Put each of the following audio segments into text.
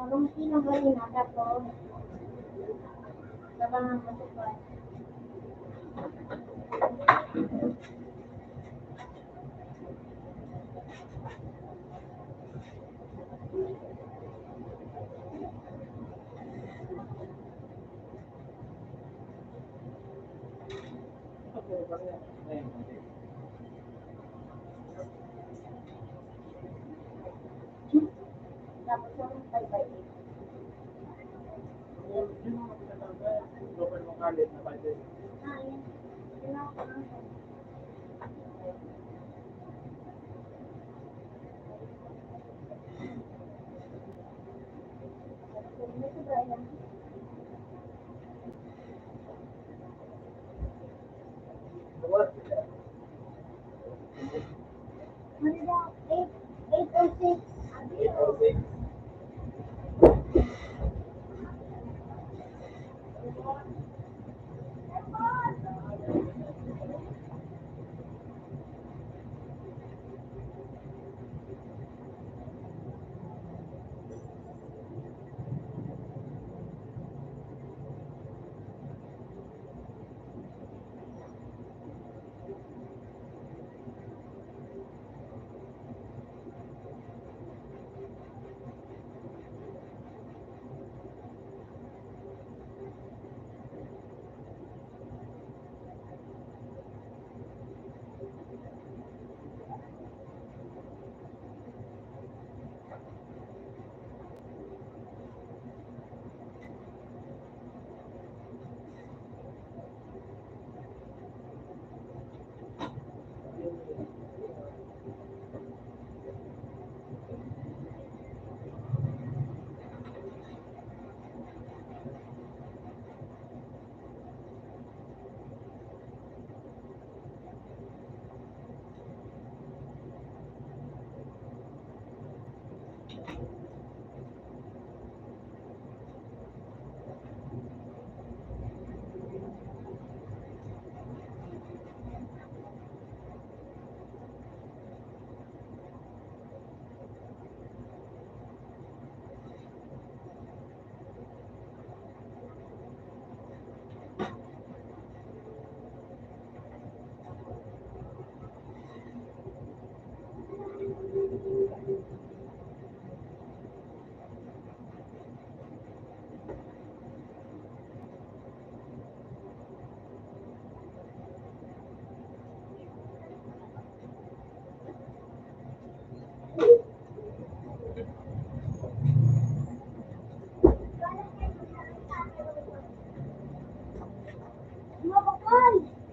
Anong pinagaling nata po? Labangan mo po. Tapos yung 5x8. Yun. Yun ako. May sobra yan. Ano daw? 806.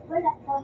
Wala pa.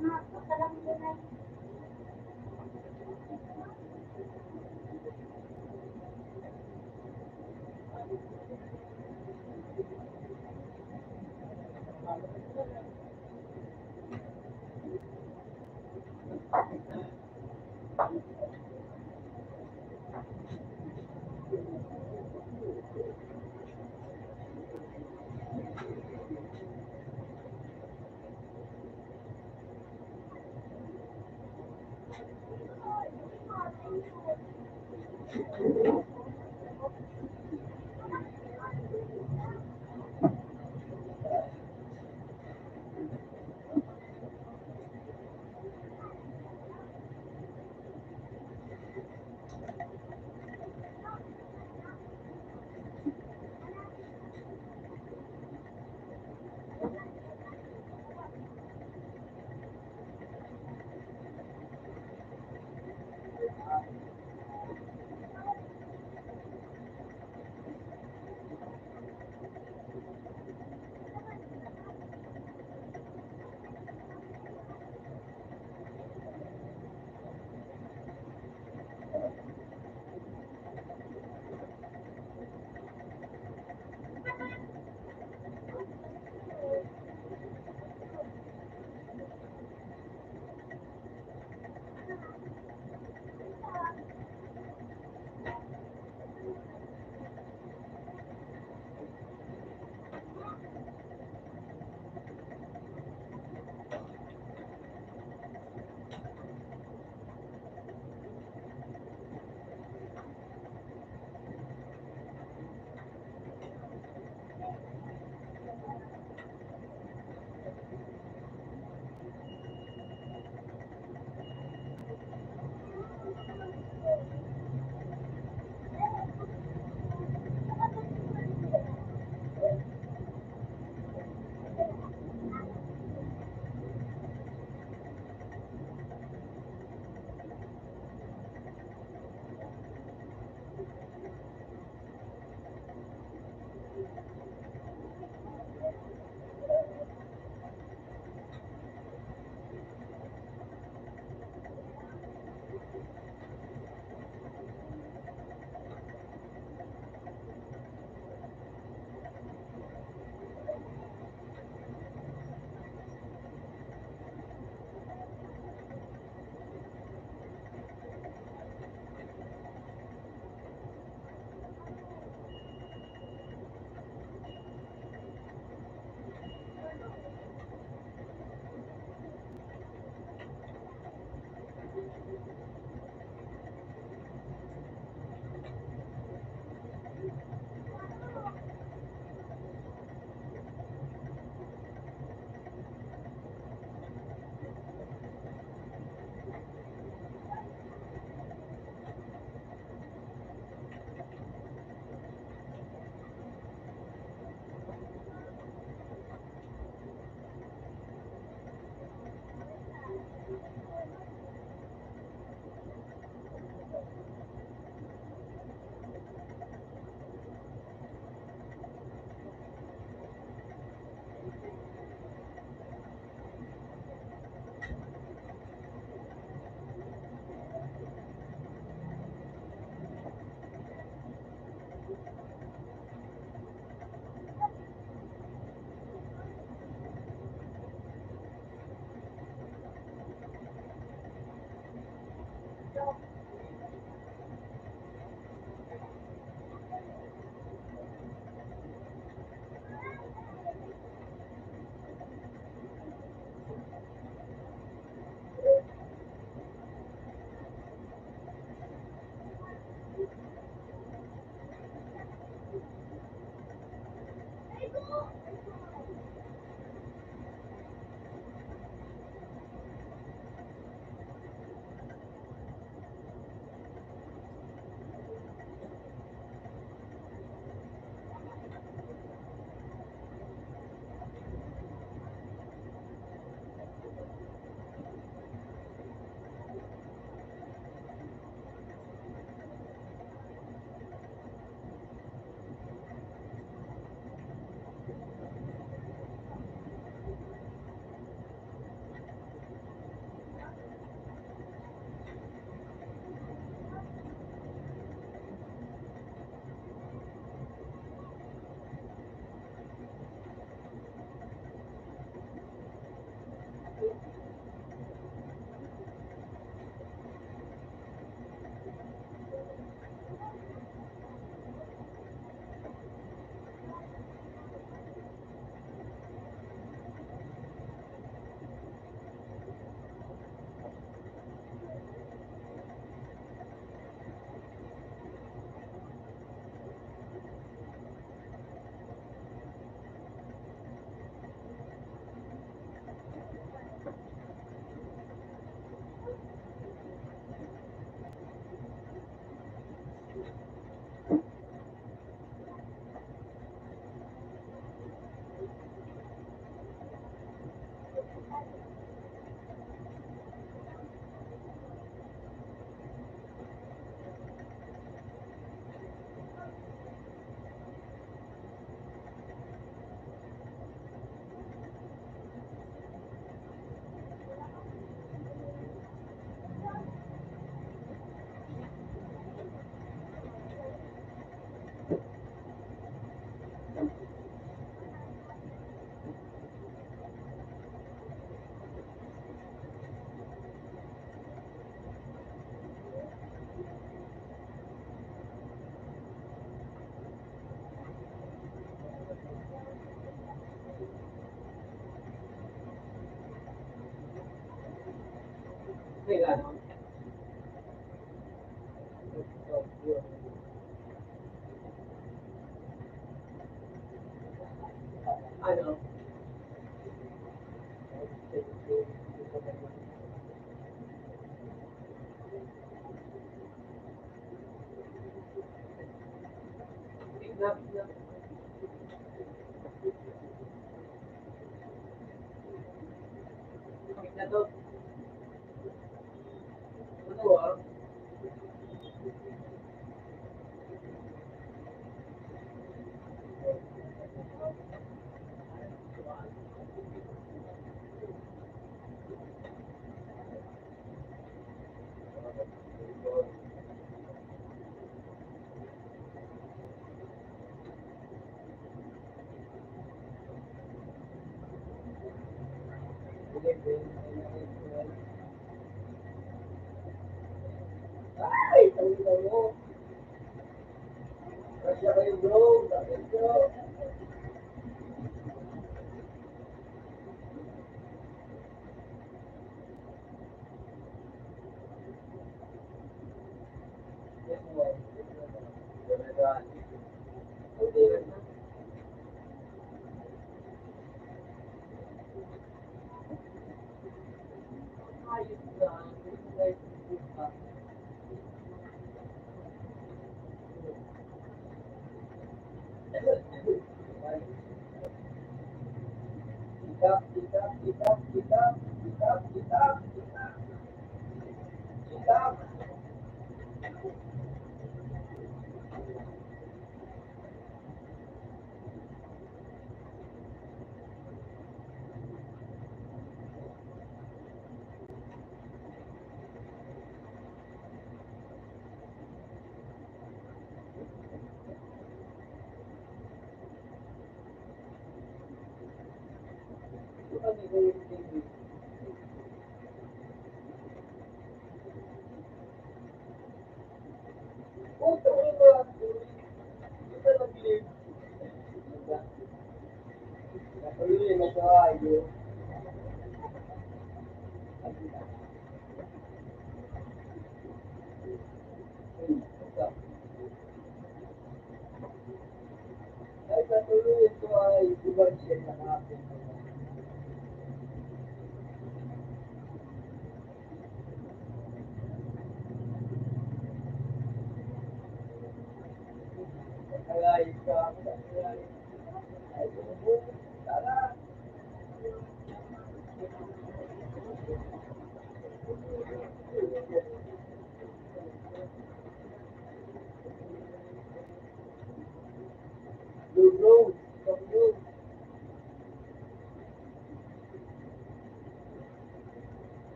Nga, pagkalang doon ay.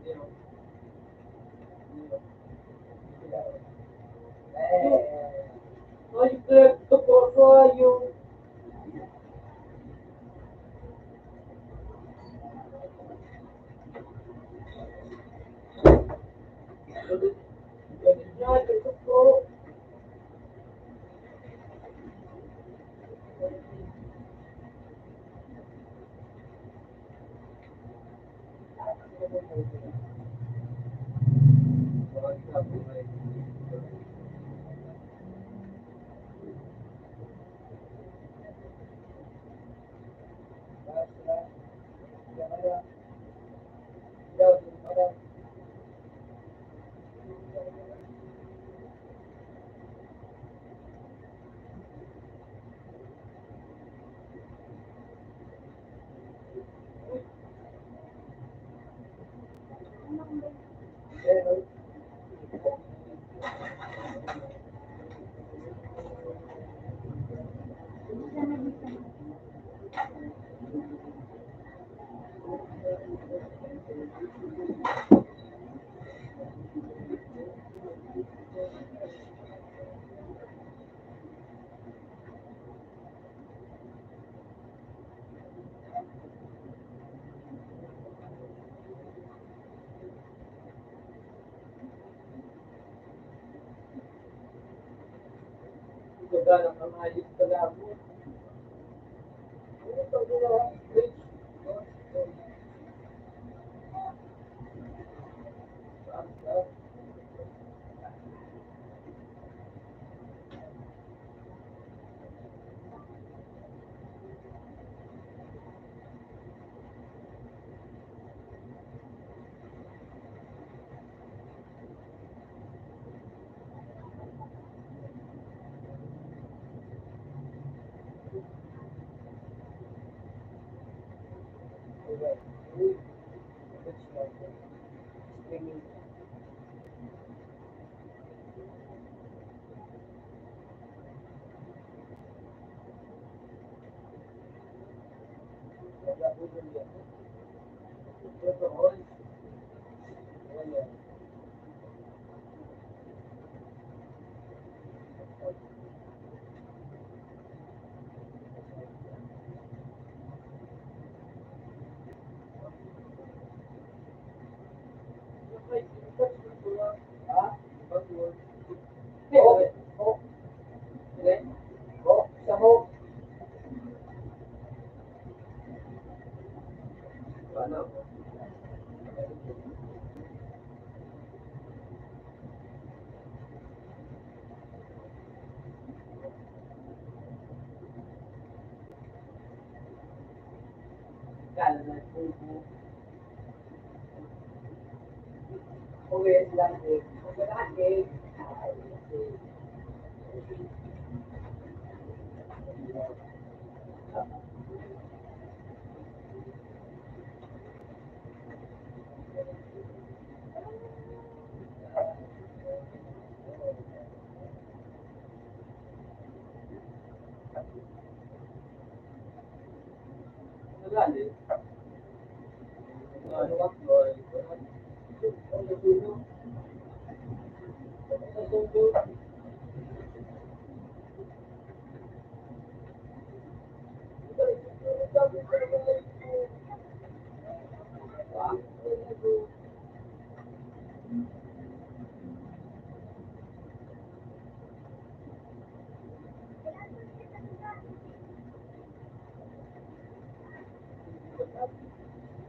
Ay, ito po yung ito po. Ito ba lang ang ayos ka lang mo? Ito ba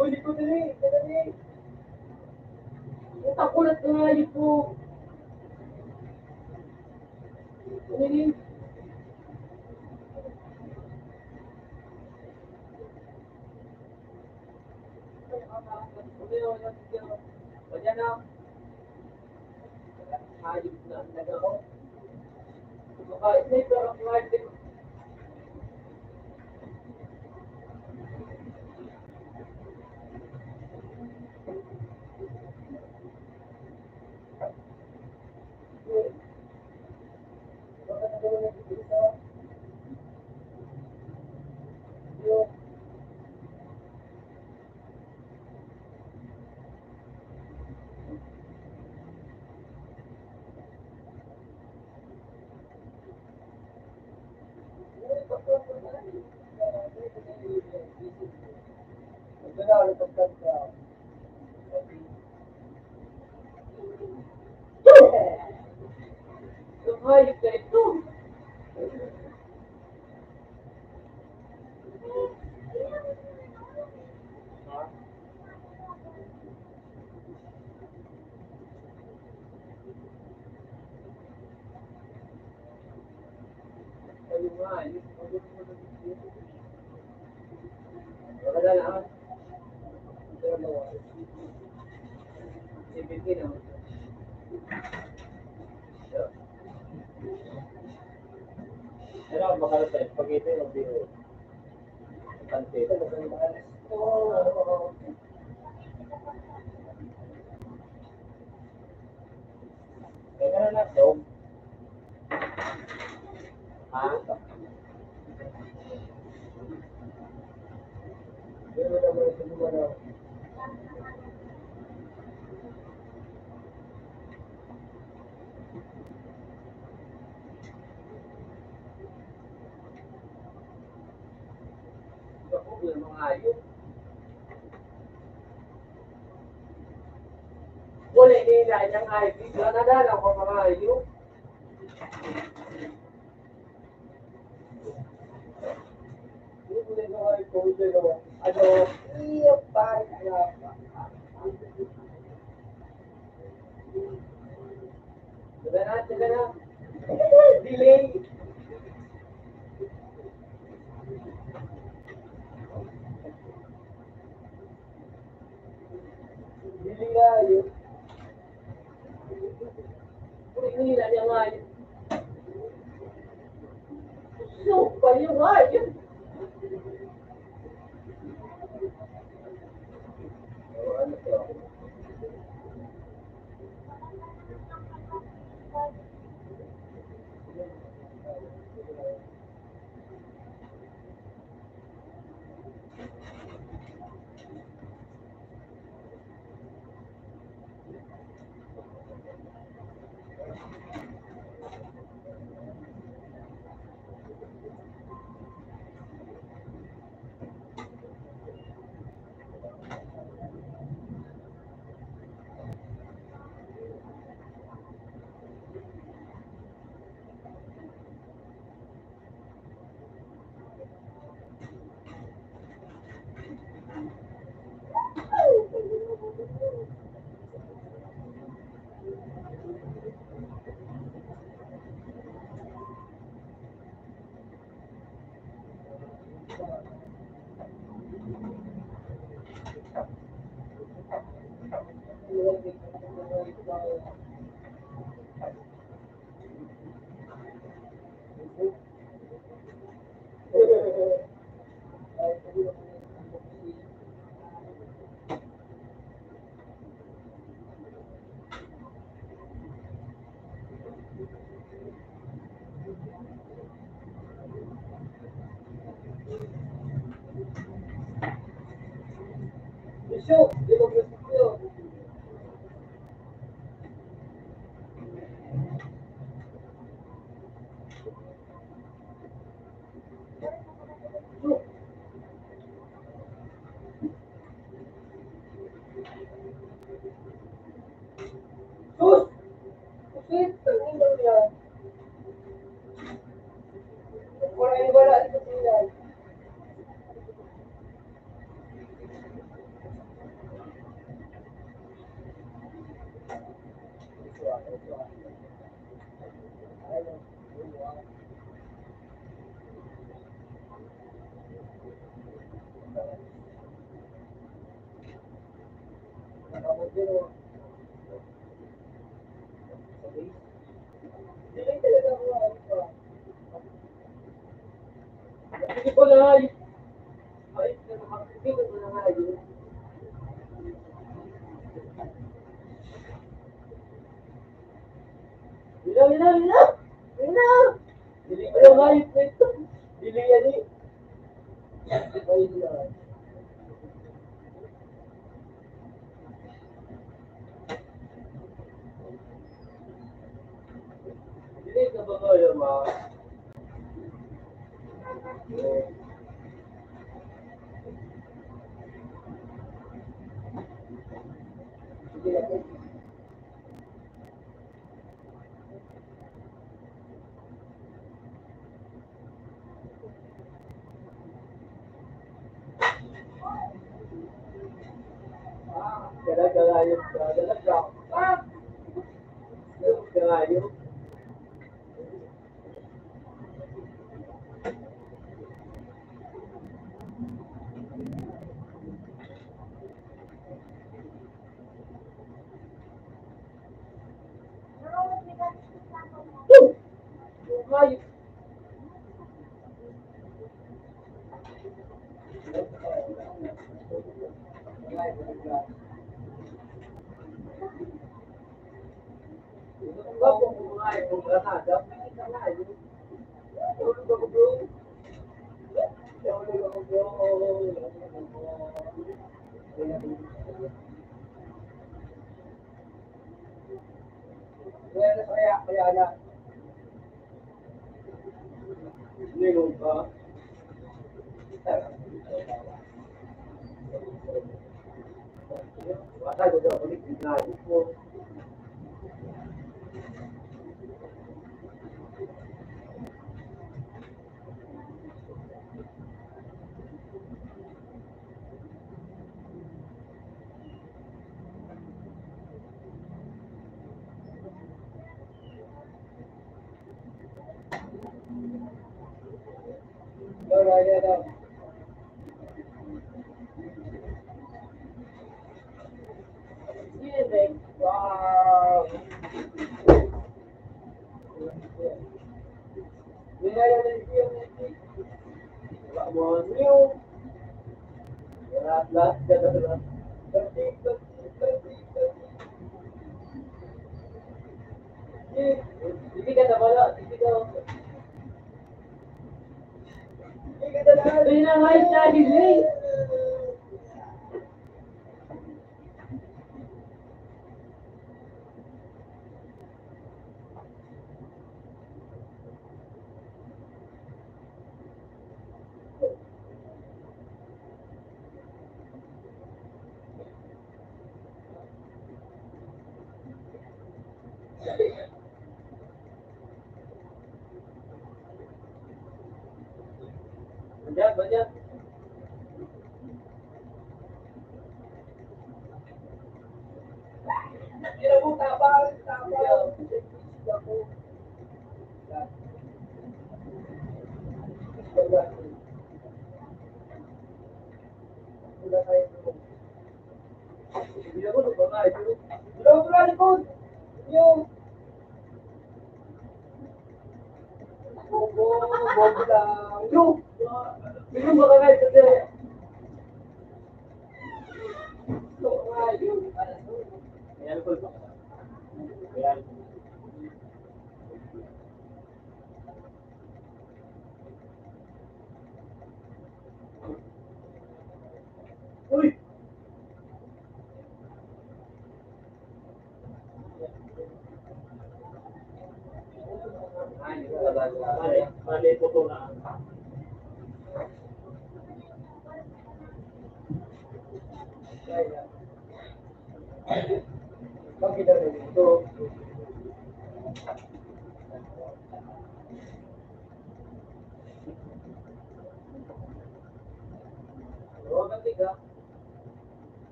Uy, di ko dali, dali. Itakulat na nga yun po. Dali. Wala na. Hayop na ang laga ko. Kumakain na ito ang live. Wala na ako. Pero mo. Sipin naman. Pero makalo tayo. Pag ito yung video. Pansin. Oo. Kaya na na. So. Ha? Pero naman sa mga na. Ako, yung mga ayun. Wala nila niyang ID. Nadala ko mga ayun. Ano, iya pa, Sige na. Delay. Delay nga yun. Kung nila niya nga yun. So, pa yung nga yun. Ano to? So, di ba gusto ko? Sus! Kasi, tangin mo yan. Wala ito sila. Hindi ko na ayos. Ayos na hindi ko na ayos. Ilaw! Dili ko yung ayos nito. Dili yan eh. Ayos na. Dili ka ba kayo mga? Kaya Kaya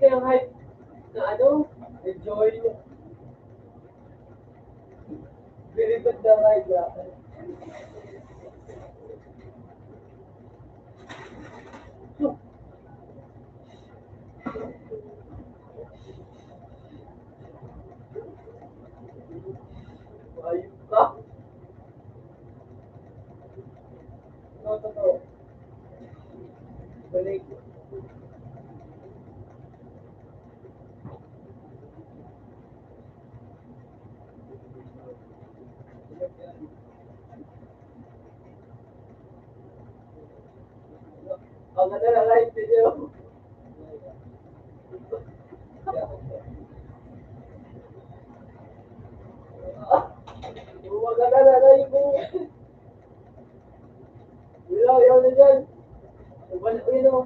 nakikita yung hype na ano, enjoy mo. Bilibad na ride na. Ayun ka. No, totoo. Balik. Ang ganda na ride ninyo. Ang ganda na ride mo. Ilaw na dyan. Balik mo yun o.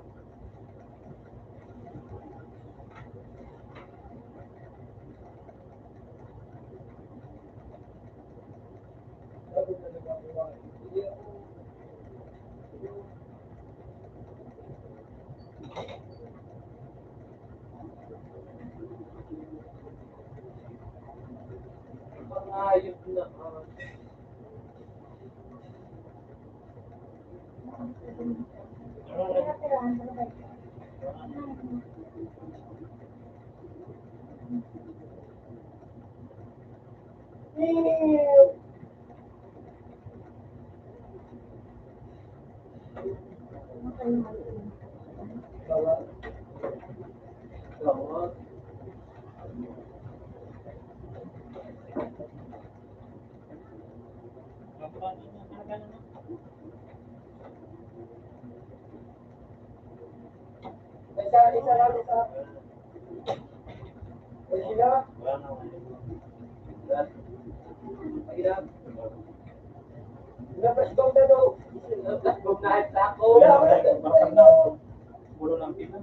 Ayos na. Tira-tirahan ko na ba? Ew! Salamat. Isa lang, isa. Ay, sila. Ayan. Napasdog na daw. Napasdog na at ako. Puro lang pila.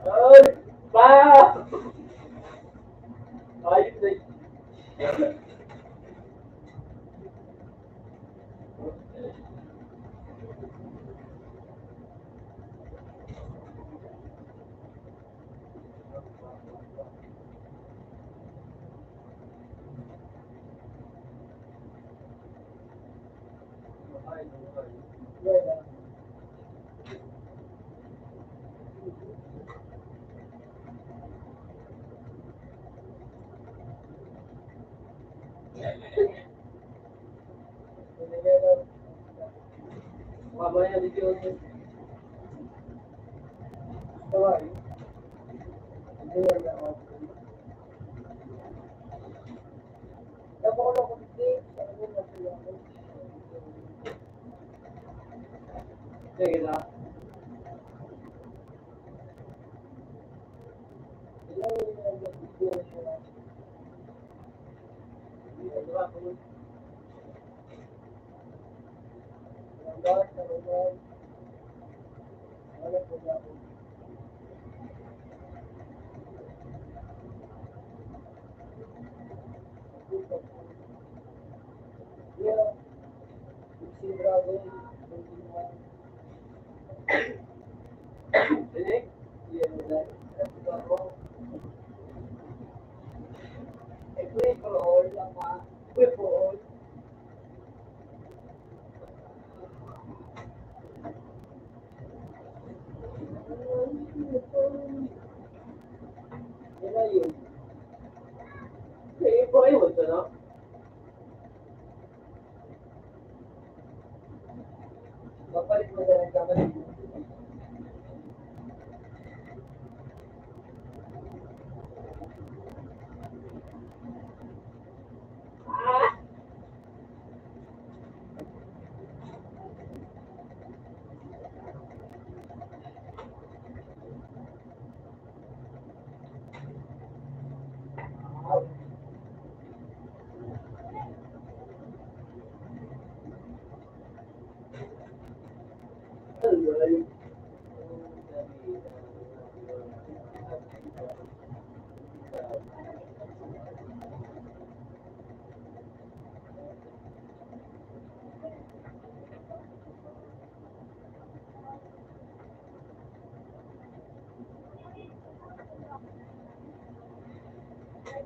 Ay! Pa! Ayos na yun. Mamaya dito yun. Tawag. Hindi na ako. Napakalo ko dito. Sige na.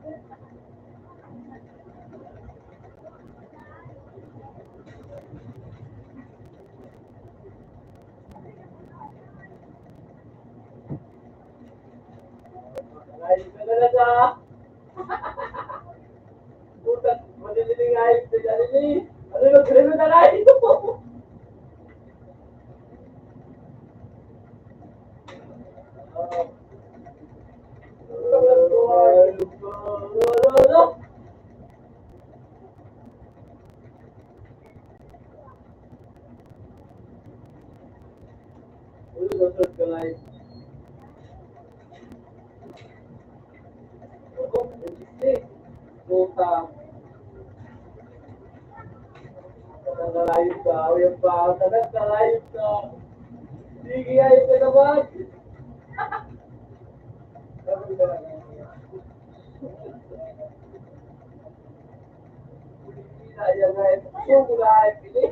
Ayos ka talaga. Puta, madidiling ayos ka dyan eh. Ano yung greno na lang ito? Puta, nakalayos ka. Yung pa, nakalayos ka. Sige, ayos ka naman. Ayan nga, ito ko na ay pili.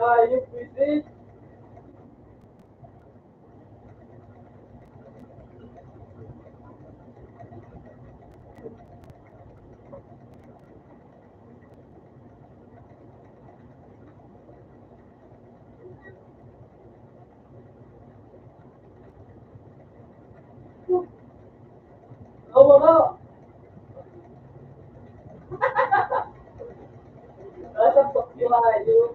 Ayos, pwede. Oo nga. Nasa yung ayos.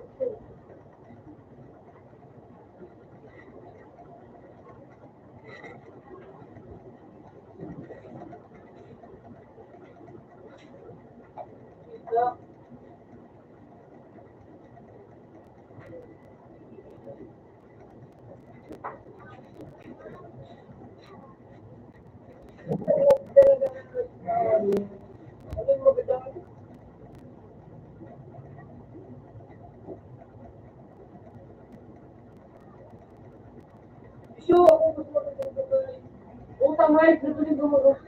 Utang nga, ito din gumagawa.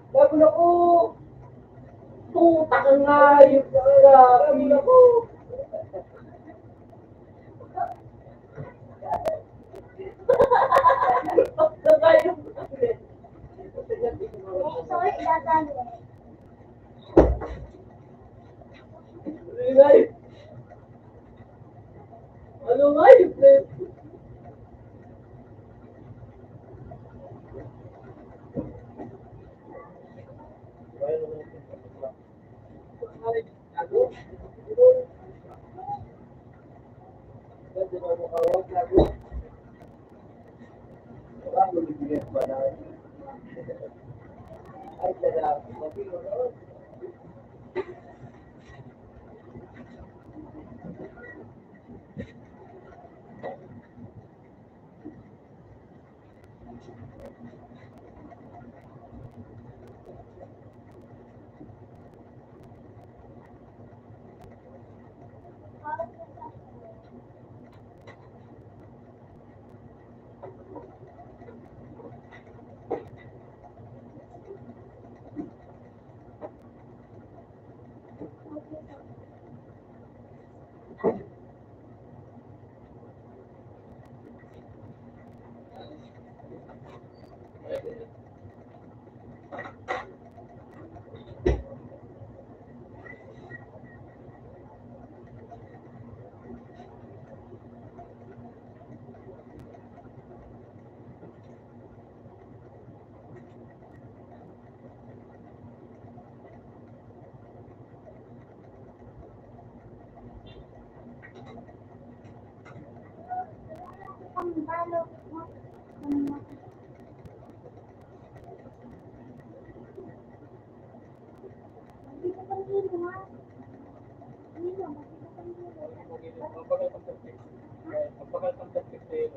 Bago na ko. Tuta ka nga yung grabe na ko. Basta kayo. Sorry, ilatalo. Ano nga yung plate? Ang balot mo. Hindi ko pang hilo ha. Hindi mo, hindi ko pang hilo. Magpagal pang perspektibo.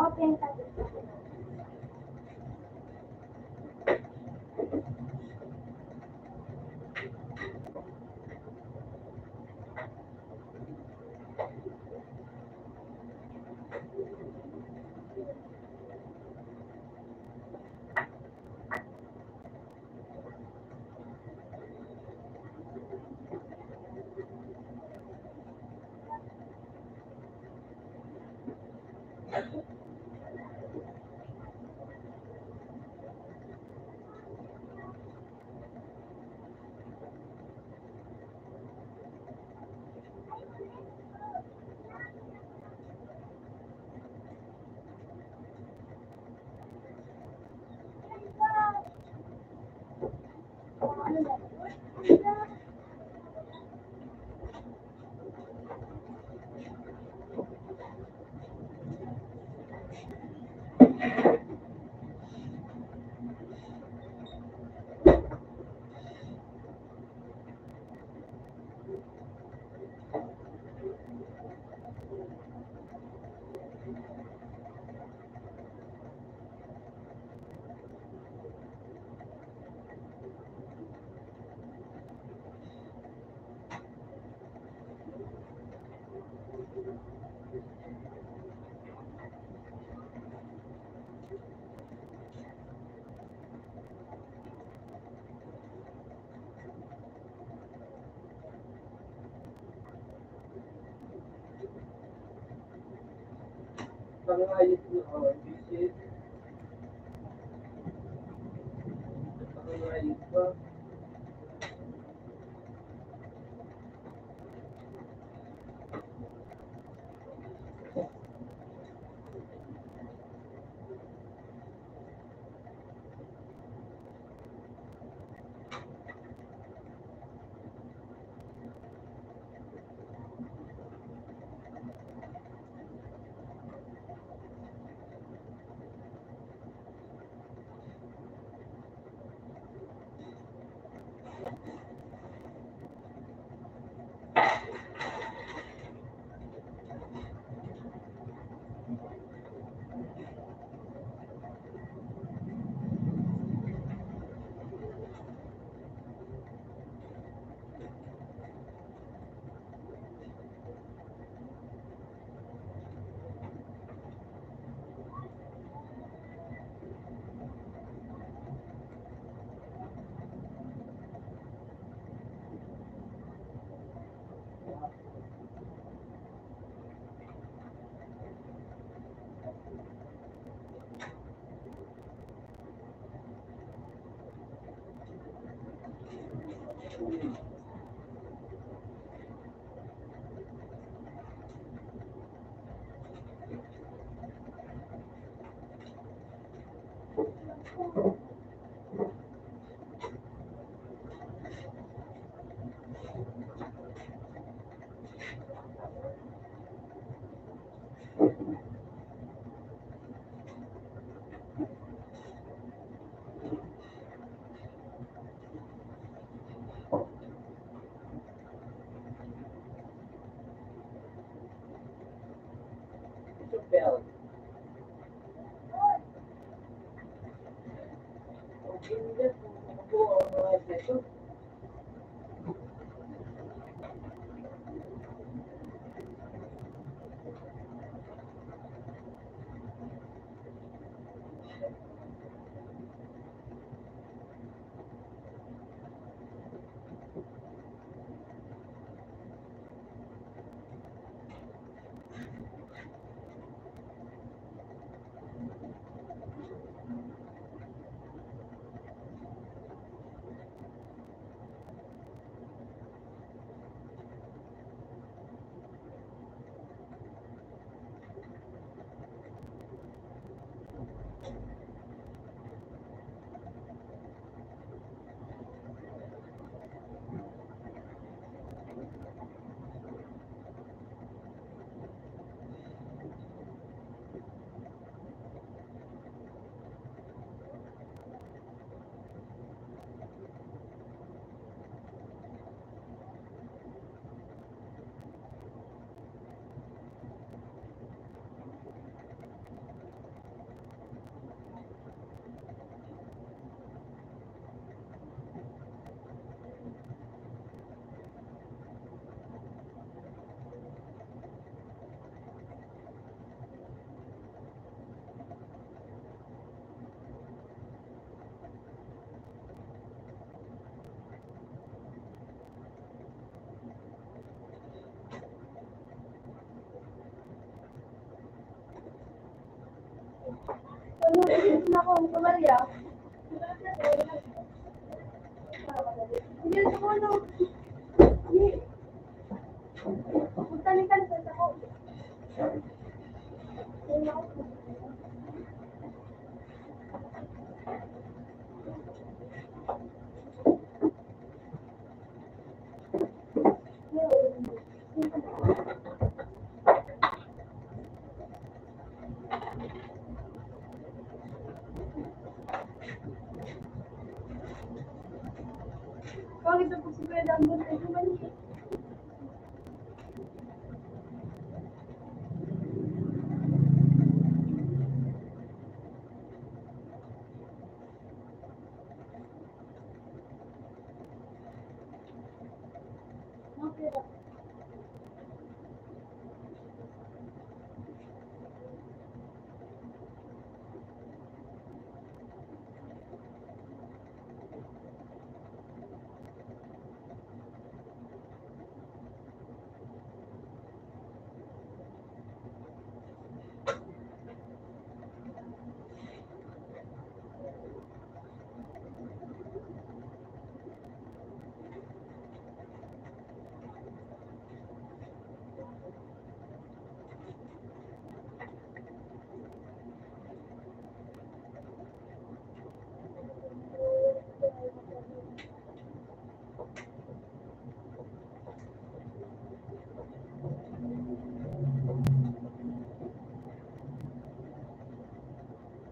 Open ka. Pangayos mo, visit. Pangayos ba? Bell. Hindi po ang mga ito. Ano, na ako, Maria. Hindi ako, ano. Hindi. Magtalikan sa ako. Hindi ako. Bakit ito po si Kuya Dambon ay kumali? Okay.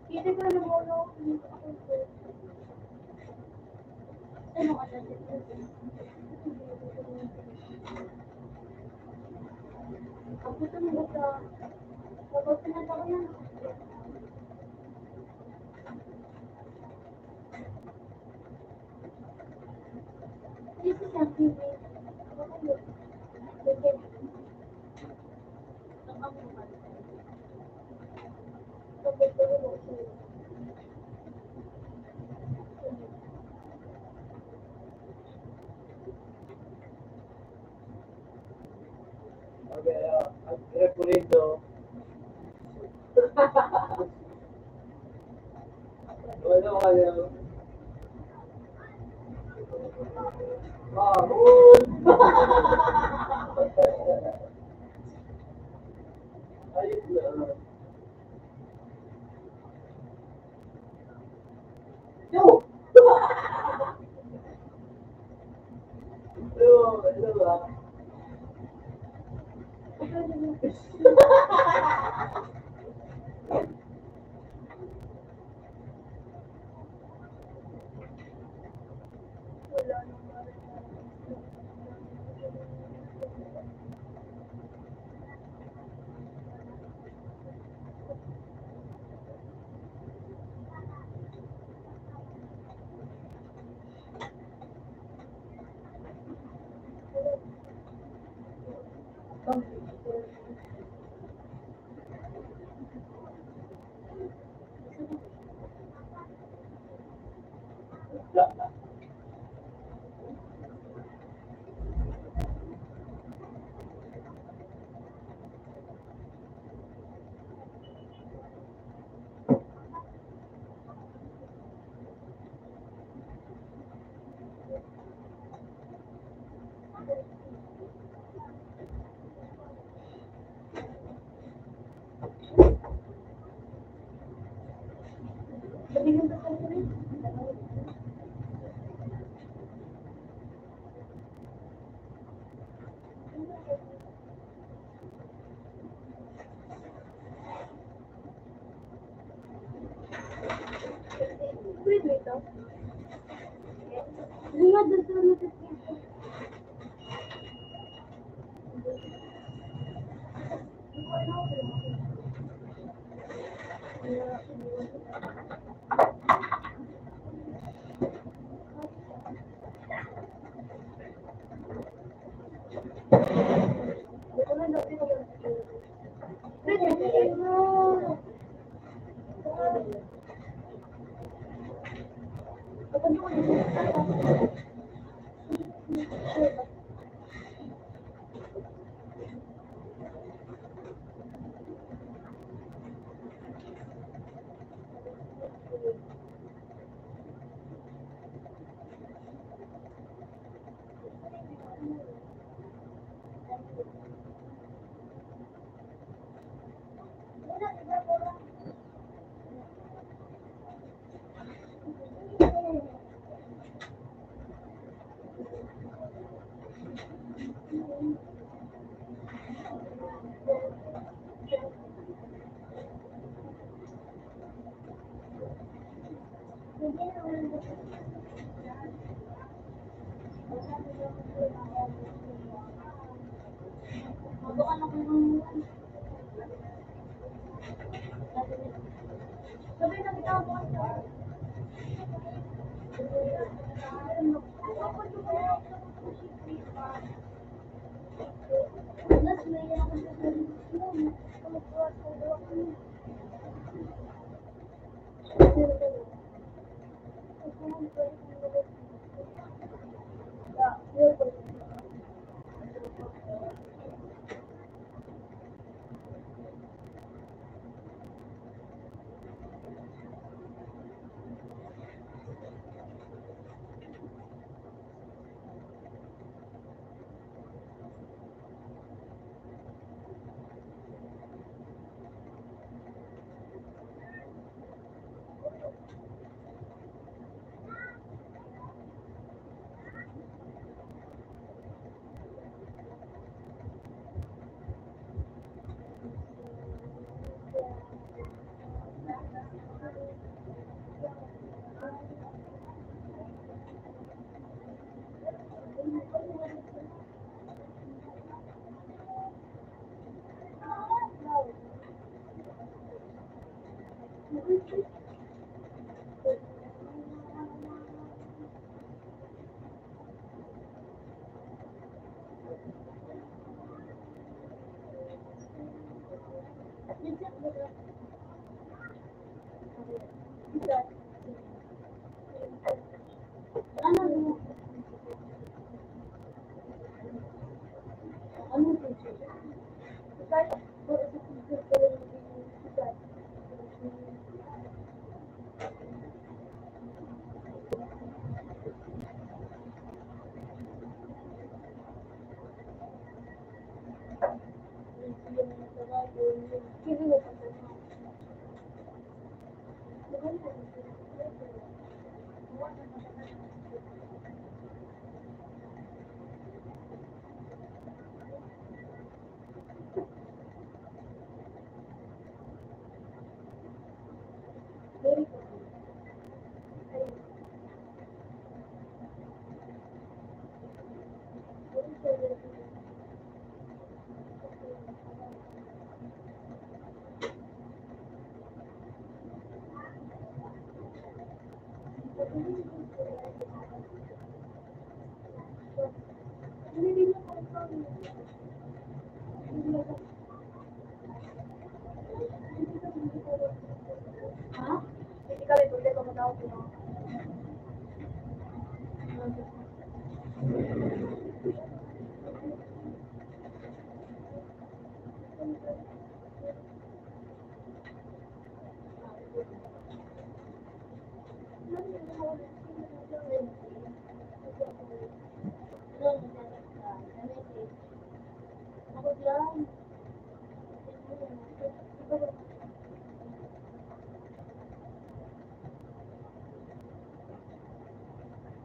Hindi ko na nabulo. Ano ka na dito? Ako ito mo sa... Tapos pinata ko yan. Dito sa TV. Ako kayo. Sige. Tapos ko mo siya. Okay, ang trip ko rito. Ano kayo? Mahal! Ayos na. Yo! Yo, ano ba? Wait, wait, oh. Lima dun sa notification. Wait, wait, wait. Ha? Hindi kami pwede ko matawag mo. Ako yan.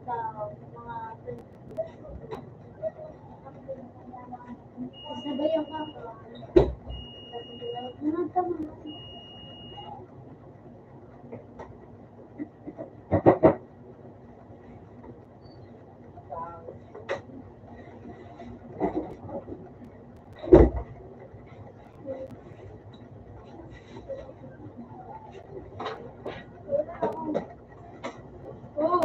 Sa mga friends. Sabayan ka ko. Mga tama. Oh.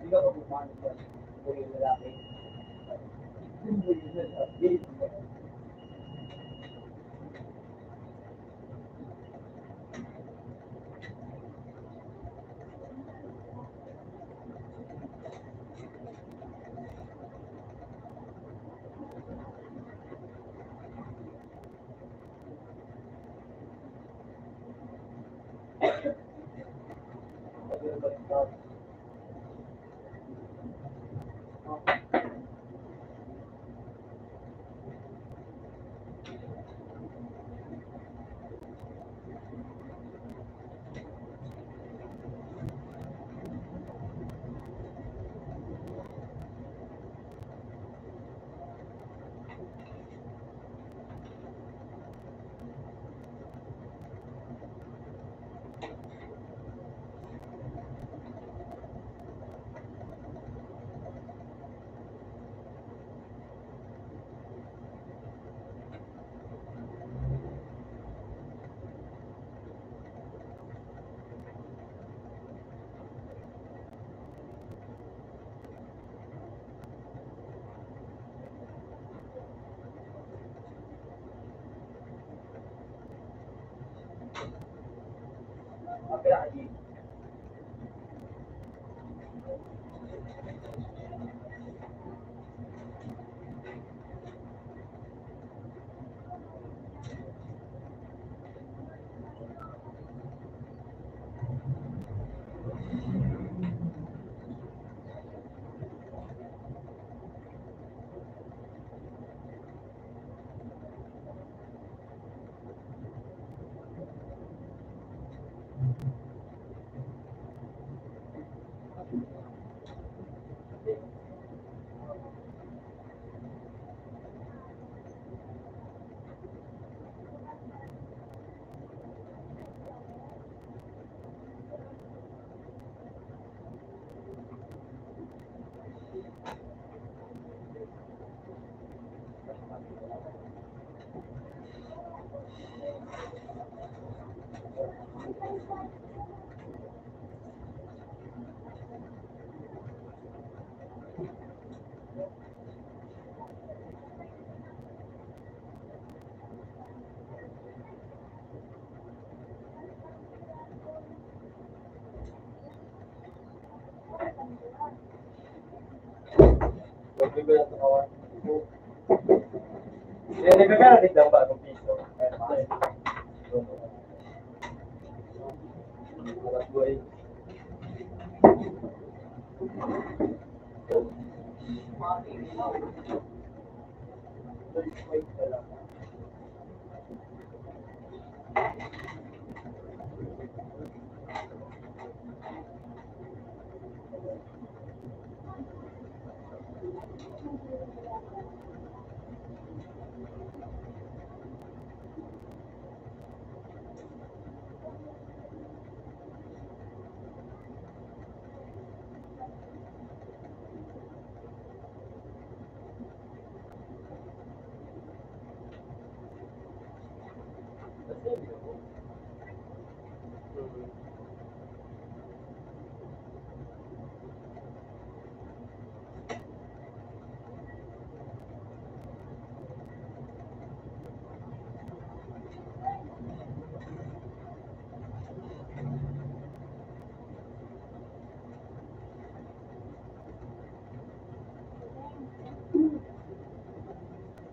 Hindi ka pa pumanit yan. Kung yung lalaki. Hindi yung lalaki. Kapila ka, G. Magbibigay sa kawan. Eh, nagkakaroon din ba ng piso? Alas buhay.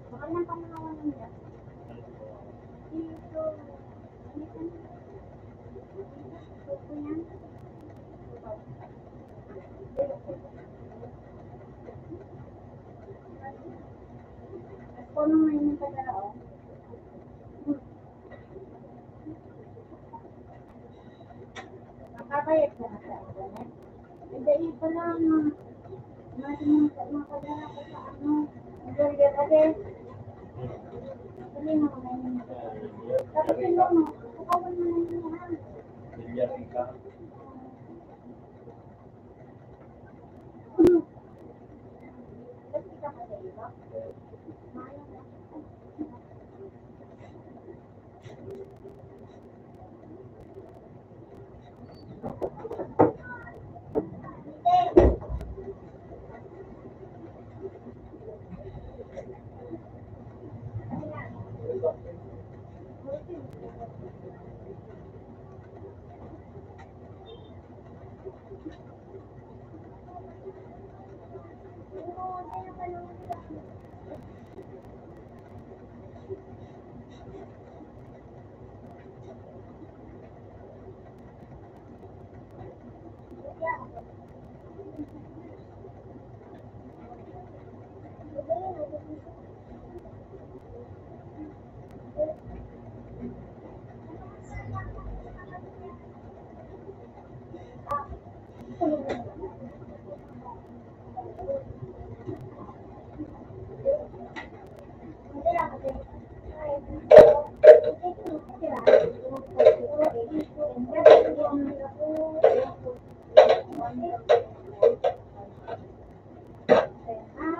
Baka lang panahawan nila. Dito. Ito yan. Ako nung may nagkadao. Nakakayat na sa internet. Hindi ito lang. Nakadala ko sa ano. Nagulya ka din. Dali na mga yun. Tapos yun mo. Kukawan mo na yun ha. Bilyari ka. Kasi ka ka iba. Maayon na.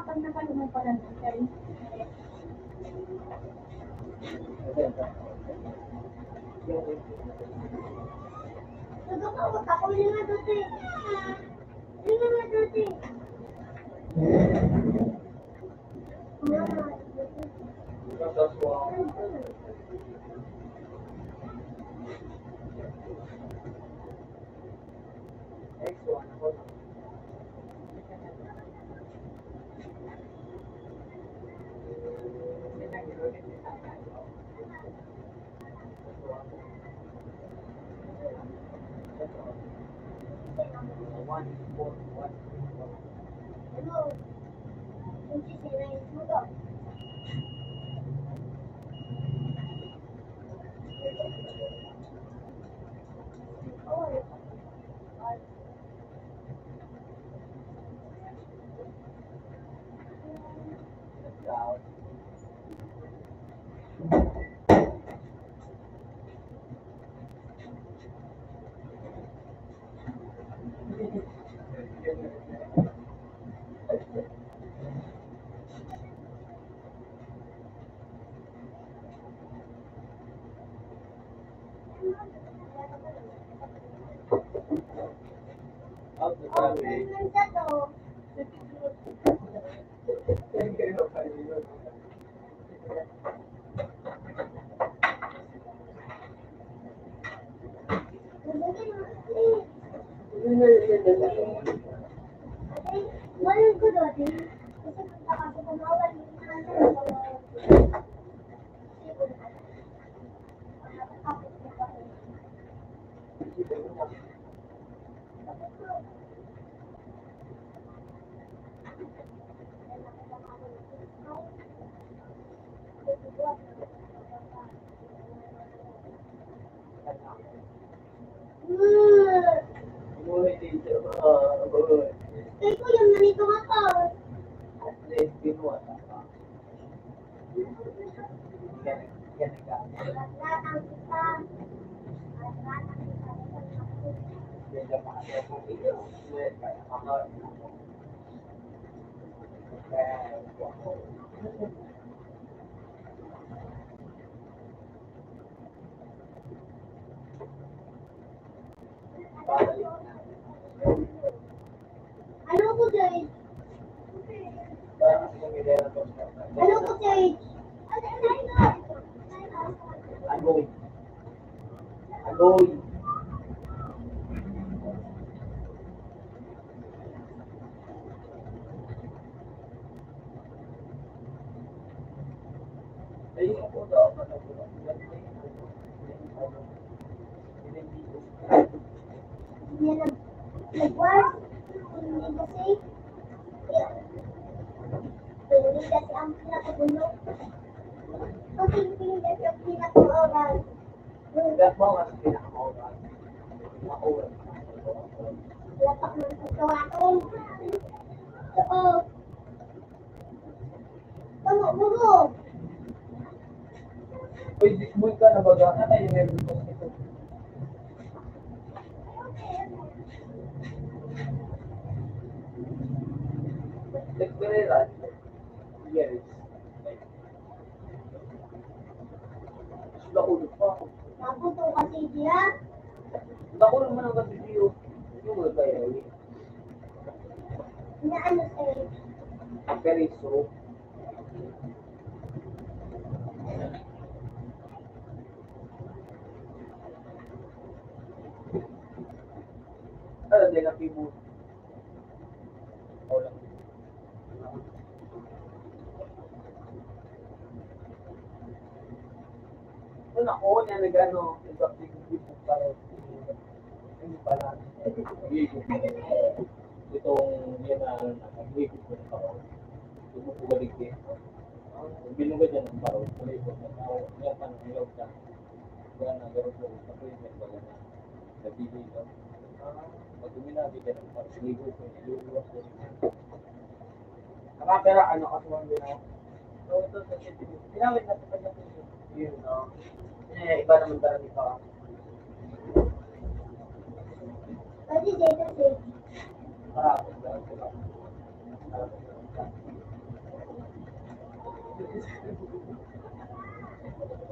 Pag napalo mo pa lang, ako yun nga dati. Yun nga dati. Ano? Yung sisirain mo to. Walang ko dati. Kasi ako kumawal yung Yan ang gamit. Latang kita. Latang kita. Yan ang mga kapatid. Kaya ako. Ano ko, Jade? Ano ko, Jade? Agoy. Agoy. Ay, ako daw. Hindi na nag-work. Hindi kasi. Hindi kasi ang pinakagulo. Kasi hindi kasi ang pinaka-oral. That mo ang pinaka-oral. Pinaka-oral. Lapak ng pagkawaton. Oo. Tama, bugo. Uy, dismoy ka na baga. Ano yung meron ko ito? Nagpiliran. Yes. Nakulog pa ako. Nabuto kasi diya. Nakulog mo ng kasi siyo. Yung mga kaya ulit. Inaano sa'yo. Periso. Ano din ang pibo? Wala. Una ko na nag-ano, nag-pibo para hindi pala. Itong yan na nag-higit ko ng parol. Tumutugalik din. Kung binugad yan ng parol, tuloy ko na tao. Yan pa nang ilaw ka. Kaya nagaroon ko sa president baga na nabili ka. Pag uminabi ka ng parol, sinigo ko, nililuwas ko. Nakapera ano kasuhan din ako. So ito sa city. Pinawit na sa kanya po. Yun, no? Iba naman talaga ito. Kasi dito sa'yo. Marapos na ito.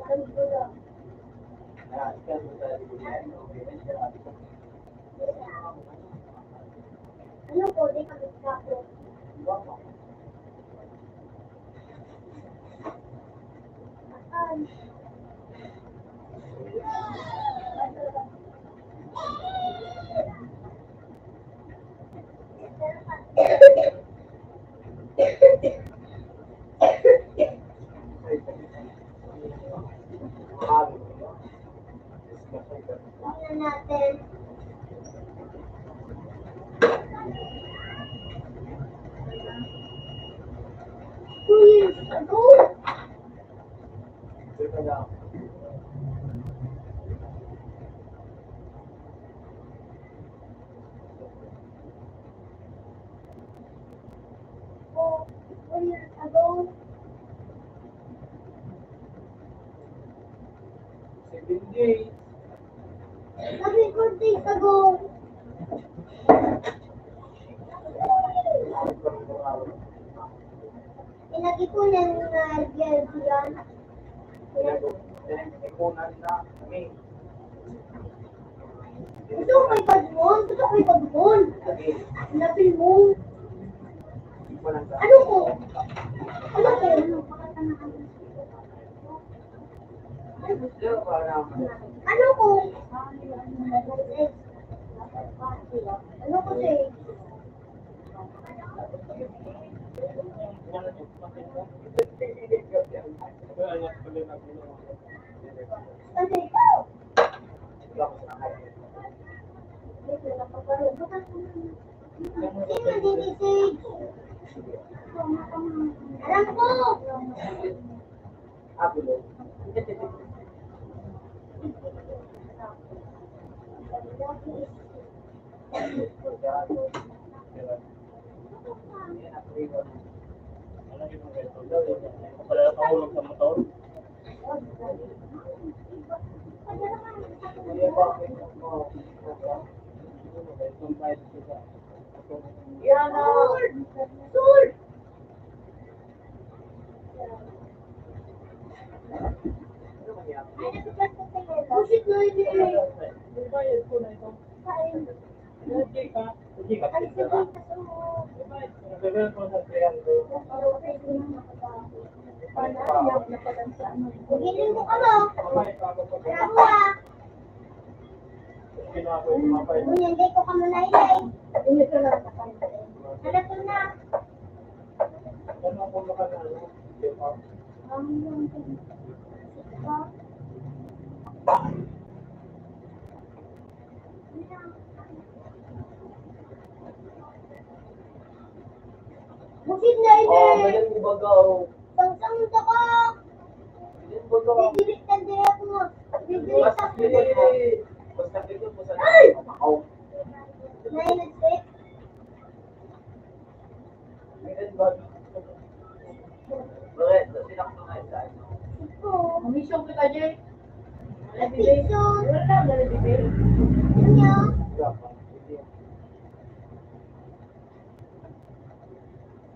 Ang gulo. Ikaw mo talaga yan. Ano ko, di kami kako. Akan. Tingnan natin. Two years ago? Oh, 4 years ago? 7 days. Sabi 4 days ago. Pinag-ipunan nga yan. Ikunan na kami. Gusto ko kay Padmon. Gusto ko kay Padmon. Lagi. Hanapin mo. Ikunan ka. Ano ko? Ano ko? Gusto ko na. Ano ko? Ano ko say? Kasi ikaw. Sino dinisig? Alam ko! Abulo. Pala nakahulog sa motor. Magpapayad siya sa Yan na! Sword! Ano mangyari? Ay, nagpaplat ko sa yelo. Bullshit na hindi eh! Bayad ko na ito. Kain. Hindi ka. Hindi ka. Ay, sige, kaso. Nagbibilang ko sa 300. Pero pwede na makapako. Paano iyak na pala sa ano? Giling ko ka mo. Pamayad pa ako sa Kaya mo ah. ginawa ko yung mapayad. Ganyan, di ko ka mo nailay. Hindi ko lang nakakanta. Ano to na? Ano ako nakalala? Hindi pa. Yung Busit na Oh, ini. ganyan mo baga oh. Sangsang to ko. Ganyan baga. Didilit ka direct mo. Didilit Mas ka. likod mo. Mas likod mo sa nakaw. Nailit. Ganyan ba? Bakit? Sinakto na yung saan. Ito. Komisyon kita, Jay. Attention. Wala na, nalibigay. Ano yun?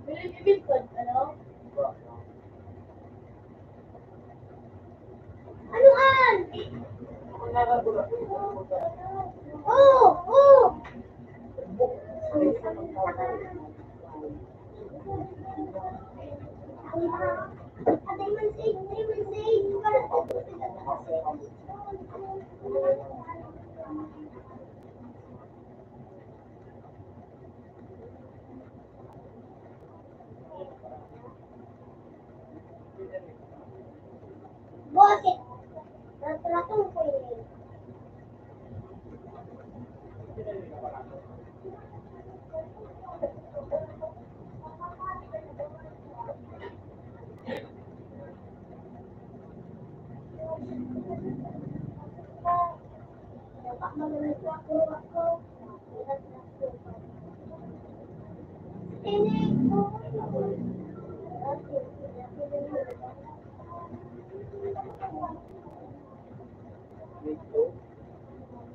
Bilibig ko, ano? Ano an? Ang nakagula. Oh! Oh! Diamond Sage! Diamond Sage! Bakit? Natratong ko yun.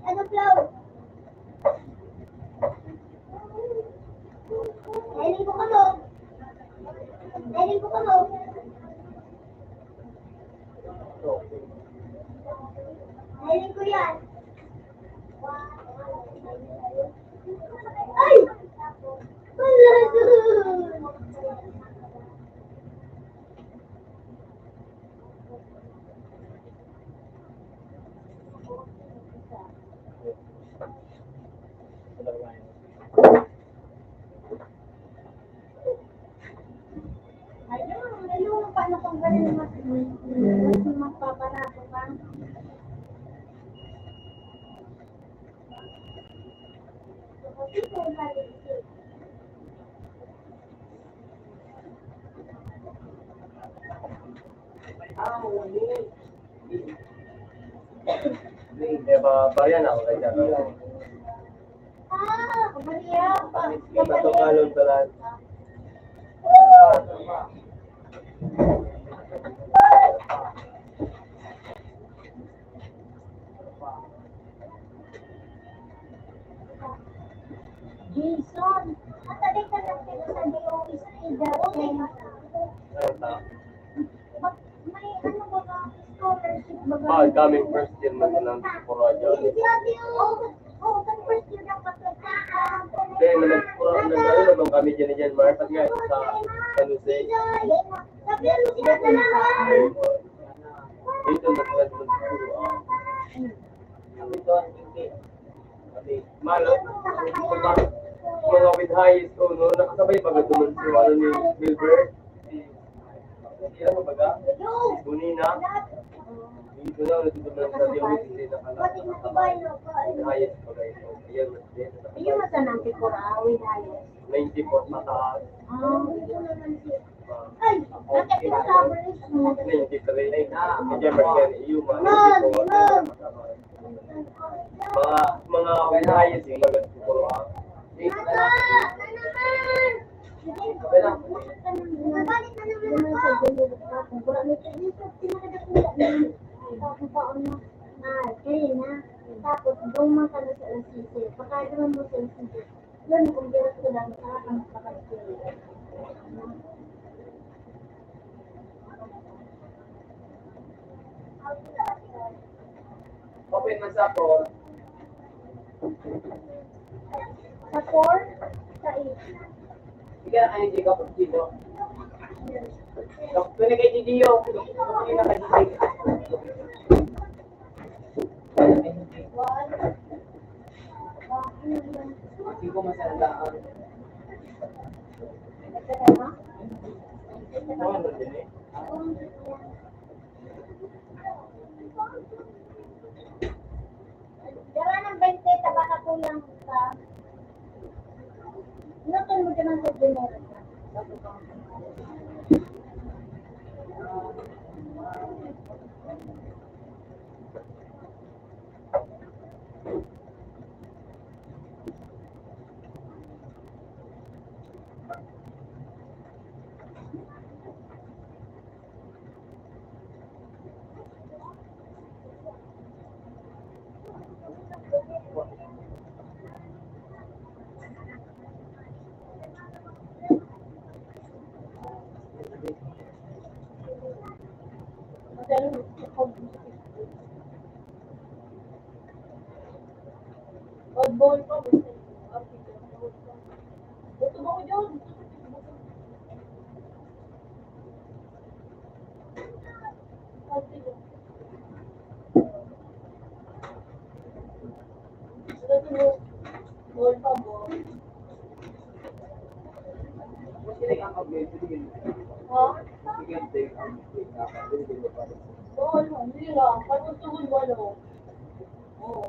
Ano flow? Nailing ko ka mo. Nailing ko ka mo. Nailing ko yan. Ay! Wala doon! Ano, paano kung ganun mas magpaparato ka? Kasi kung galing Hindi ba, bayan ako kaya kabaliya pa. Matukalon pala. Jason, natali ka na sila sa DOE Street. May ano ba ba? Scholarship ba ba? Ah, coming first year na lang puro dyan. Oo, kan first year dapat Kaya nag-ano naman kami dyan Mars. At nga, sa San Jose. Sabi ano sila na lang. Dito nag-ano siguro. Ito ang hindi. Malap. Mga with high school, no? Nakasabay pa ito man si ano ni Wilbert. Ilan mo baga? Bunina. Dito na, nandito na sa Diyawit. Hindi nakasabay. With highest pa ito. Ayan, mas din. Ayun masa nang pikura, with highest. 94 mataas. Ay, bakit pinaka-average mo? 93. Medyo Marcian, Iyuma. 94. Mga with highest yung baga siguro. Tapos, dumang ka na sa LCC. kahit naman mo sensitive. Yun, kung girls ko lang, saka kang makakasiri. Open man sa po. Sa 4, sa 8. Sige na kayo, Jiga, pag dito. Kung na kay Gio, kung na kay Gio. Hindi ko masalaan. Ano din eh? Dara ng 20, taba na kulang ka. Inutin mo naman sa generic. Oddball pa mo. Ito mo ko dyan. Ball pa mo. Sige ang pag-ibig. Ha? Sige ang take ang pag-ibig. Ball, hindi lang. Pagkutugod mo, ano? Oo.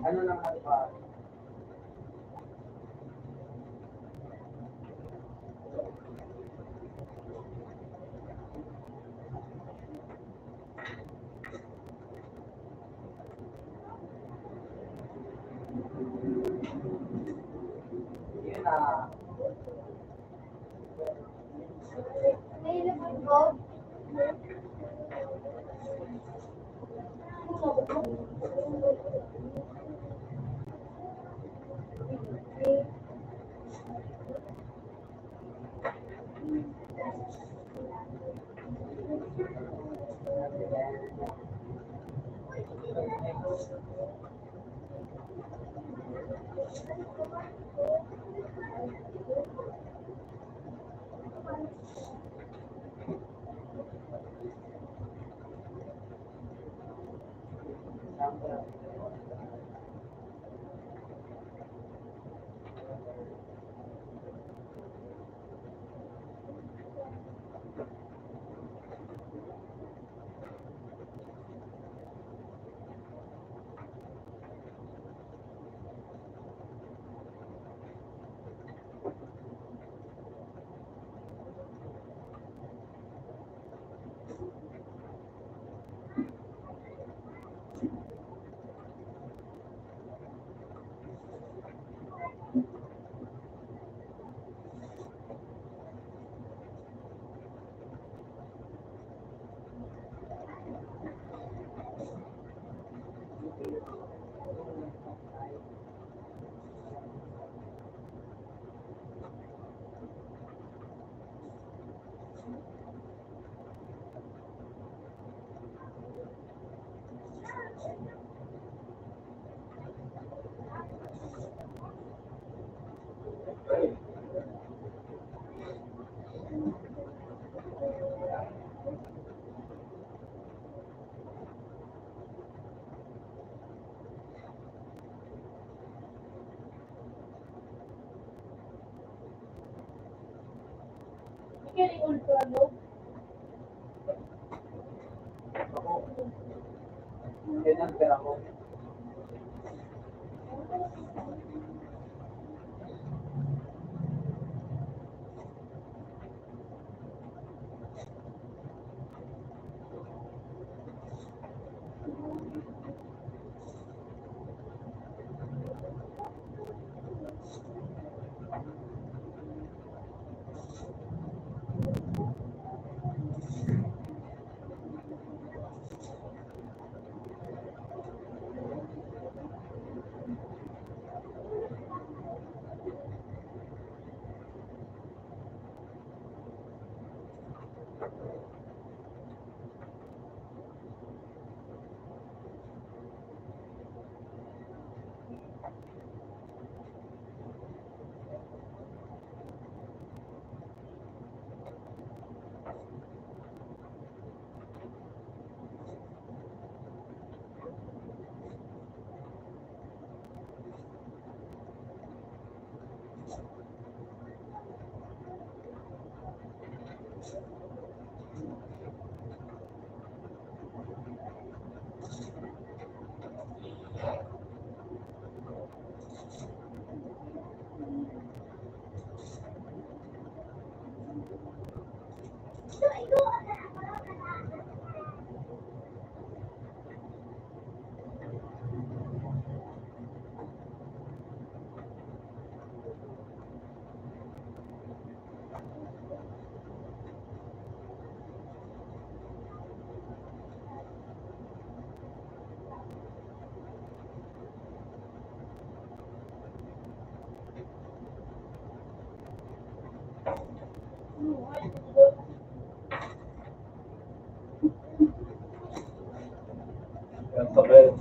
Ano naman pa? Yun na. Available code. kini ultra low. Ako, yun ang pera ko. Yan sa bed.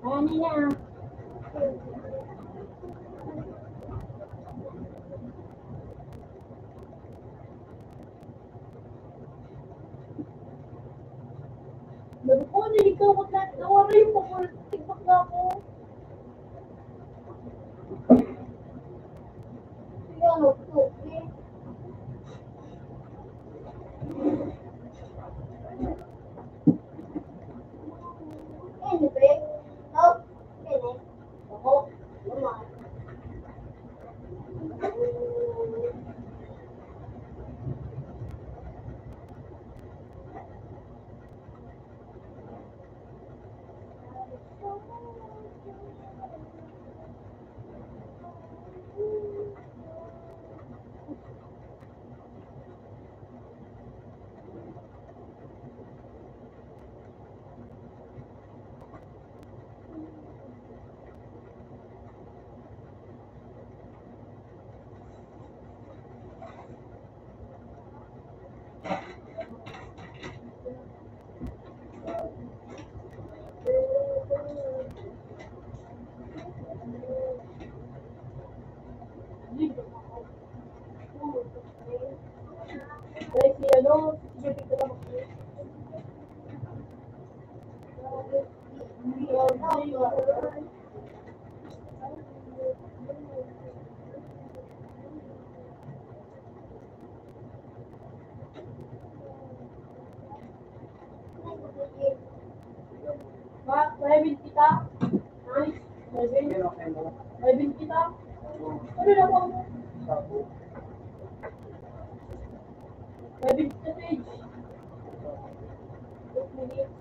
Ano na? Baru ko niligaw ko na nawala yung pag-tiktok na ako. Sige, ano, okay. Ano na po? 5 minutes na page. 8 minutes.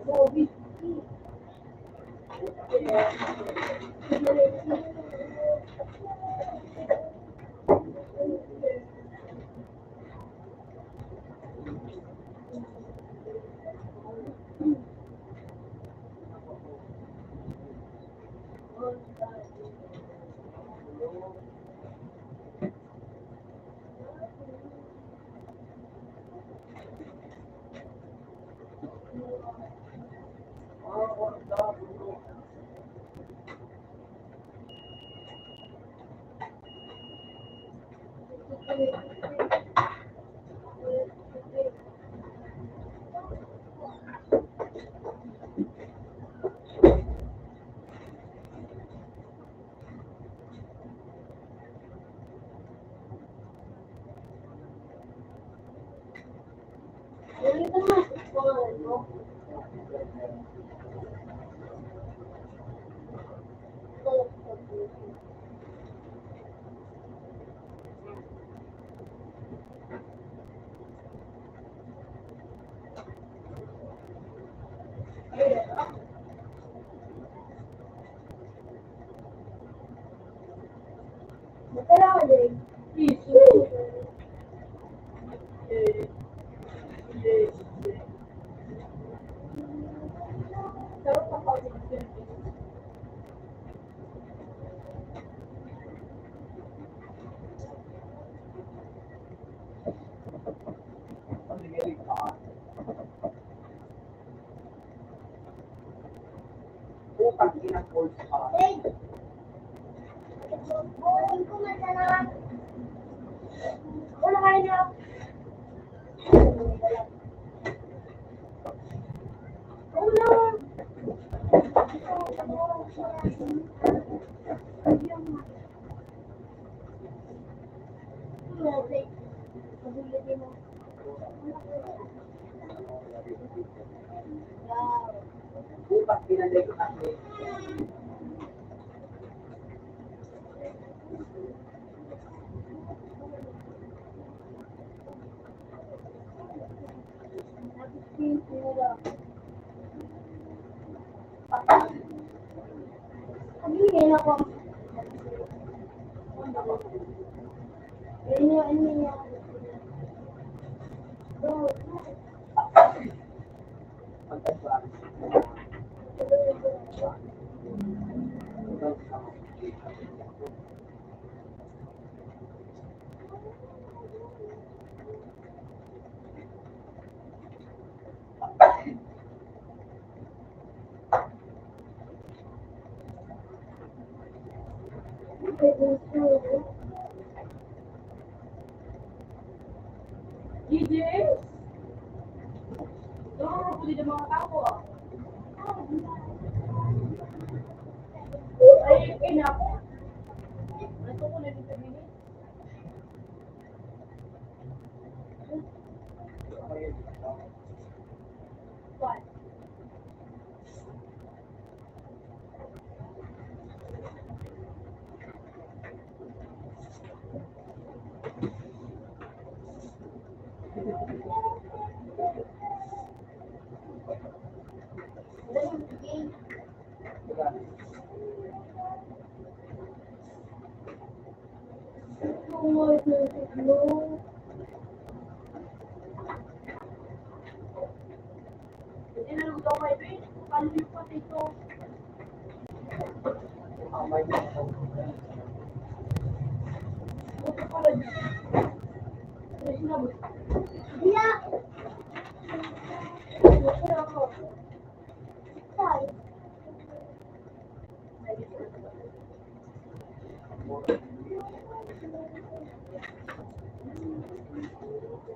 Bobby. Kailangan din. Utang ina-force ka. Buuin ko madala. Wala kayo na. Wala. Utang pinanday ko natin. Sabihin ako. Ini. DJ? Doon mo puli ng mga tao. Ay, enough. Ito ko na dito minutes. What? Hindi na luto ko ito eh. Paano yung potato? Buto pala dito. Ano sinabi? Dia. Buto ako. Sorry.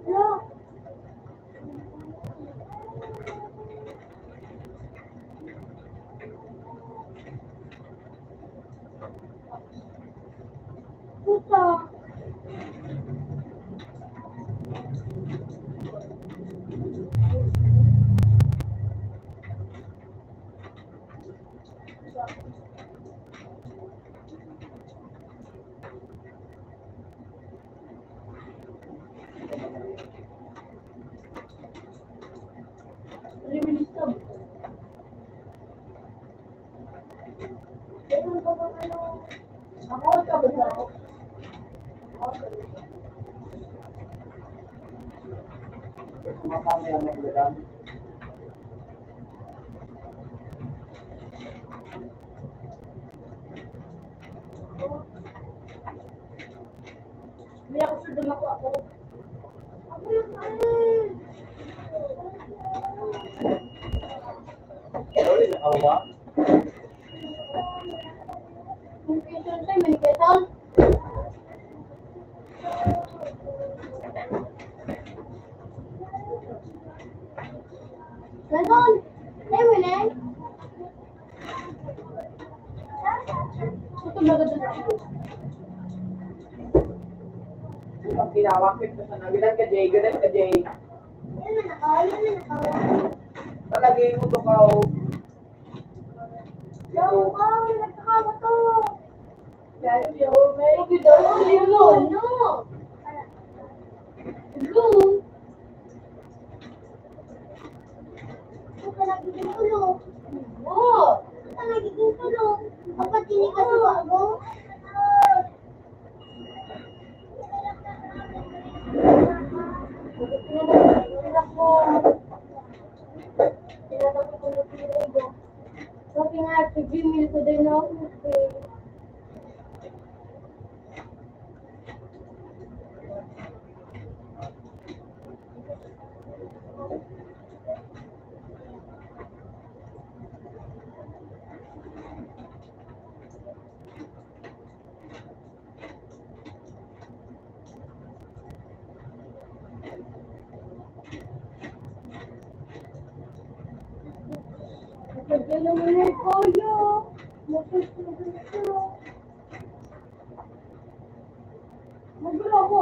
Hello. Puto. May ako sa dama ko ako. Ako yung kain. Sorry, nakawa. Yung kitchen tayo, may kitchen. Ganon! Tayo mo na eh. Ito ba ganon ako? Pag tinawakit ko sa nagilan ka Jay, ganun ka Jay. Yan na nakaw. Talagay mo to ka o. Yo, nagkakawa to. Yo, may blue. No. Blue. Ito ka nagiging tulong. Oo. Ito ka nagiging tulong. Kapag tinig ka sa bago. Tinatapos ko na pinag ko. Sabi nga, Gmail ko din ako. Kapag naman yung koyo. Magulo ako.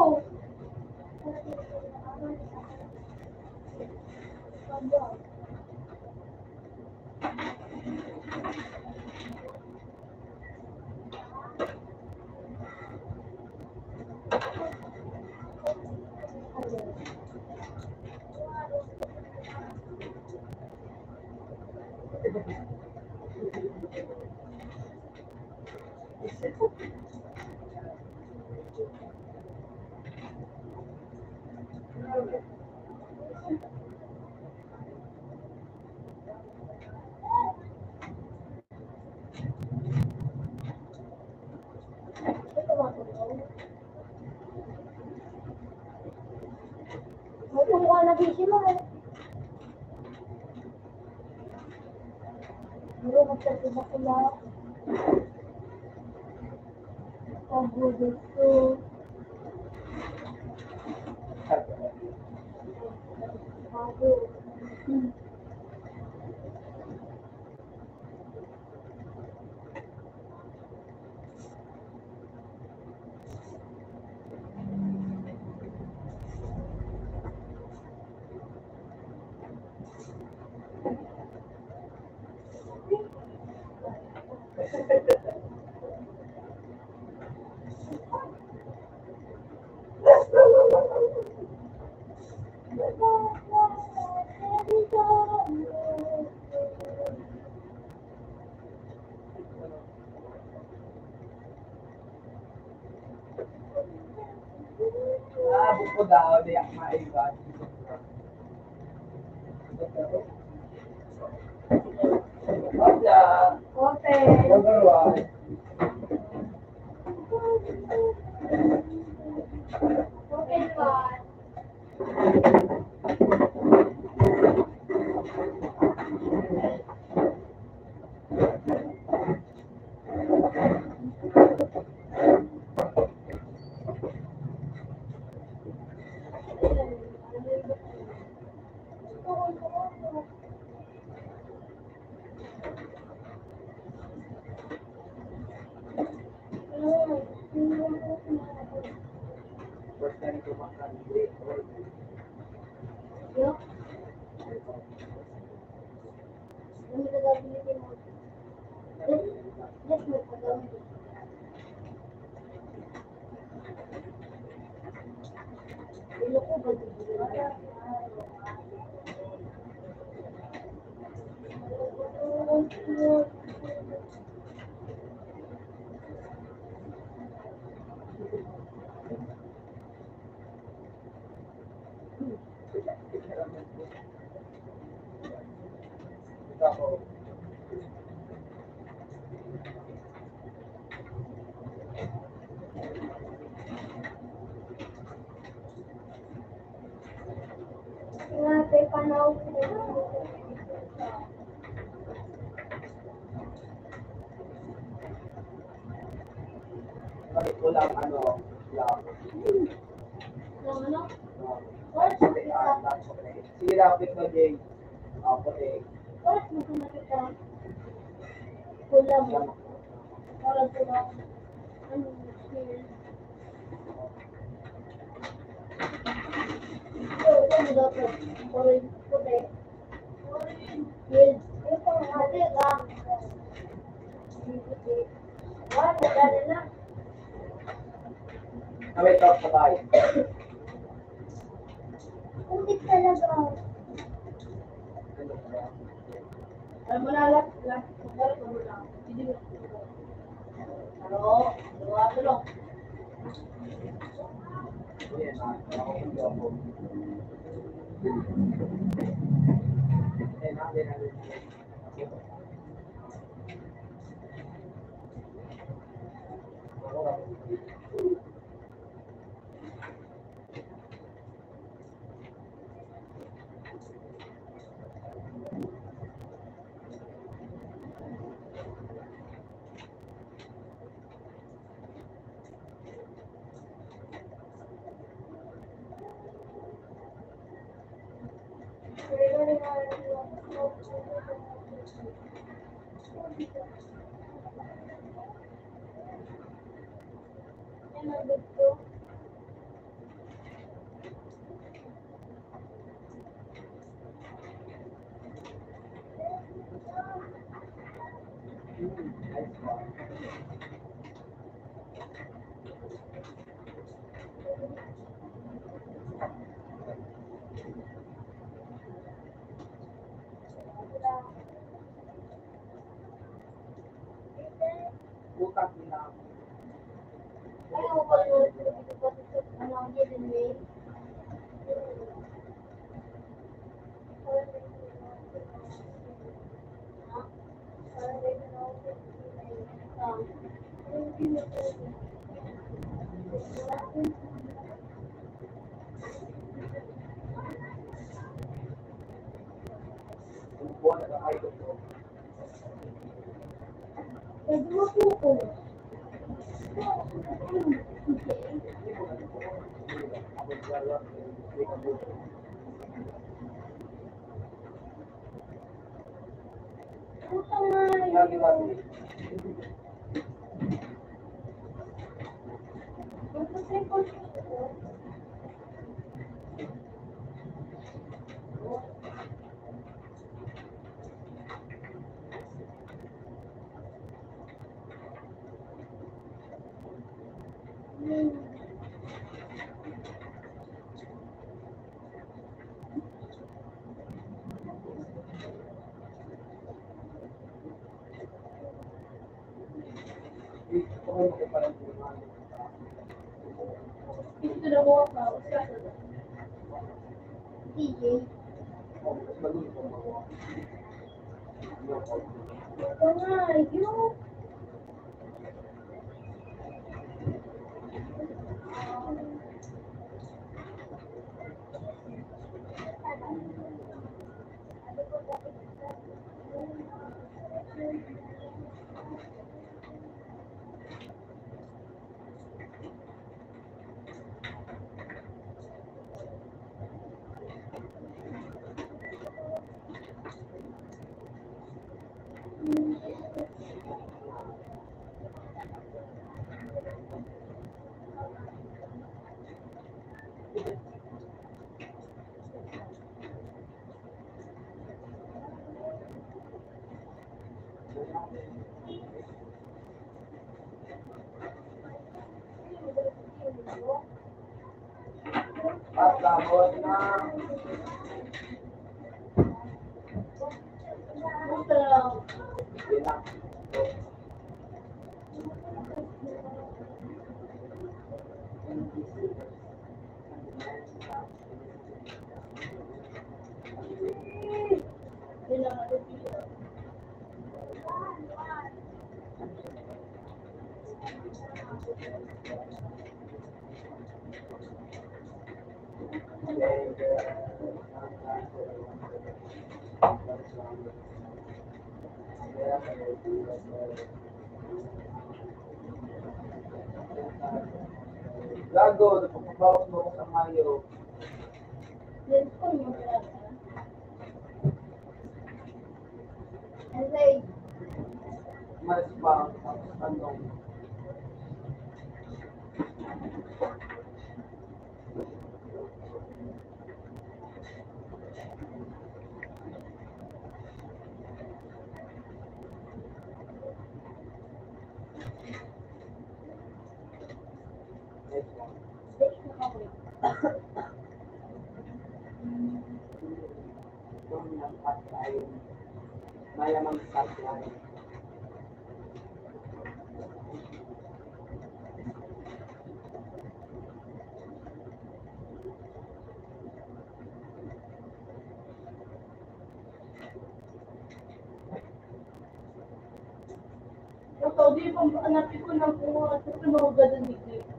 May kumuha na busy mo eh. Pero magkasiba sila. Ang gusto. Bago. Buko daw, diyak maiwan. Hola. Okay. Number one. Okay, bye. First time ko makan. Yo. Ano ka gagawin mo? May panahon ko. Bakit walang ano, lang. Ano? Sige, lapit na, Jay. Puti. Oras mo kung nakita. Kulang. Oras ko lang. Ano? Ano dapat? Orange. Puti. Yes. Puti ka. Puti. Wala, dali na. Kami top sa bahay. Puti talaga. Alam mo na, last, oras mo lang. Hindi mo. Ano? Tulong. Yan, ako hindi ako. Natin. Bukas nila. Ayaw ko yung ano, hidden way. Buwan na kayo. Pwede mo po ko. Puta nga yun. Magpapay ko siya. Ito na mo ka. DJ. Puta nga yun. At tapos na. Basta lang. Yan na. Yun lang natin. Gago, napapabawak mo ako sa Mayo. Yan ko yung pinasa. And like, Mas pa, anong, steak na ako. yung napat tayo. Malamang start tayo. Ito, di ba hanapin ko ng mga gano'n dito.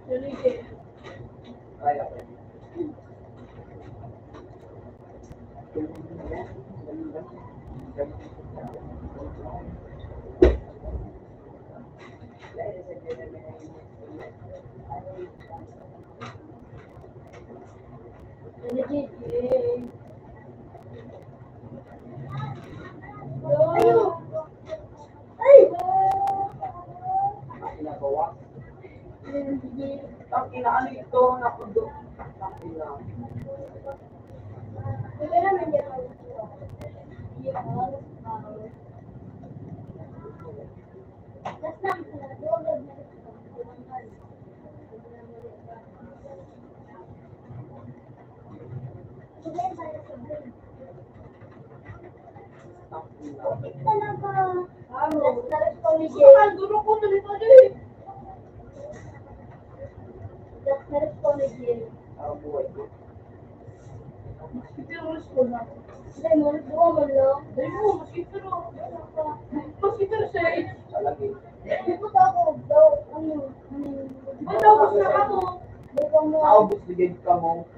Sorry, eh. Kaya ko. Legit, eh. Yo! Ay! Ginagawa. Legit. Takina, ano ito? Nakudo. Takina. Ito naman yan. That's not talaga. That's Duro ko na rin eh. Ang buhay ko. Mosquitoes ko na. Dahil mo, mosquito. Mosquito sa Talagi. Ang tapos na ako. Naubos ligid ka mo.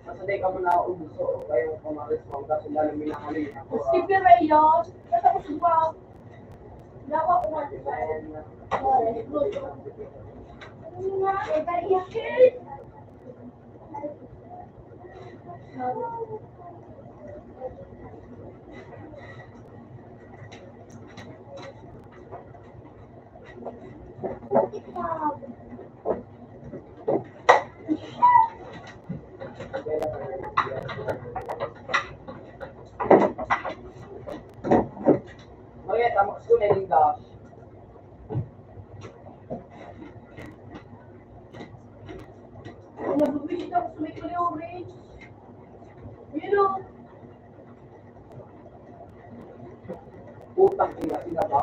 Masaday ka mo na ubos. So, kayo kumaris mo. Kasi lalo minakali ako. Mosquito rin yun. Tapos ba? Nawa ko na. Maya, tama ko na yung dash. Nagbibisit ako sa may kulay orange. Yun o. Utang ina, sila ba?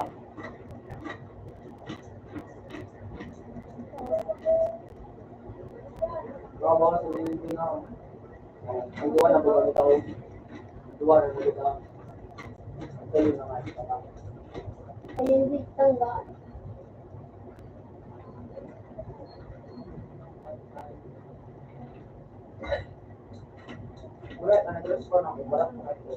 Baka sa nilin ko na. Ang duwa na buwan ito. Duwa na buwan ito. Ang tuloy na nga ito. Ulit, nag-dress ko na ako. Balat na ito.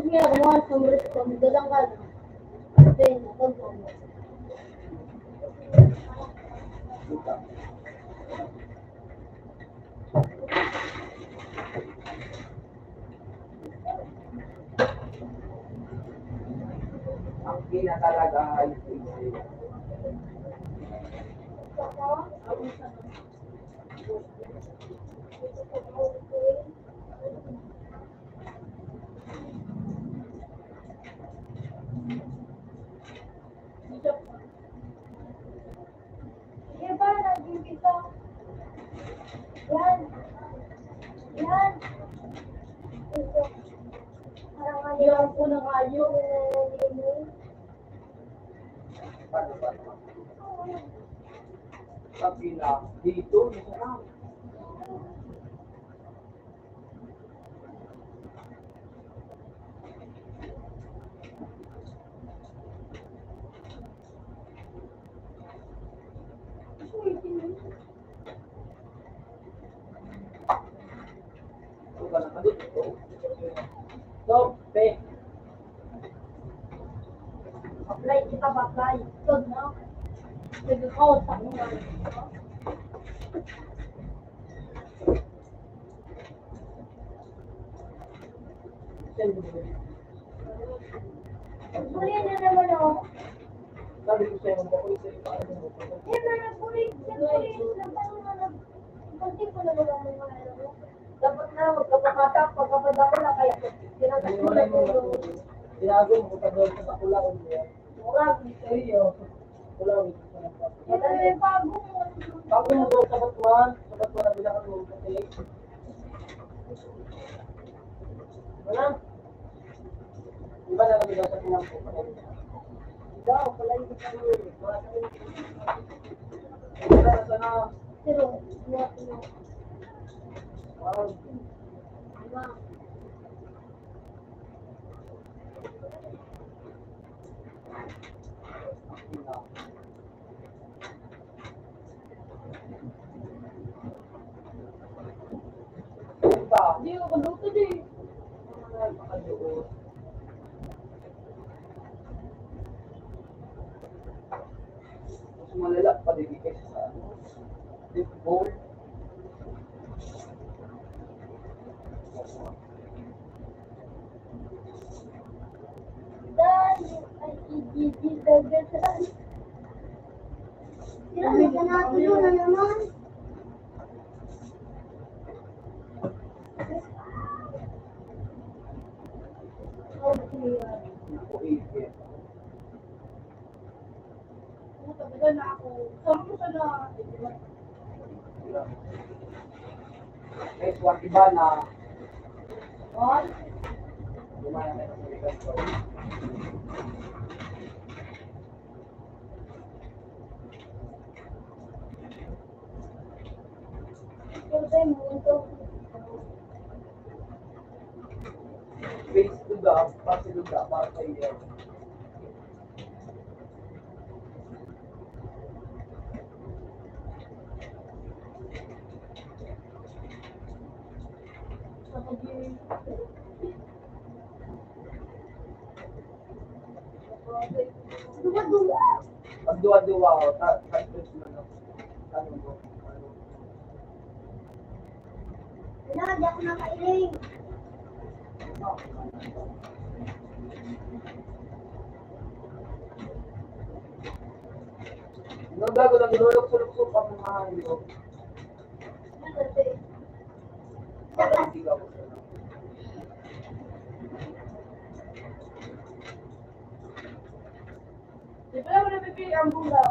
Pag may gumawa sa mga pagdalang ka na, kasi natagpong mo. Utang. Ang pinakalaga ay Iba, naging ito. Yan. Parang po ng ayaw. Paano ba? Sabi na, dito, masarap. Ano ba nakadot ito? So, pe. Apply kita ba? Apply. Ito na. Sige ko, sabi nga. Send mo na. Huli na naman ako. Sabi ko sa'yo, magpakulit sa'yo paano mo. Eh, huli. Kasi ko na wala mo mga alam mo. Dapat na, magkapakatak, pagkapadako na kaya. Wala mo na. Tinago mo pa doon sa bakulaon mo. Murag, Iyo. Bakulaon. Ito may bago mo. Bago mo doon sa batuan na bilang mo kasi. Wala. Iba na kami daw sa pinampo. ikaw, pala yung kami. Wala na sana. Pero, wala ko. Wow. Diba? Hindi ako luto din. Mas malala pa din kasi sa deep bowl. Dahil ay idididagasan. Sila ka natin yun na naman. Ako iit. Talaga na ako. Sampo ka na. Next one, iba na. Ay, Lumaya na sa ligas ko. Pero tayo mo ito. Face luga, pasi luga, para sa iyo. Duwa-duwa. Pag duwa-duwa ako, tapos mo na. Tanong mo. Wala, di ako nakailing. Nung gago lang, nulok-sulok-sulok pa mga hindi ko. Hindi ka ako. di ba naman napipili ang bunga?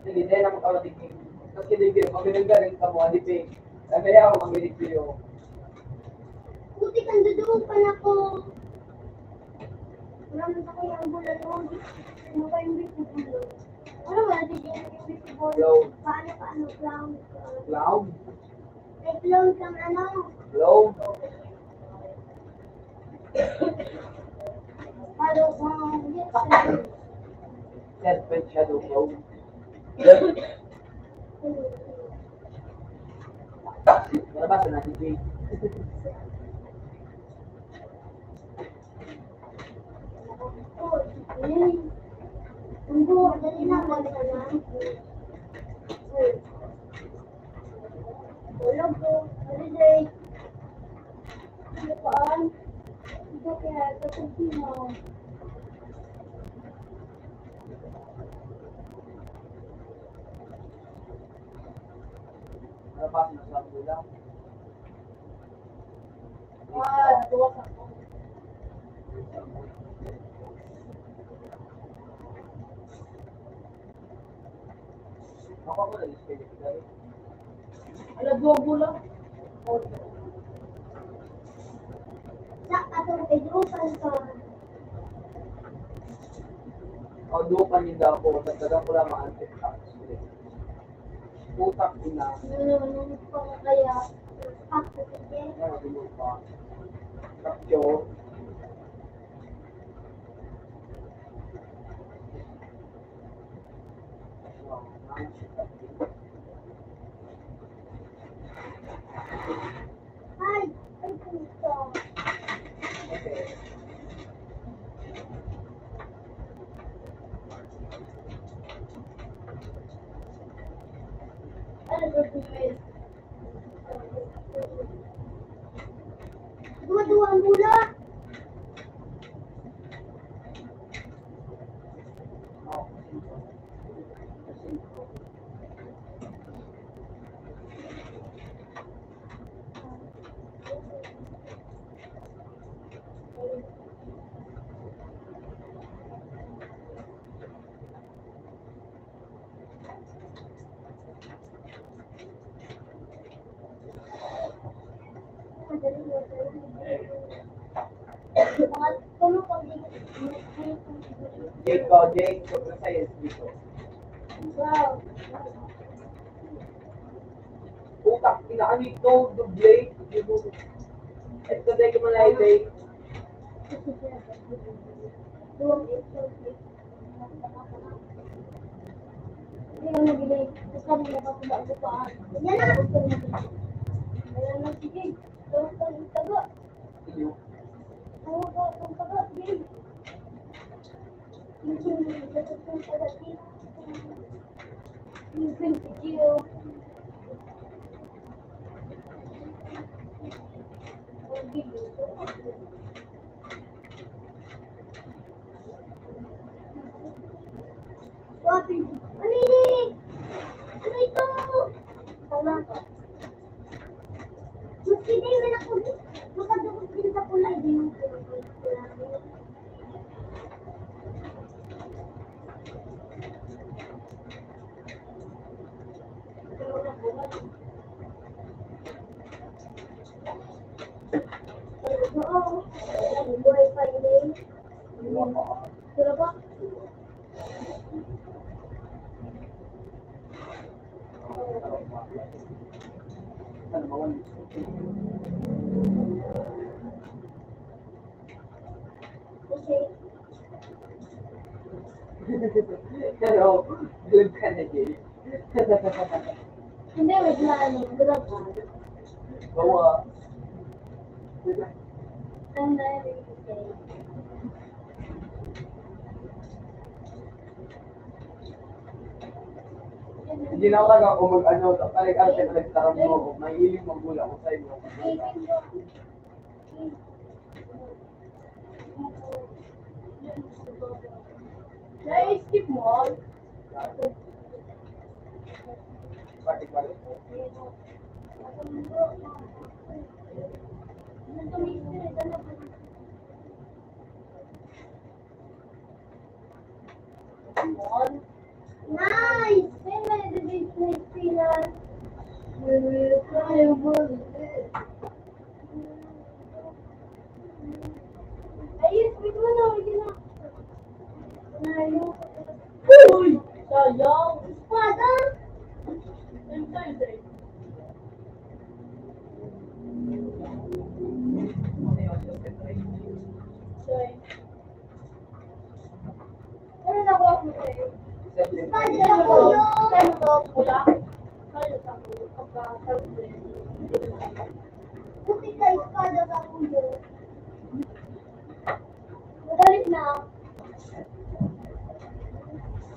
Sige, dahil ako kawatigin. Kasi hindi ko, pag pinagaling ka mo, hindi pa. Kaya ako ang binigyo. Buti kang dudupan ako. Maraming sa kaya ang bulan mo. Ano ba yung visible? Ano ba natin yung visible? Cloud. Paano, cloud? Cloud? May cloud kang ano? Cloud? Hello, yes. Serpent shadow cloud. Nabasa natin, Jay. Tunggu, dali na mo na. Tulog ko, holiday. Ano paan? Ito kaya, katulti mo. Nabasa na sa ulang. Natuwa ka. Ako na display dito. Alam, duwago lang. Sa atong kay Drupan ka. O, doon pa niyo daw po. Tagdagan ko lang mga antik-tax. Putak ina. Nung pa kaya. Ako sige. Ano, doon pa. Capture. Ay, ay puto. Okay. Ano ba yung mail? Dua-dua ang bula. Mga tulong ko din. Jake ko, Jake. Sobrang science dito. Wow. Putak ina. Ano ito? Dublate. Ito dahil kumalay dahil. Duwang ito. Hindi lang nabili. Tapos kami nakapula ko pa. Yan na. Ayan na, sige. Tulong ka ng taga. Iyo. Oo, tulong taga. Sige. Yung taga. Yung video. Wapi? Ano ini? Ano ito? Wala ka. Maski din na ako. Makadukot din sa kulay. Di mo oo. Buhay pa yun. Sila ba? Ano ba wala? Kasi, Pero, good ka na, Jake. hindi, wait na ano. Grab ka. Bawa. Ang dahil Hindi na ako kung mag-ano, talig-ano sa nagtarang mo ako. Mahiling magbula ko sa inyo. Na-skip mo? Balik-balik. Nice! May mga nice sila. Buti ka espada ka ulo. Magalit na.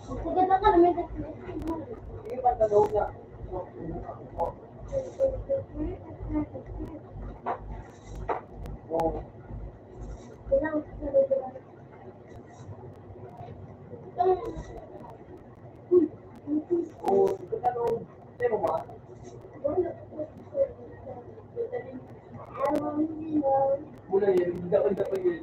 Sige na ka naman. Sige pa sa loob na. Oo, sige sa loob. Sino ba? Mula yan, hindi ako yun.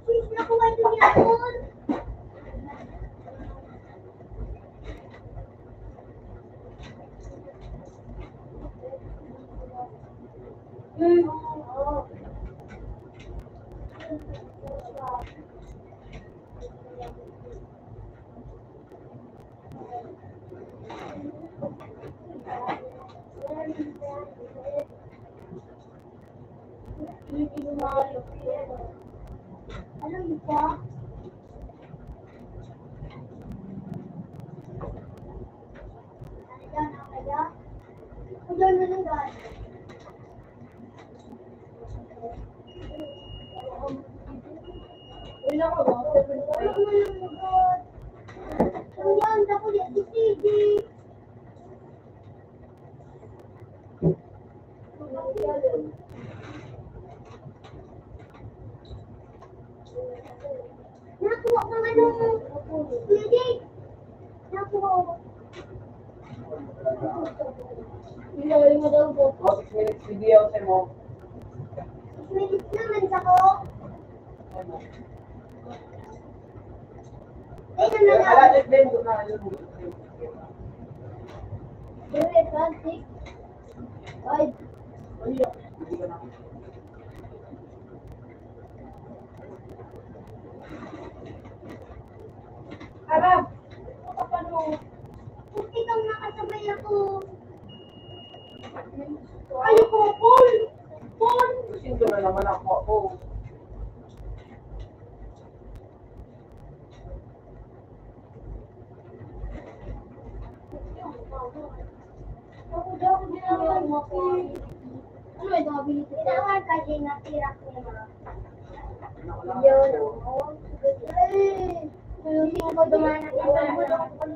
Please, nakuha niyo yan. Ano yun pa? Ano na lang Wala ko ba? Ayan, ako yan si CD. Nakuha ko nga nung CD. Nakuha ko. Hindi mo daw po. O, 6 minutes video sa mo. 6 minutes naman ako. Ay, naman ako. Alalit din doon na yun. 3, 5, 5. Hindi ka na. Arab! Ano? Kung ikaw nakasabay ako. Ayoko, Paul! Paul! Sinto na naman ako. Ako daw, ginagawa mo ko. Ano ito, mabilis? Ginagawa ka din na tirak niya. Yun. Ay! Hindi ko dumanak ang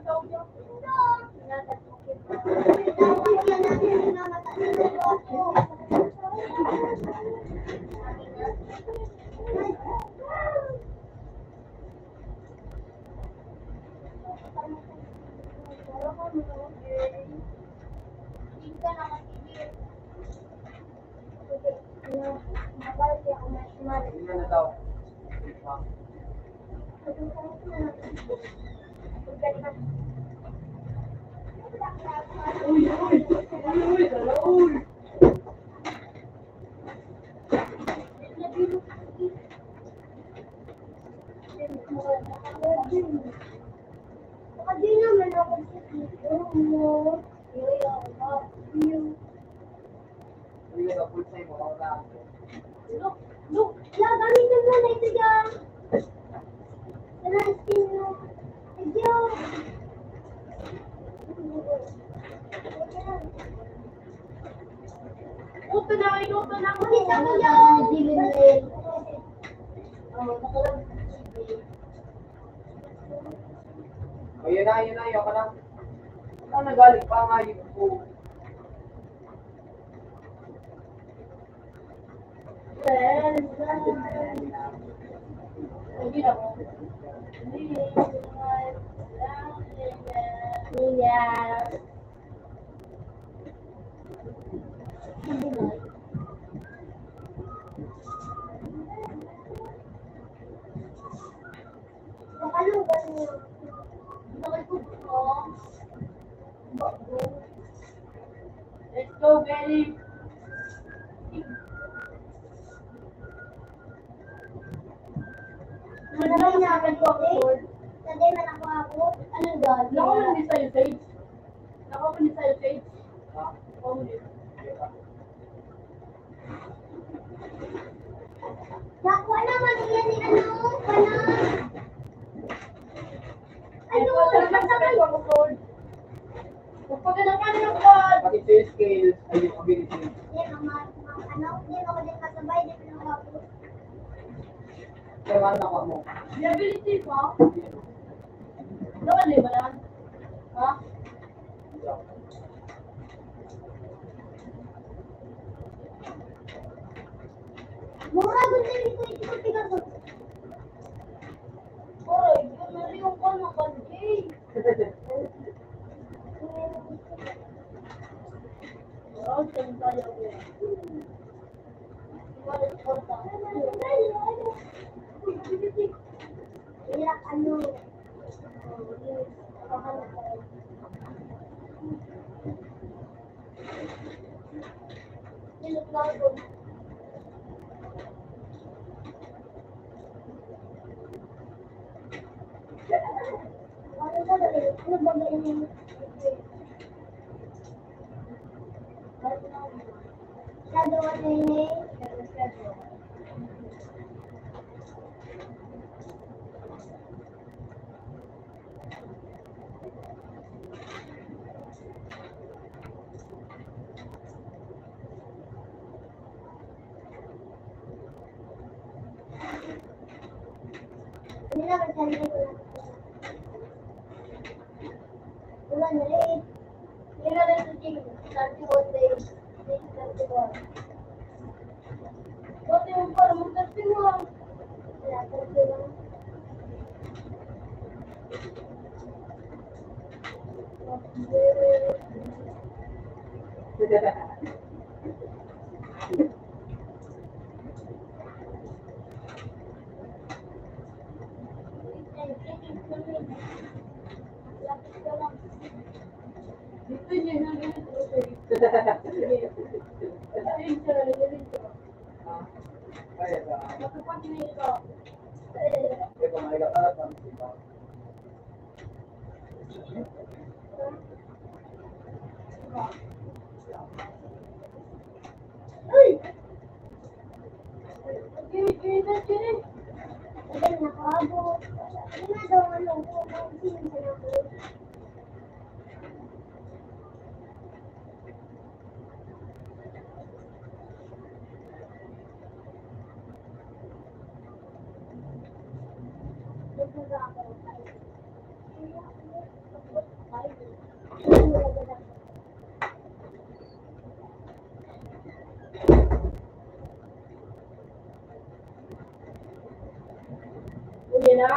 Hindi na daw. Baka di naman ako sa dito mo. Hindi na daw. Full time mo. Ako na. Look, gamitin mo na ito dyan. Skin mo. Ito. Uto na, inuto na ako. Kunin ako yan. Ayun na. Ayun ka na. Saan nagaling pa nga yun po? Hindi na ako. Yeah. Nakalugan mo. Let's go, Belly! Sabay na ako, Hindi man ako. Anong gagawin? Nakaman din sa'yo, Sage. Nakaman din sa'yo, Sage. Nakaman din. Nakuha naman yan ni ano, kanan. Ano, Sabay ko ako, Lord. Magpagandang ka na yung God. Pati sa skills, ay yung ability. Hindi, ano, hindi ako din kasabay, di ko na ako. Kaya ano ako mo? The ability pa. Naman ba yan? Ha? Mura ko din ito tiga ko. Oy, yun na rin yung kono ko, Jay. Oo, saan tayo ko. Iwalit ko sa. Iyak ano. Nilok lang ko. Ano ba dali? Ano ba dali niyo? Shadow at nene. Hindi na masali ko lang. Ulan rin. Hindi na rin sa chicken. 31 days. 31. Ba't yung parang magkasiwang? Wala, 31. Dito niya na ganito ko Sage. Sage, siya na ganito. Kaya ba? Matupad niya ito. Kaya ba may kakatan? Ay! Gini na siya eh. Ayun, nakaabot. Ano na daw, ano, kung sino sa ako. Uli na.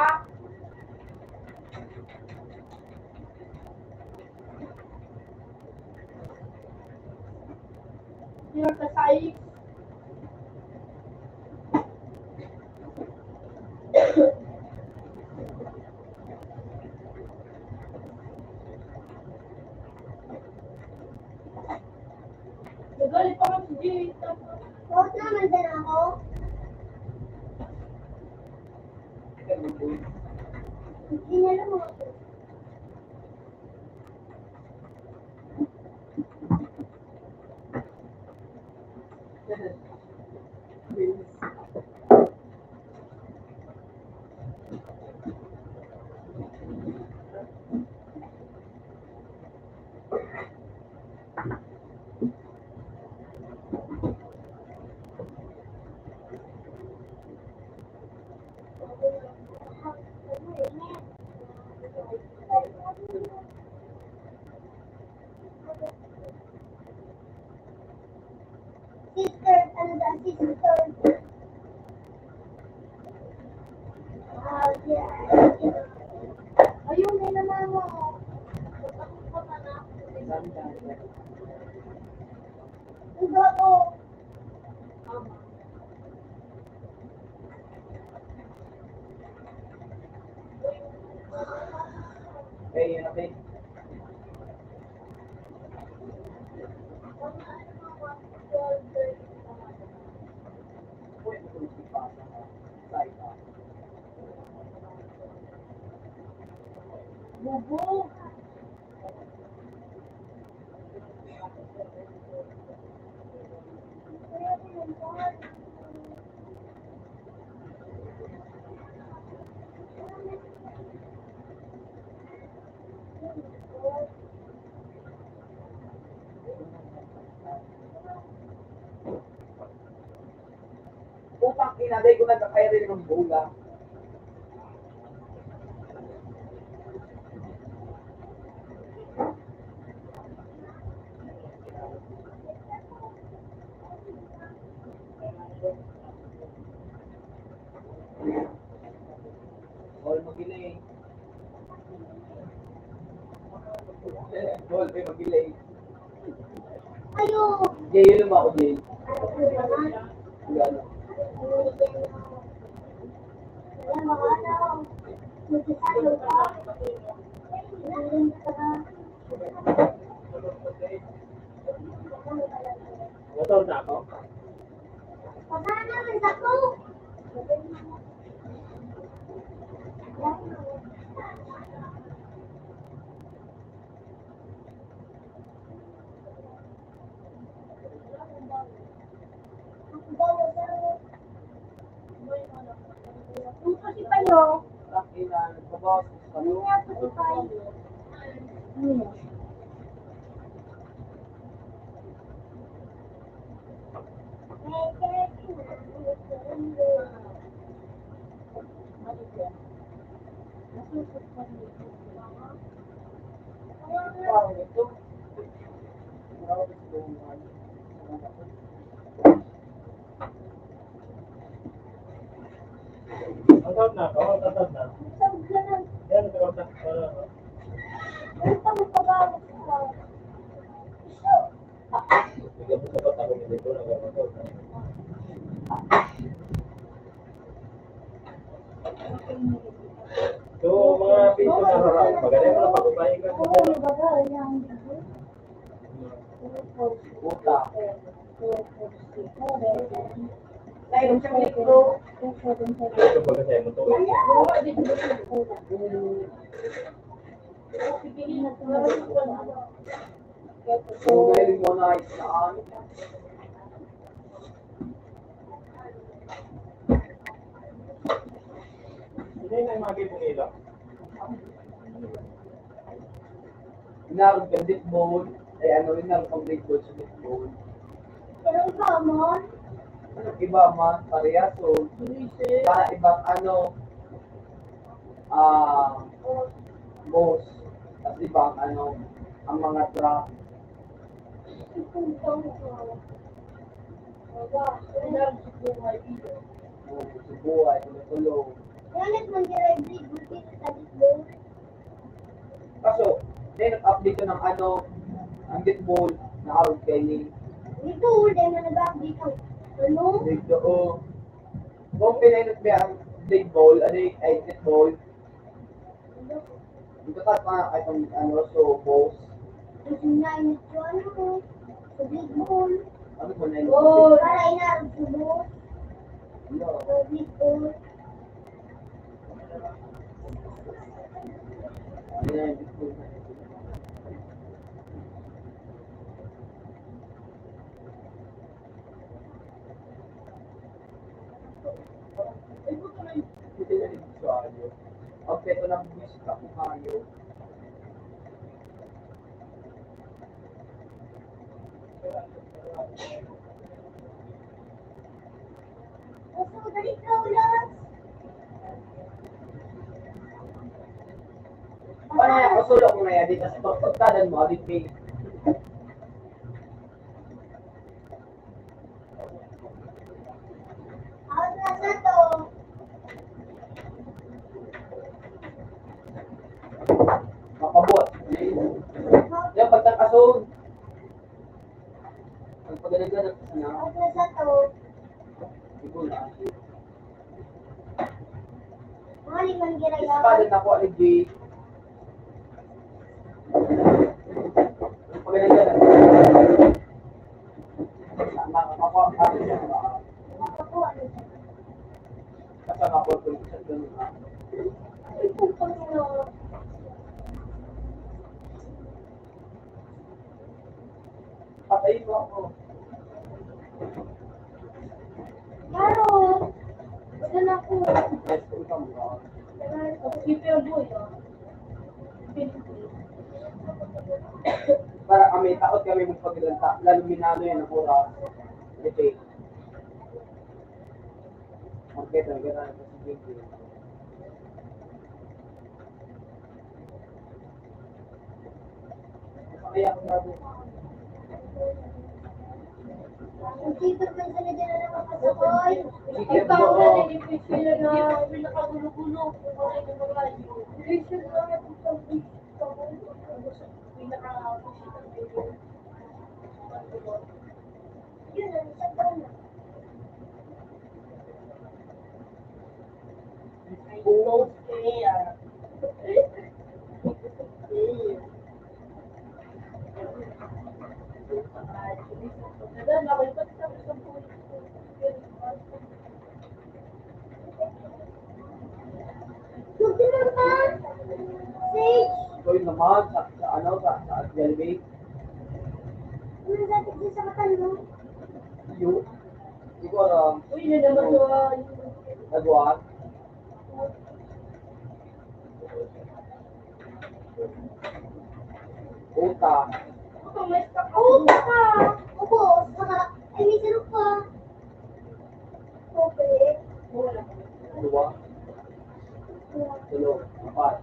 Sino ka Sage? Nagalit pa ka si Jay. Huwag naman din ako. Hindi na lang ako. Sister, ano ba? Sister. Yeah. Ayun, may naman mo. Takot ko pa na. Ang gato. Hey, okay. Bubo. Putang ina, dahil ko nagkakaya rin ng bola. Ball magiling. Ball, may magiling. Ayo. Jay, yun naman ako, Jay. Gano. Motor na ako. Kasi kayo, Putang ina, nagbabawas ko sa ano nga kasi kayo? parang ito. Tatawag na ako. Tatawag na. Sabi ka na, Yan, tatawag na. ano pa mo pagawag ka? Bigyan mo sa bata ko dito na gano'n. So, mga piso na harap. Magaling mo na pag-upahin ka. Oo, baga, yung Puta. Ito Ito ba kasi mo to? Kung galing mo na isaan. Hindi na yung mga gipong ilo. Inarog ka ditball. Ay ano, inarog kang ditball sa ditball. Pero ikaw, Mon, Ano, iba man, parehas. So, para ibang ano, boss. At ibang ano, ang mga trap. ikuntong ko. Sa buhay, tulong. Ganit man direct buti sa ditbol. Kaso, then nag-update ko ng ano, ang ditball, naarog kay ni. Dito, dahil na nag-update ang ano? Dito, kung pinahilot ba ang ditball, ano yung ditball, dito ka pa itong ano, so boss. Kasi nga, ito ano, sa ditbol. Ano mo na yun? Oh, para inarap sa buhok. Ano? Sa ditbol. Ano na yung ditball? Hindi na rin sa ayo. Ang peto ng buwis ka kung kayo. Oso, dali ka ulat. Paano yan? Kasulok mo na yan. Di tas pagpagtadan mo, abit may. Out na sa to. Makabot. Yan, pagtakasun. Pagpagalag-galag na. Out na sa to. Siguro na. Mga limang ginagawa. Ispada na ako, Aligi. Pagpagalag-galag. Nakakakuha. Nakakuha na siya. Kasama ko ito sa ganun. Ay, putang ina. mo ako. Maro! Wala na ako. Yes, ikaw mo. Keep your boy, oh. Para kami, takot kami magpagdanta. Lalo minalo yun ang oras. Okay. Okay, talaga na ito si Jake. Kaya ako bago. Ang cheaper pa sila dyan na nakakasakoy. Ikaw na nilipit sila na pinakagulo-gulo. Okay na ba ba? Pressure lang at isang yun, ang isang taon na. Unos kaya. Buti naman! Sage! So yun naman, sa Jollibee, Ano dati dyan sa mata mo? you, hindi ko alam, Uy, na naman to. nagwag. Uta, Upa ka! Opo, saka, ay may sarap pa. Okay. dua, tulo, apat,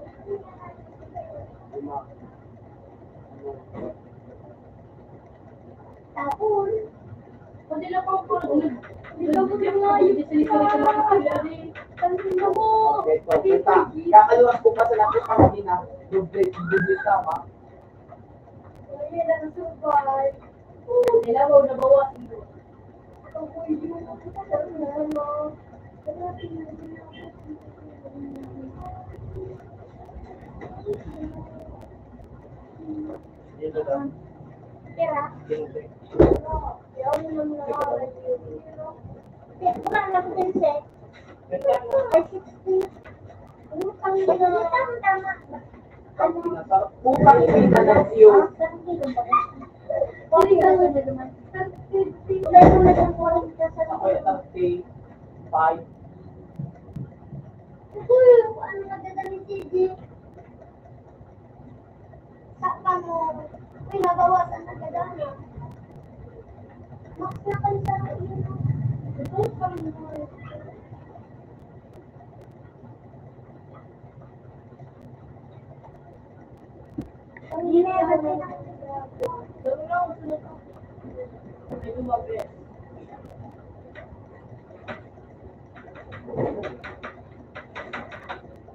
lima, ano, Tapon. Pwede na pa ako. Nilabot yung nga yun. Salita ko na kasi. Tansin mo. okay, so, kita, kakaluwas ko pa sa lapit pa kanina, duble tama. Ay, lang survive. Nilabaw na bawas. Ako yun. Ano? Dito lang, Pera? dito. Ayaw mo naman nakakalat yun. Wala na ko din set. Ay, 60. Ano pang tama. Ano? Utang kita ng iyo. Sorry ka na naman. Wala mo na lang walang sa Ako yung 35. Uy, ano nagdadali si G? Sakpa mo. Uy, nabawasan na gagana. Max na kayo sa iyo. Ito, kami mo. Ang ginagawa na. Sabi na ako sunod ako. May lumabi.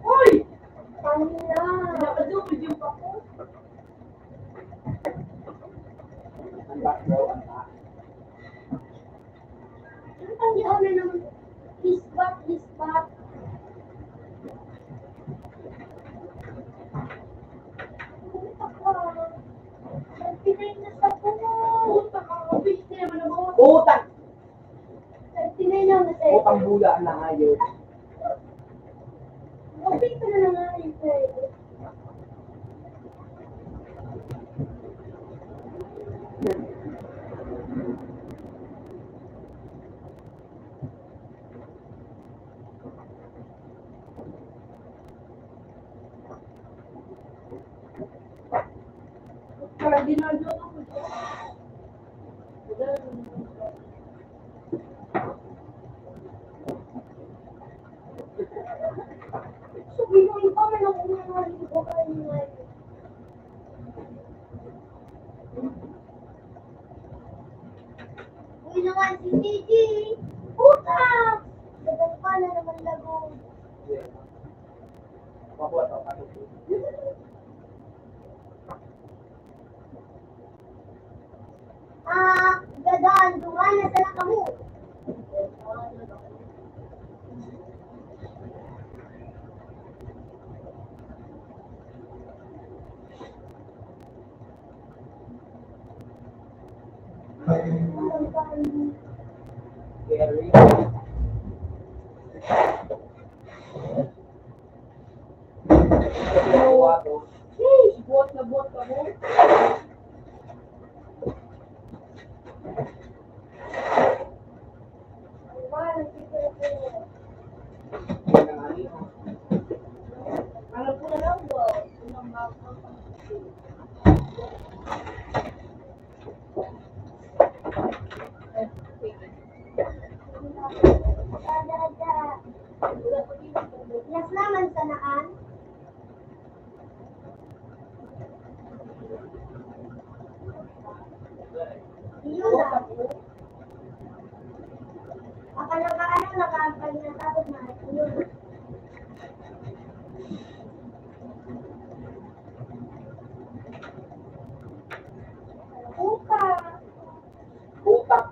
Uy! Paano na? Nakadupid yung pako. Ang background, ang taas. Ano pang yun na naman? Hisbat. Puta ka. Nagpinay na sa puno. Puta ka, kapit niya naman ang bawas. Utang! Nagpinay na na sa'yo. Utang bula na ngayon. Kapit ka na nga rin sa'yo. Parang dinadyo ako. Sabihin mo yung kami lang kung nangaling ko kayo ngayon. Uy naman si Gigi! Puta! Dagang ka na naman lago. Mabuha ito, ano? Gadaan, dumaan na sa nakamu. Gary. Mabuha ito. Buhat na buhat ka mo. Alam ko na lang ba? Unang bako. Yes naman sa naan. Yun lang. Ako nakaantay na tapos na. Yun. Upa. Utak.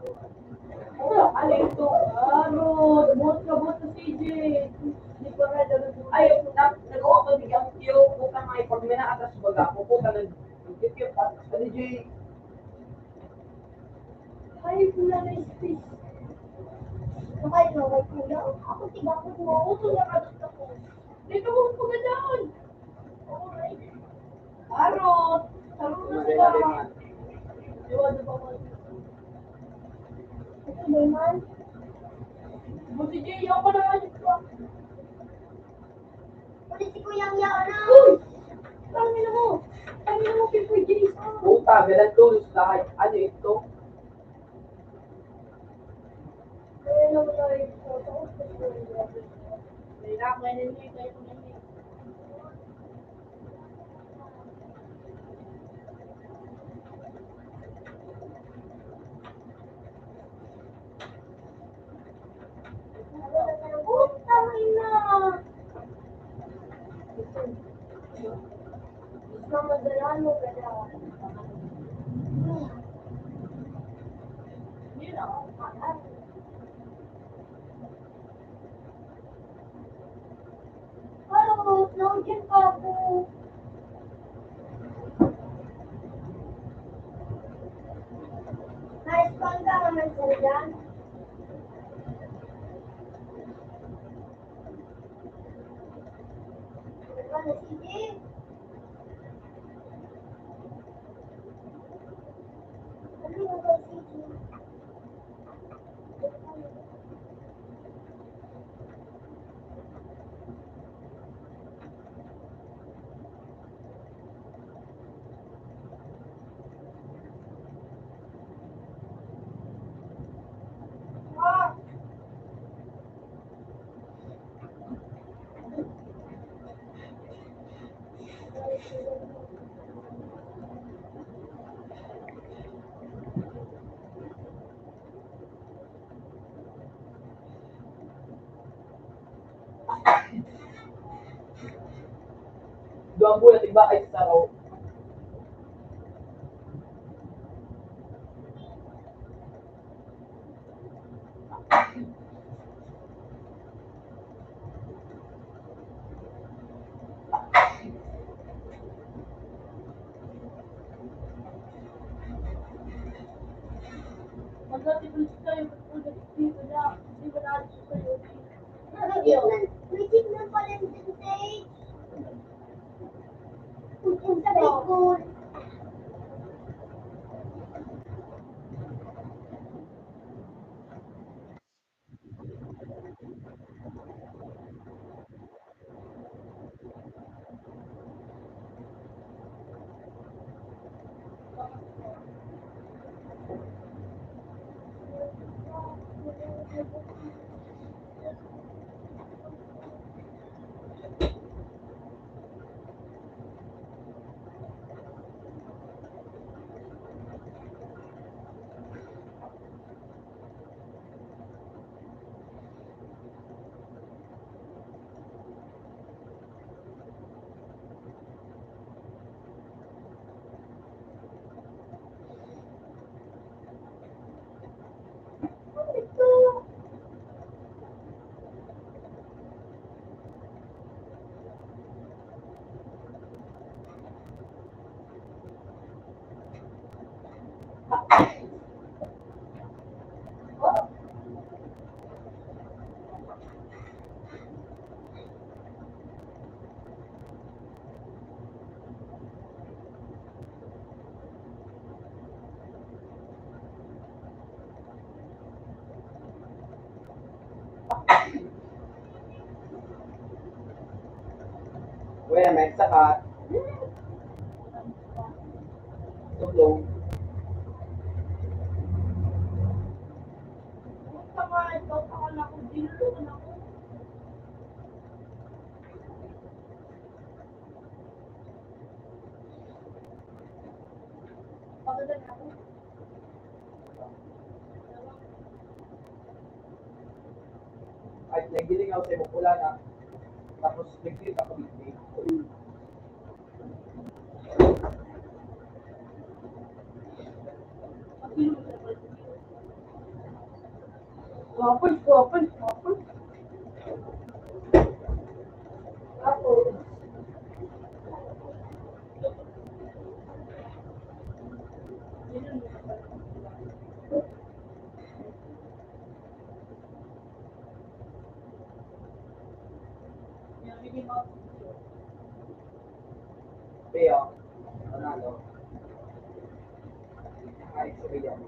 Ano ito? Ano? Bot ka sa CJ. Hindi pa rin Ay, nag-o ako bigyan kiyo ko ka nga pag may naatas baga ko ko ka nag-kiyo pa. Ano Jay? Ay, pula na space. Bakit no? May kuya. Ako tigakot mo. Ito na kadot ako. Dito mo pagandaan. Arot. Sarong na sila. Iwan na ba mo? Ito ba man? Buti Jay, ako na nga dito. Ulit si Kuyang Yao na. Uy! Tangin mo! Tangin mo, Pipoy Jay. Puta, ganun tulus lahat. Ano ito? Kaya naman tayo ito. May nakay na niya, kayo na niya. Putang ina. Mama Galano ka daw. Hindi na. Hello, nandiyan pa ako. Na-spawn ka naman sa dyan. Ano, sige. Ano yung ba, sige? Ah! Doon po natin ba ay sa raw? Mag-atibul tayo, pag dito na. Hindi ba natin sa'yo? May signal pala yung stage. Yung sa Bicol. may saka, tulong. Tama, ikaw pa na ako, dinulungan ako. Paganda na ako. Ay, nagiling ako sa pula na. Tapos, nag-click ako dito. Wapos, wapos, wapos. Tapos, Pero, panalo. Ay, sabi yan.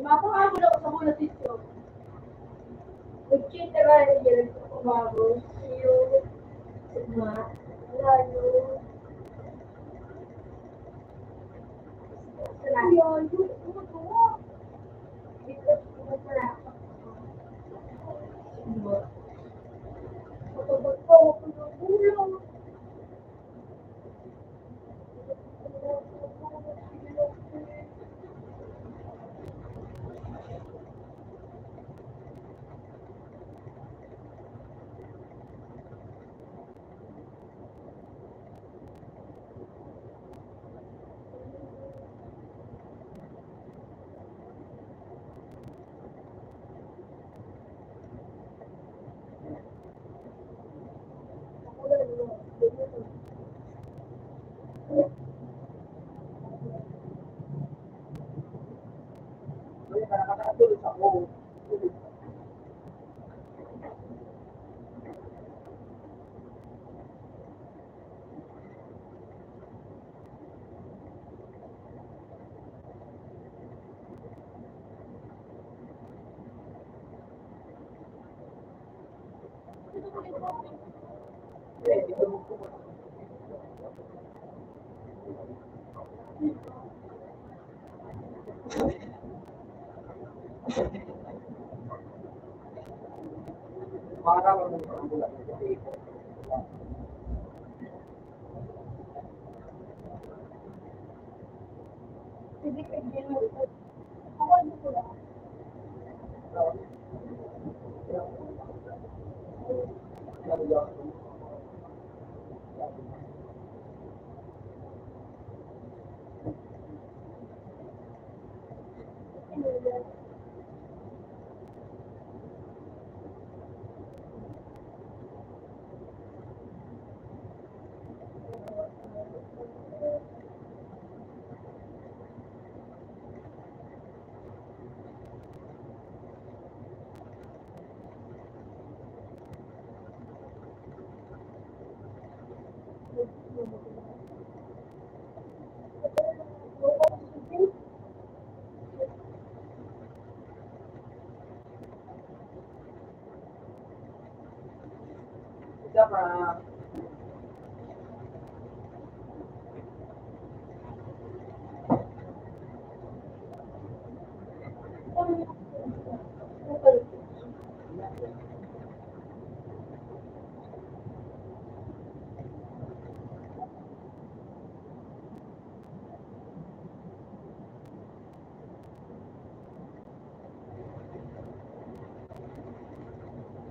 mapakagod ako sa muna sisyo. Mag-cheat na nga na yun. Umabos. Yung... Lalo. Yun. Dito. Masarap. Matubot po ako ng ulo. Kaya ka nakakatulog sa ako. Para mo ng bulan kasi Hindi ka din mo. Ako ano ko lang. isa pa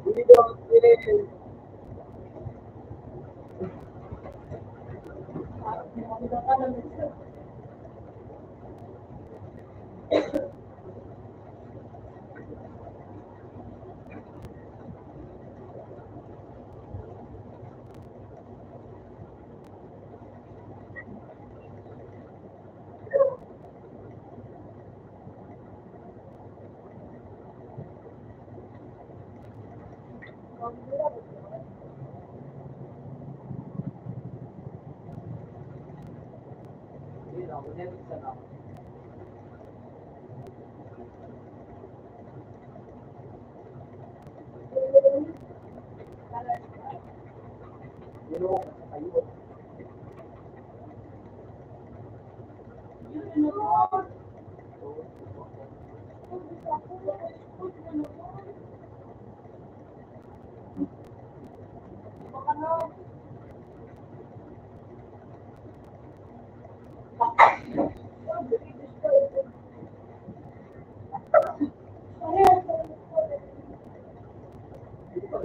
hindi daw pinili. na, kunyari isa na. Pero, ayun. Hindi pa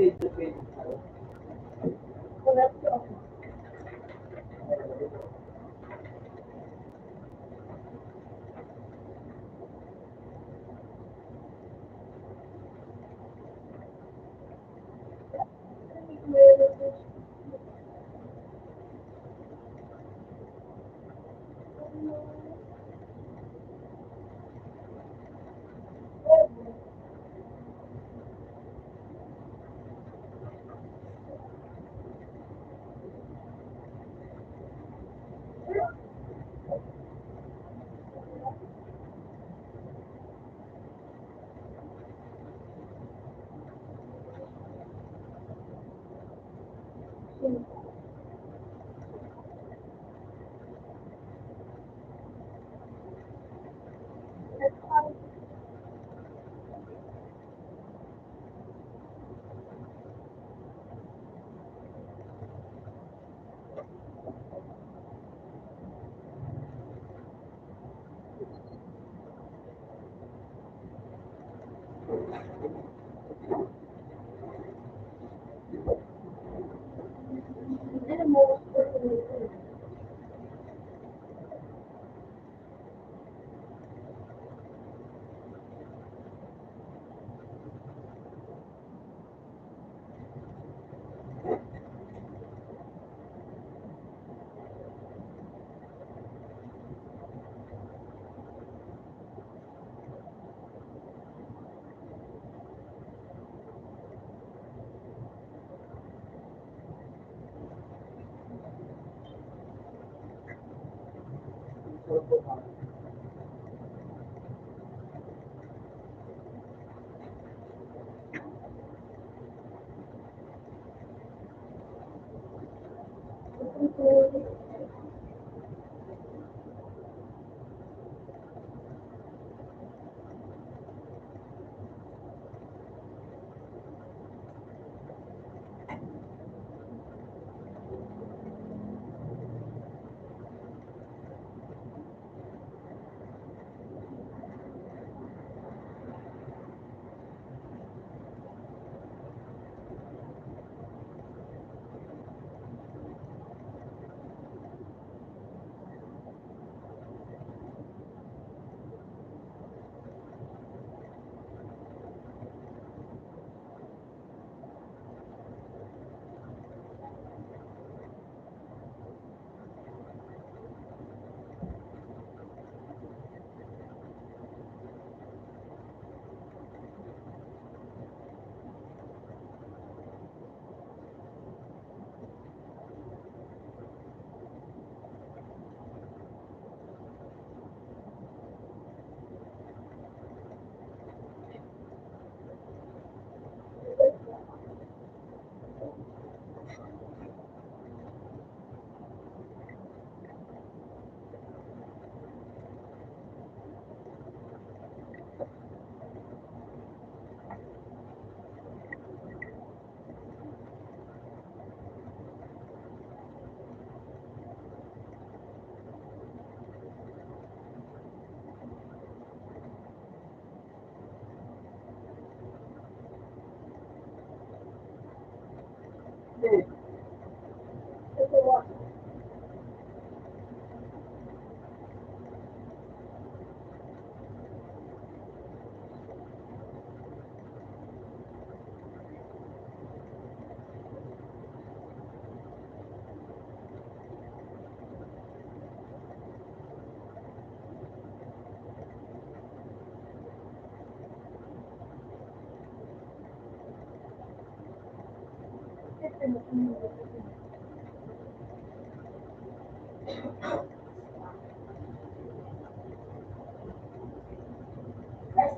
grade.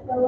Bakit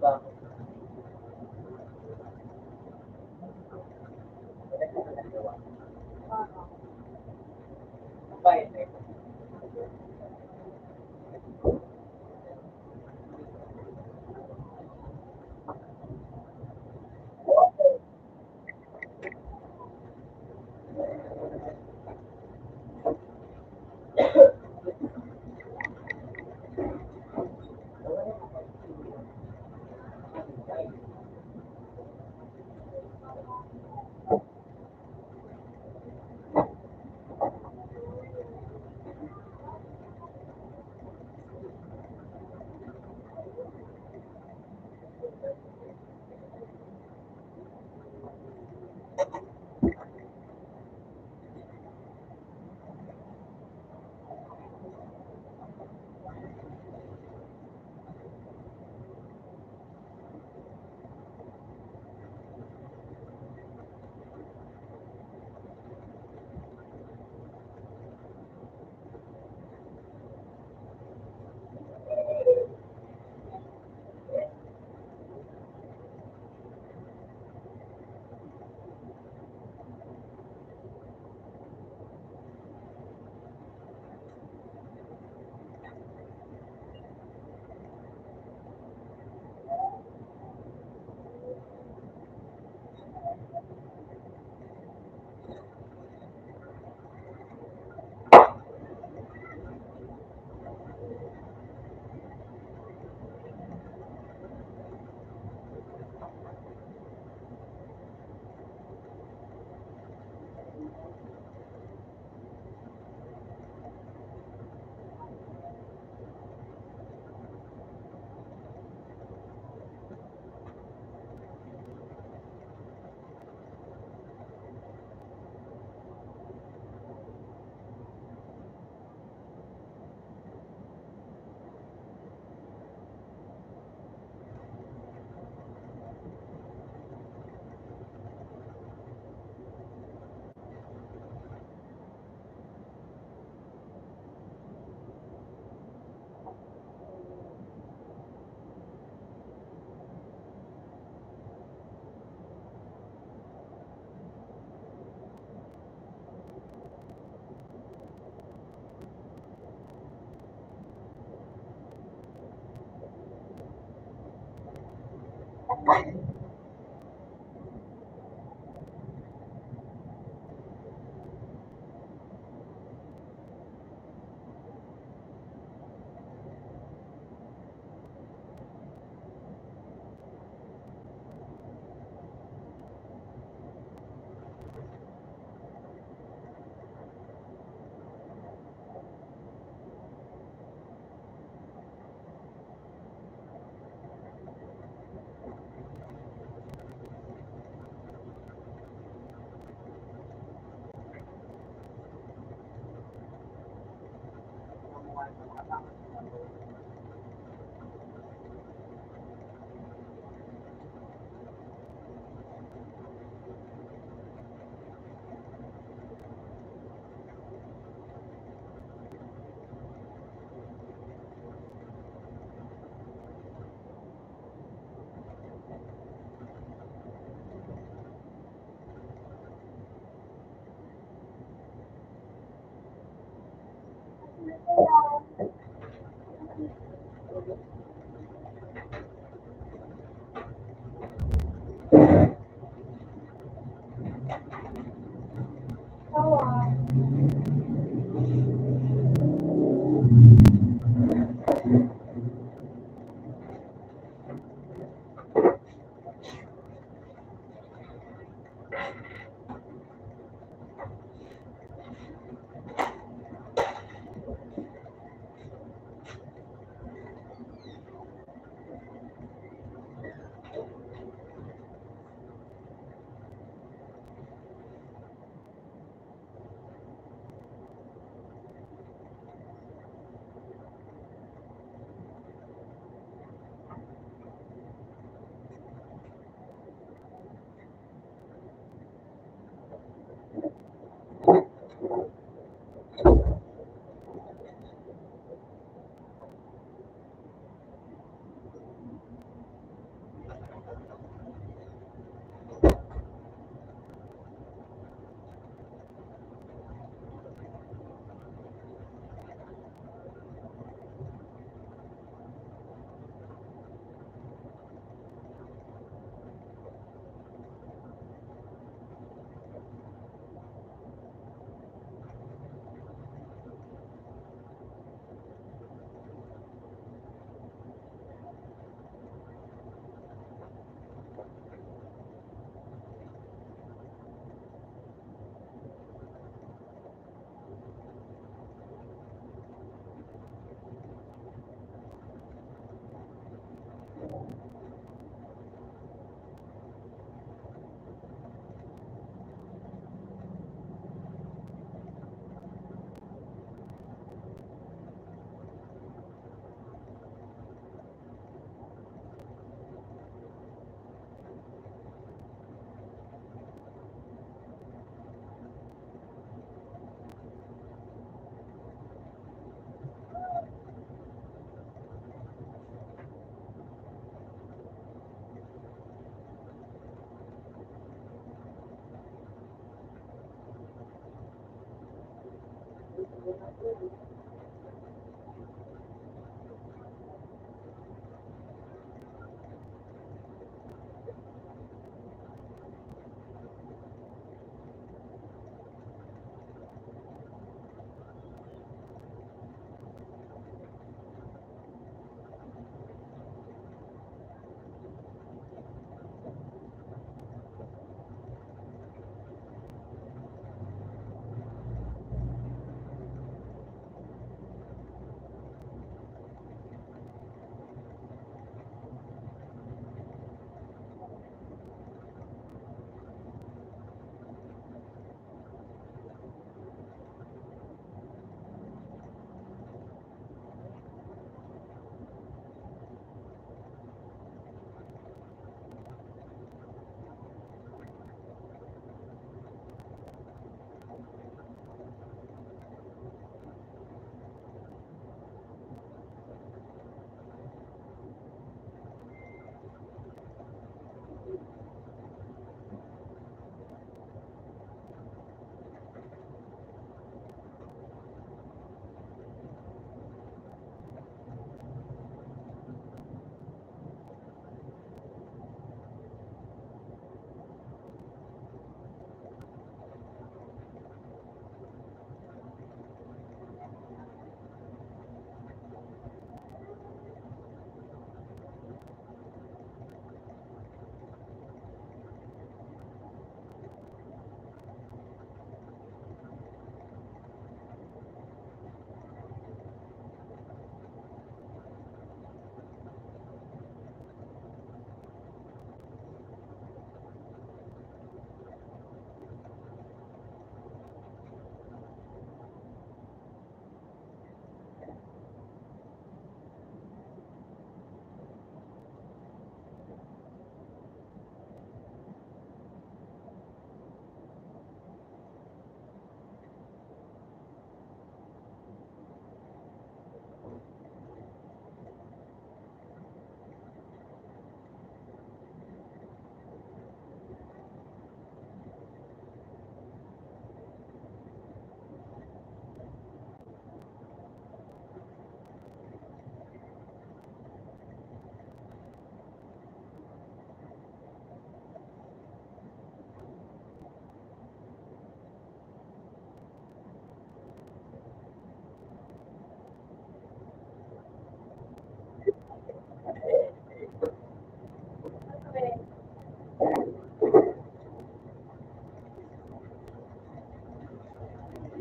ba? Bakit?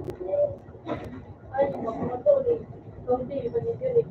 Ay, mga to, eh. Hindi, iba niya yun eh.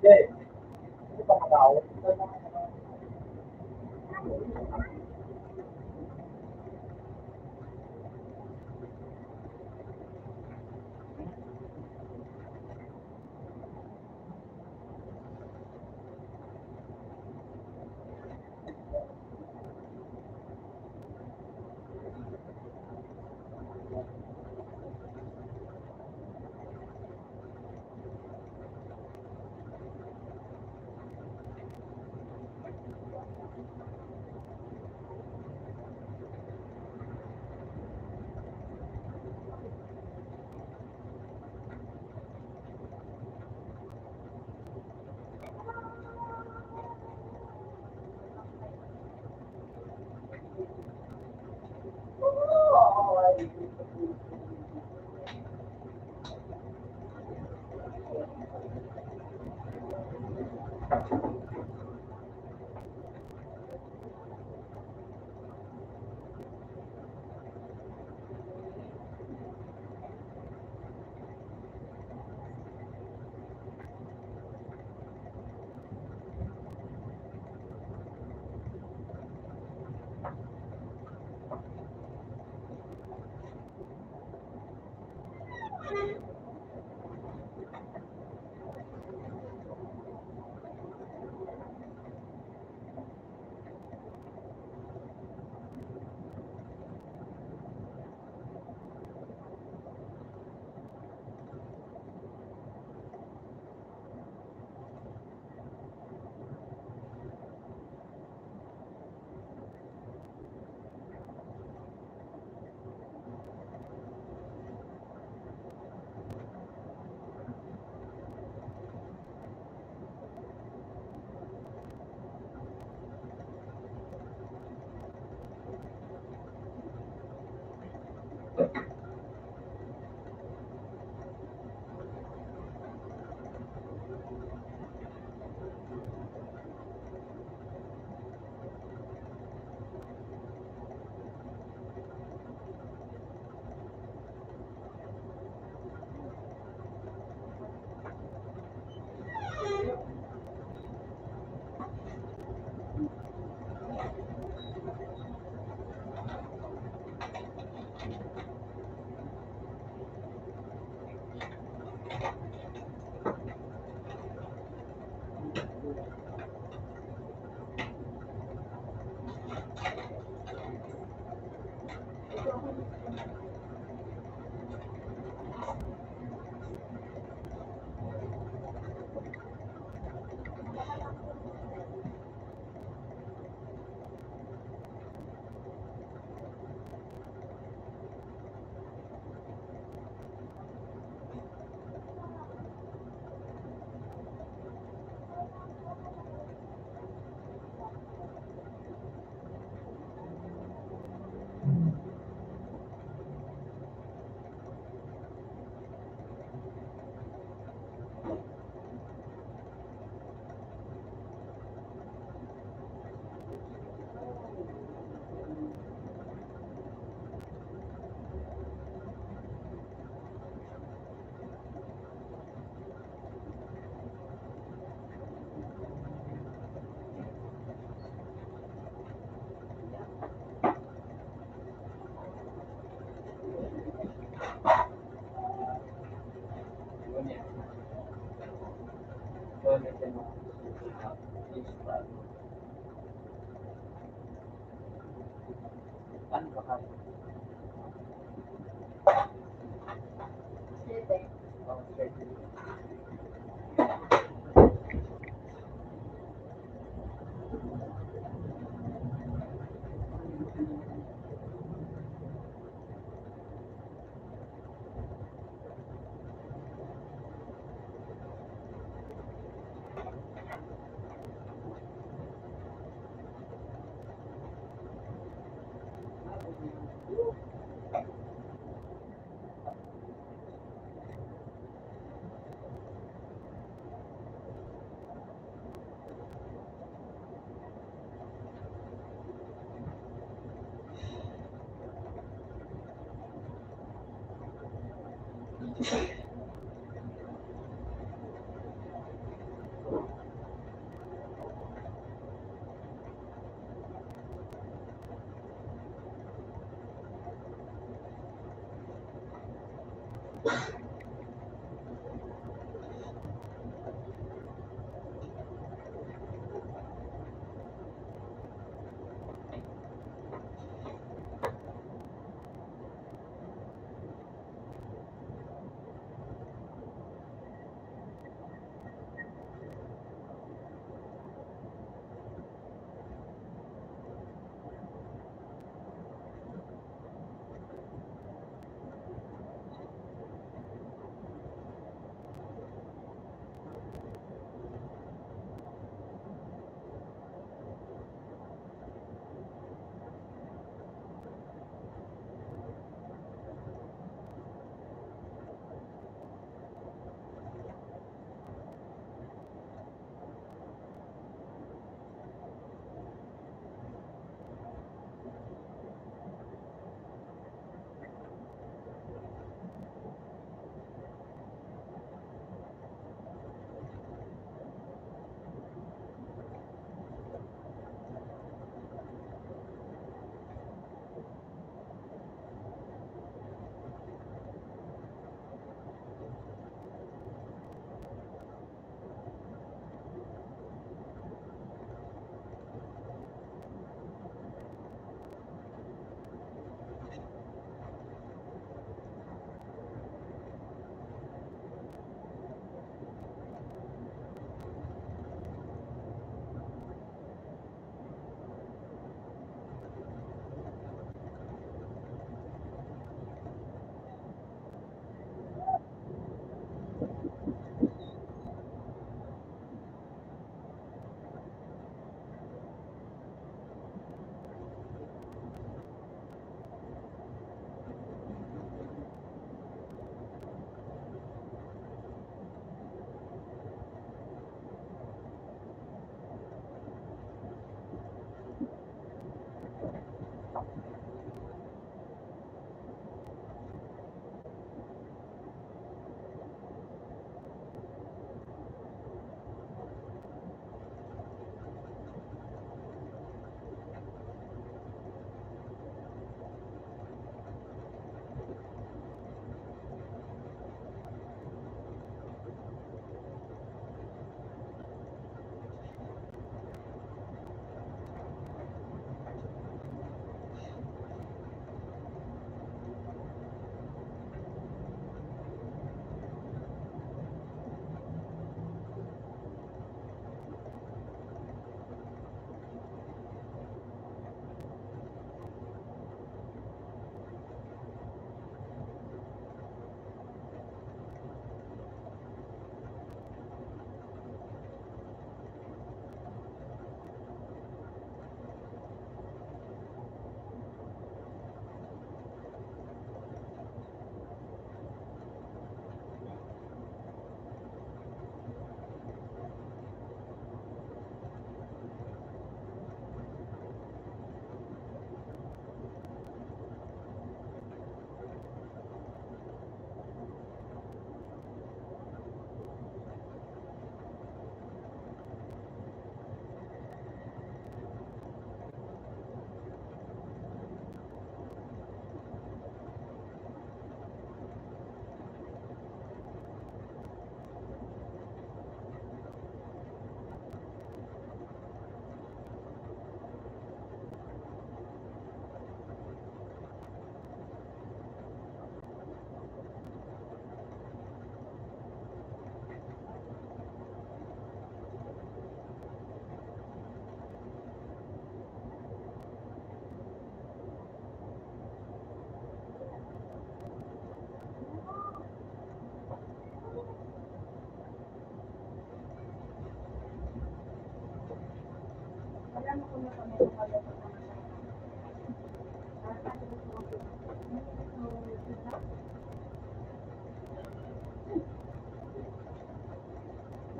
Hindi. Hindi pa Macau.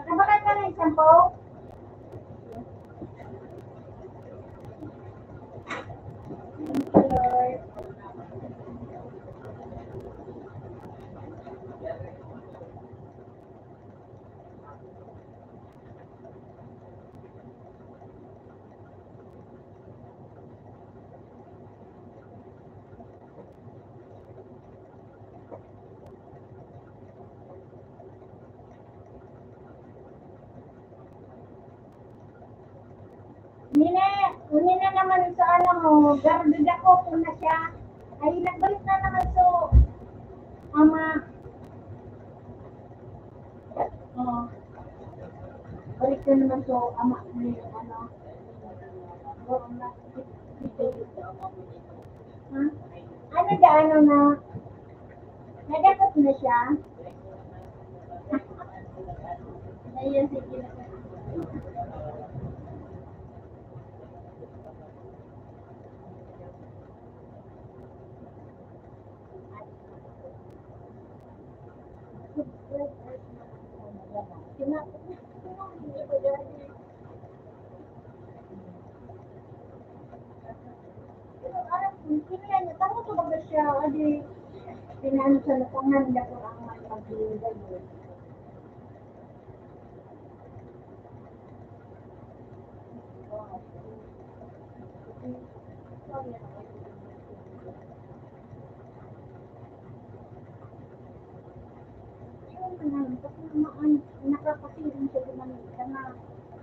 Nakabakal ka ng shampoo? Lord. Una na naman sa ano mo, garbid ako kung na siya. Ay, nagbalik na naman so, ama. Oo. Balik na naman so, ama. Ni, ano. Oo, na. Ha? Ano da, ano na? Nadakot na siya? Ayun, sige na. Tama ko ba siya? Adi, pinano sa lapangan, dako ang pag-iigal. Nakakasirin siya gumanig ka na.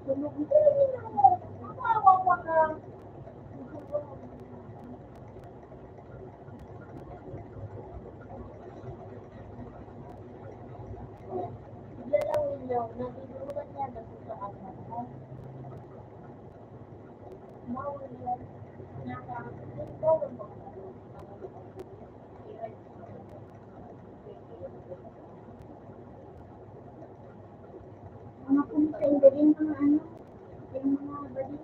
Tulog, tulog na mo. Makawawa ka. Ilaw, nabibulutan niya na sa ano mo. Mawala yan. Nakakasirin mo. Mga pumunta din mga ano, yung mga bali.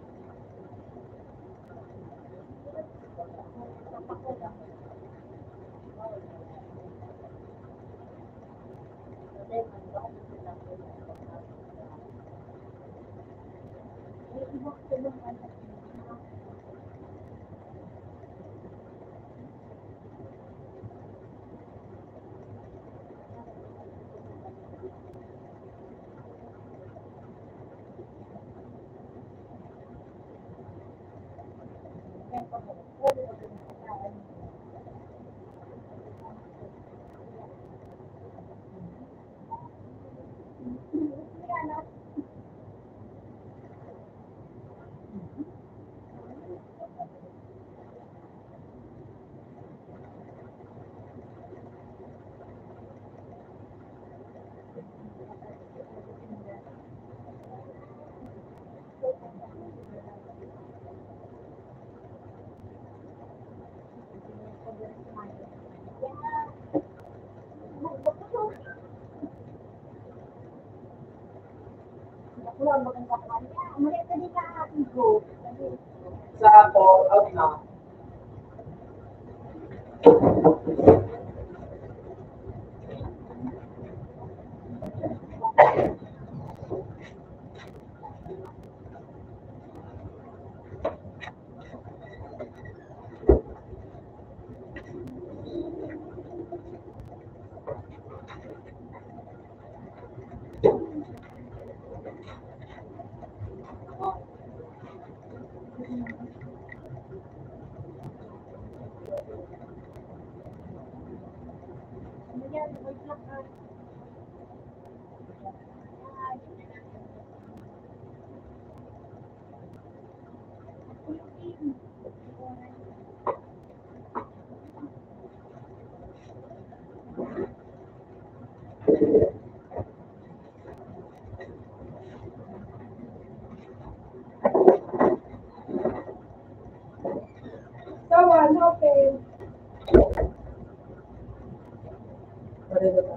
Sa ako, out na. Someone helping. What is it?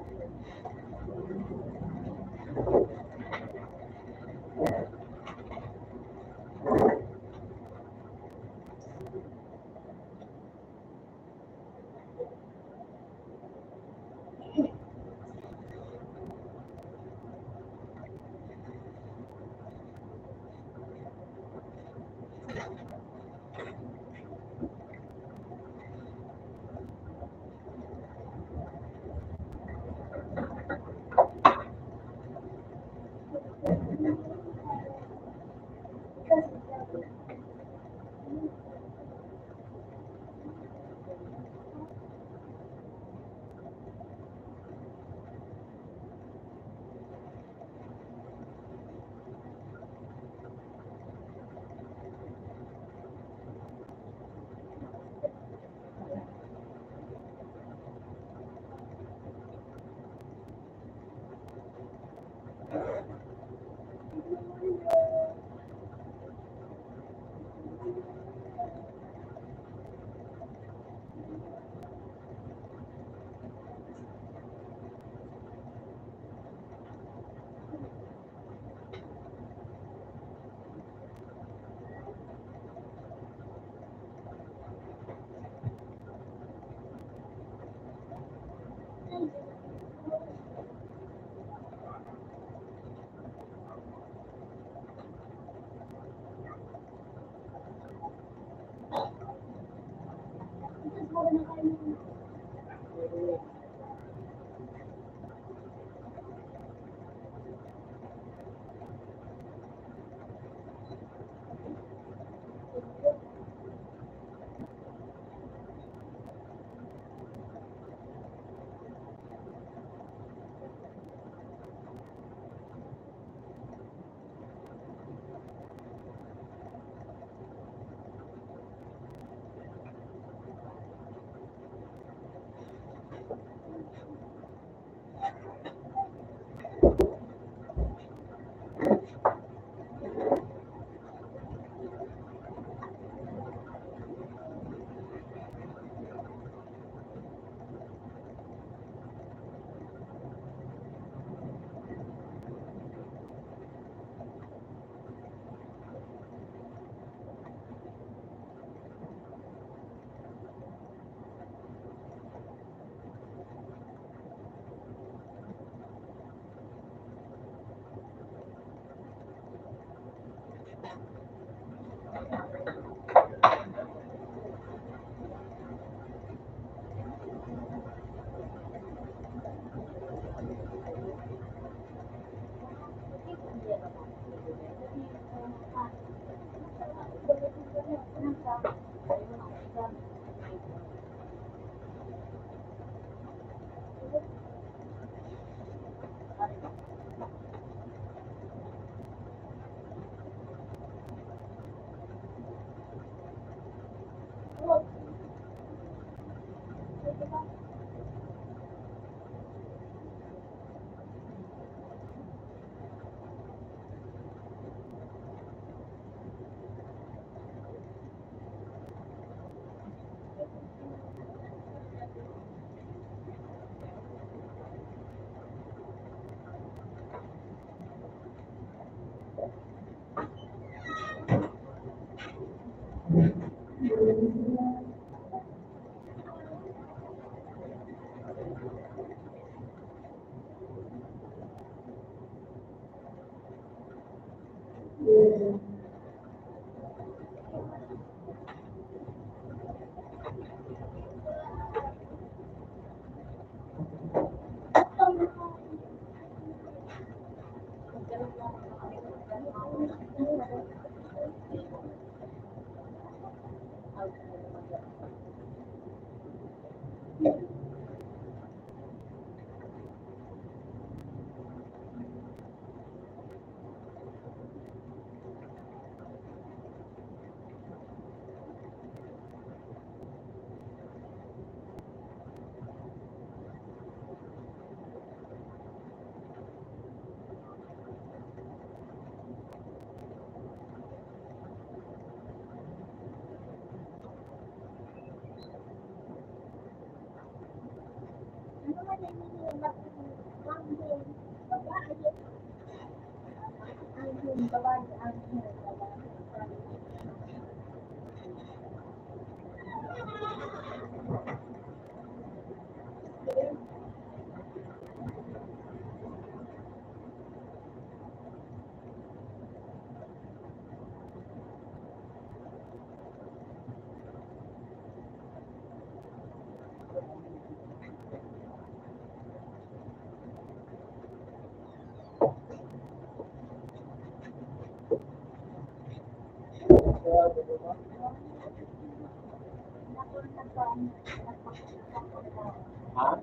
Ha?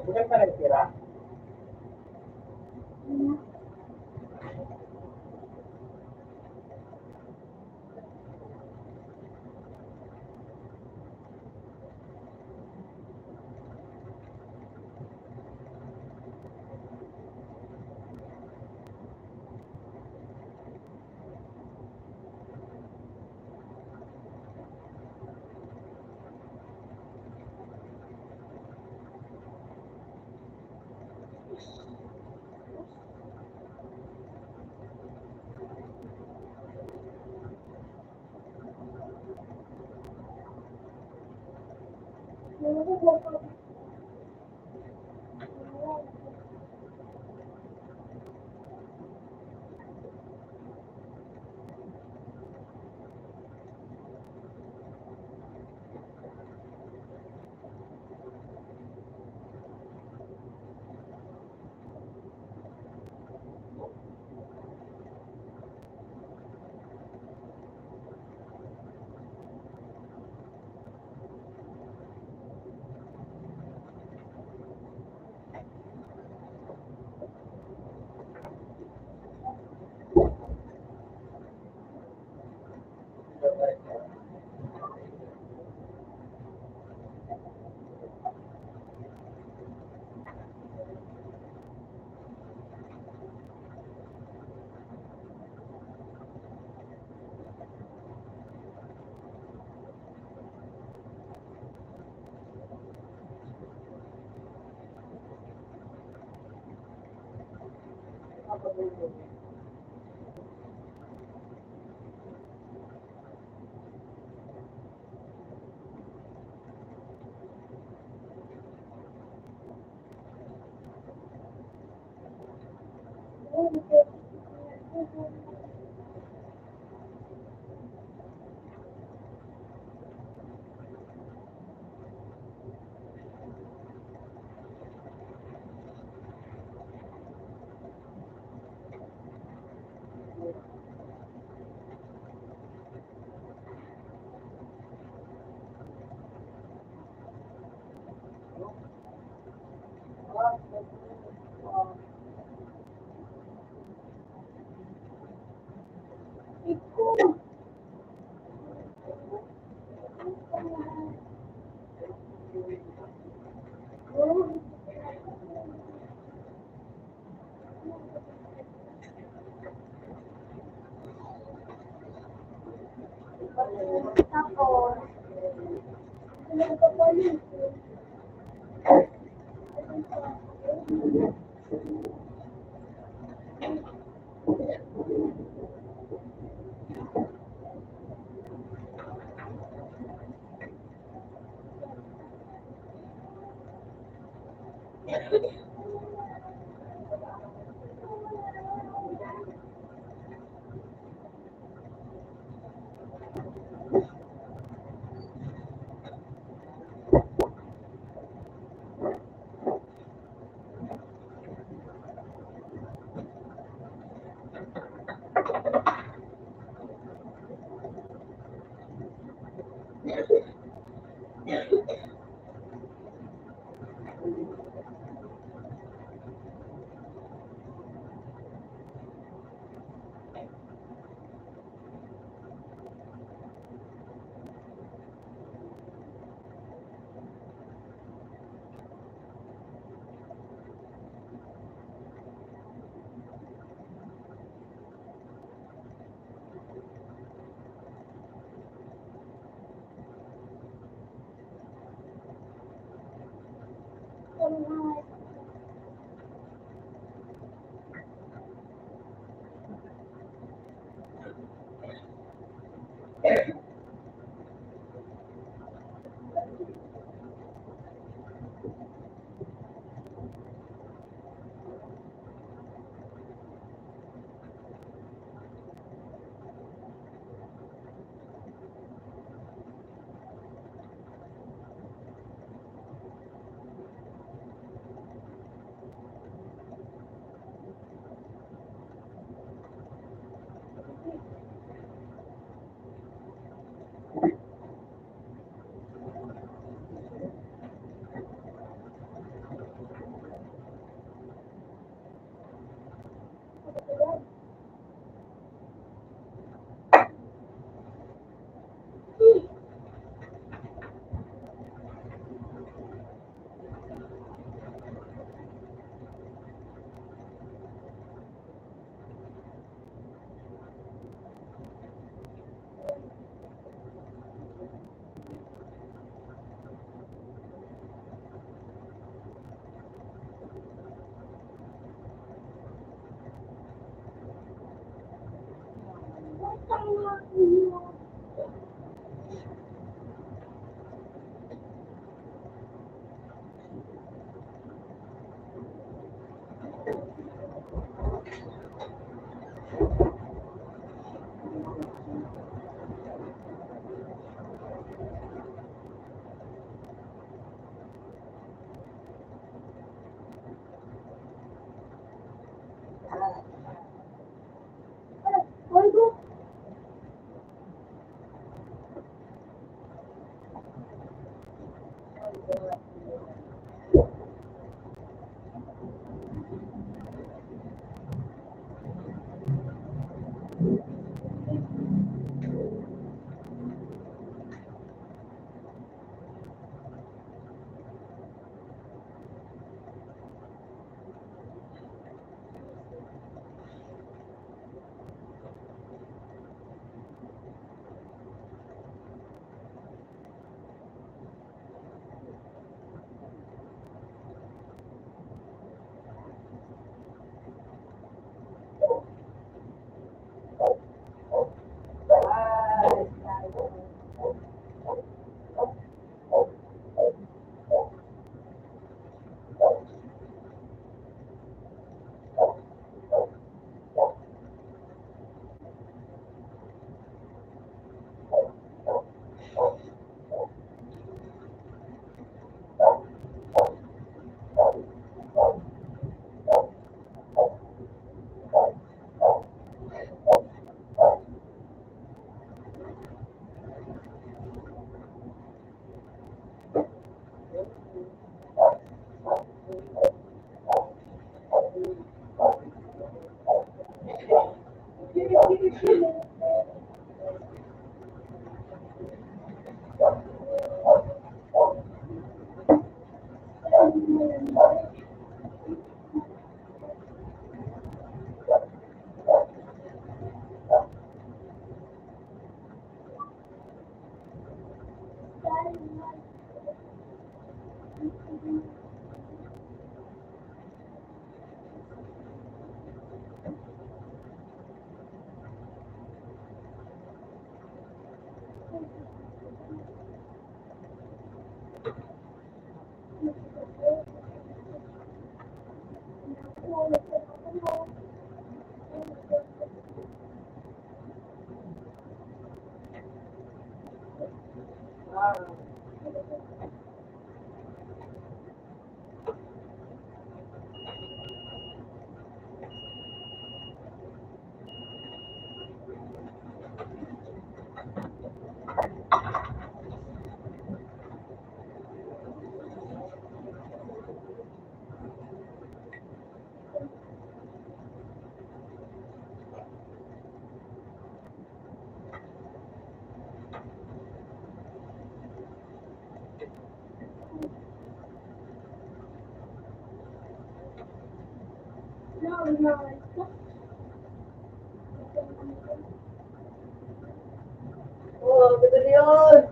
Bukan pa nagtira? Tapos, nagpapalit. No, no. Oh, ganda yun.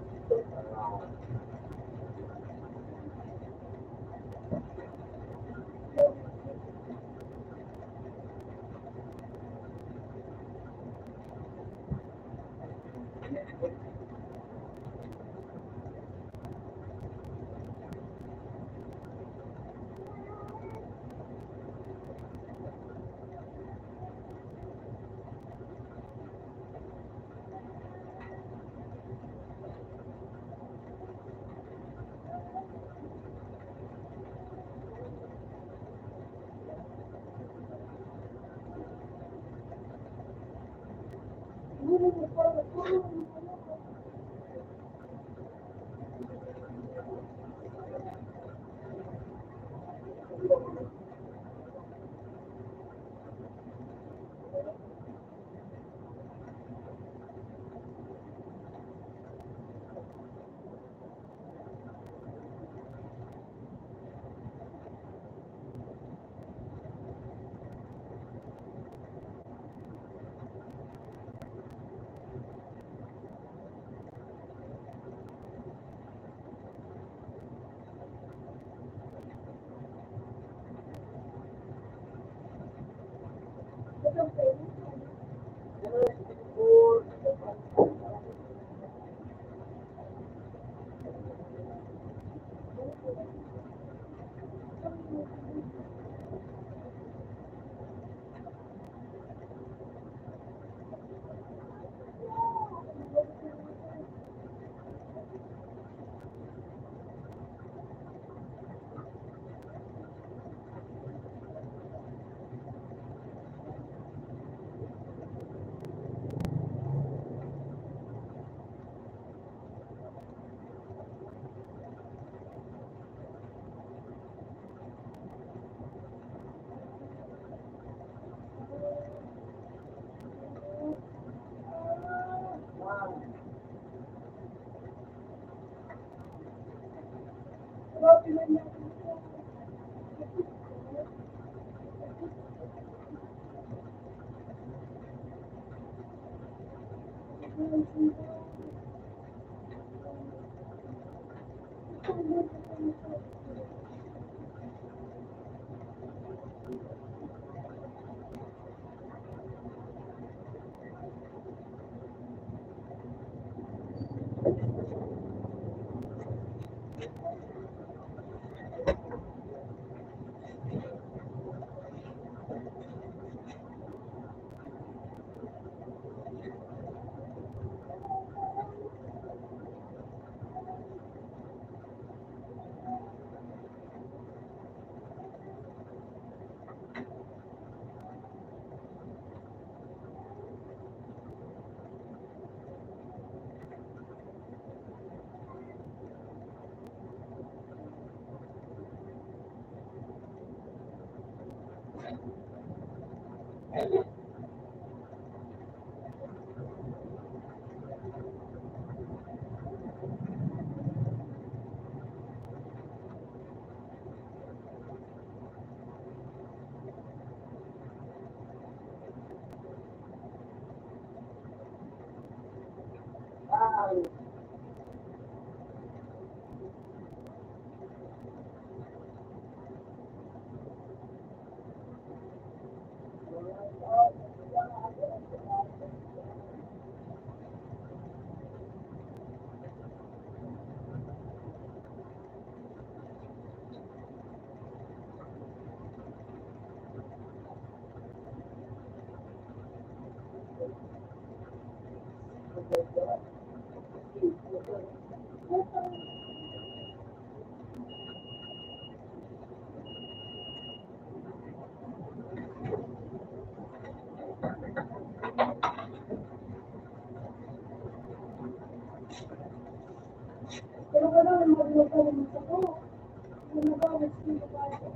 Pero gano'n ang mag-magaling ako. Magagamit sila para sa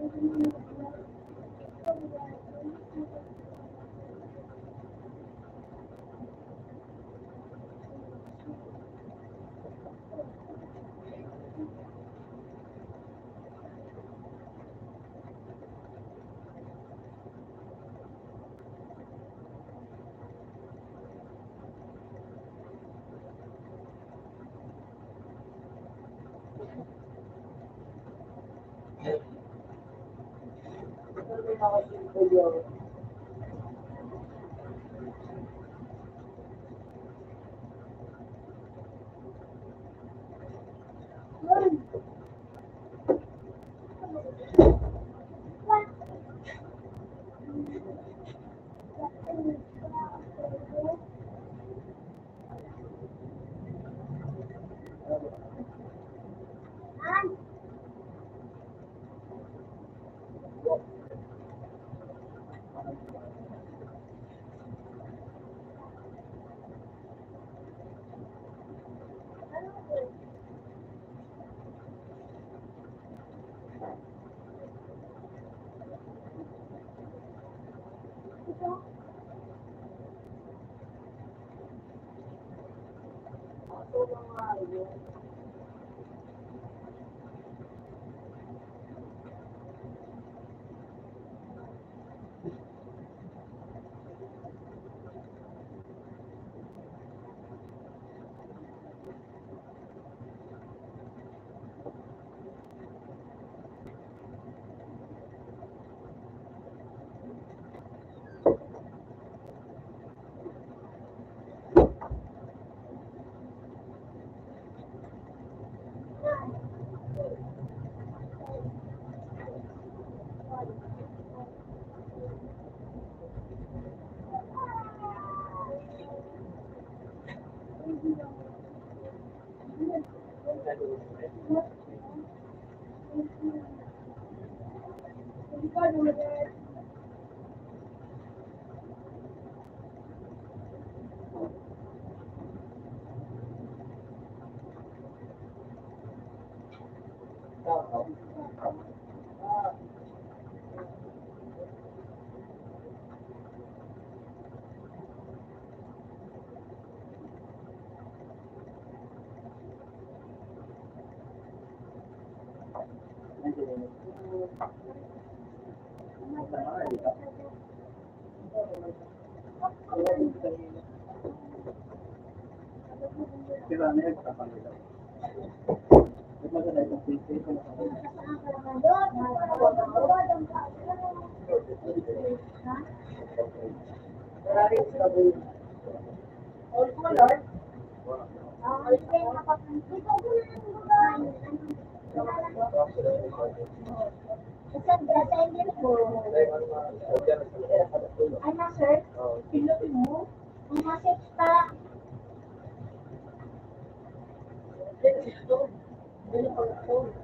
Ano, sir? Pinutin mo? Masip pa. Pwede sa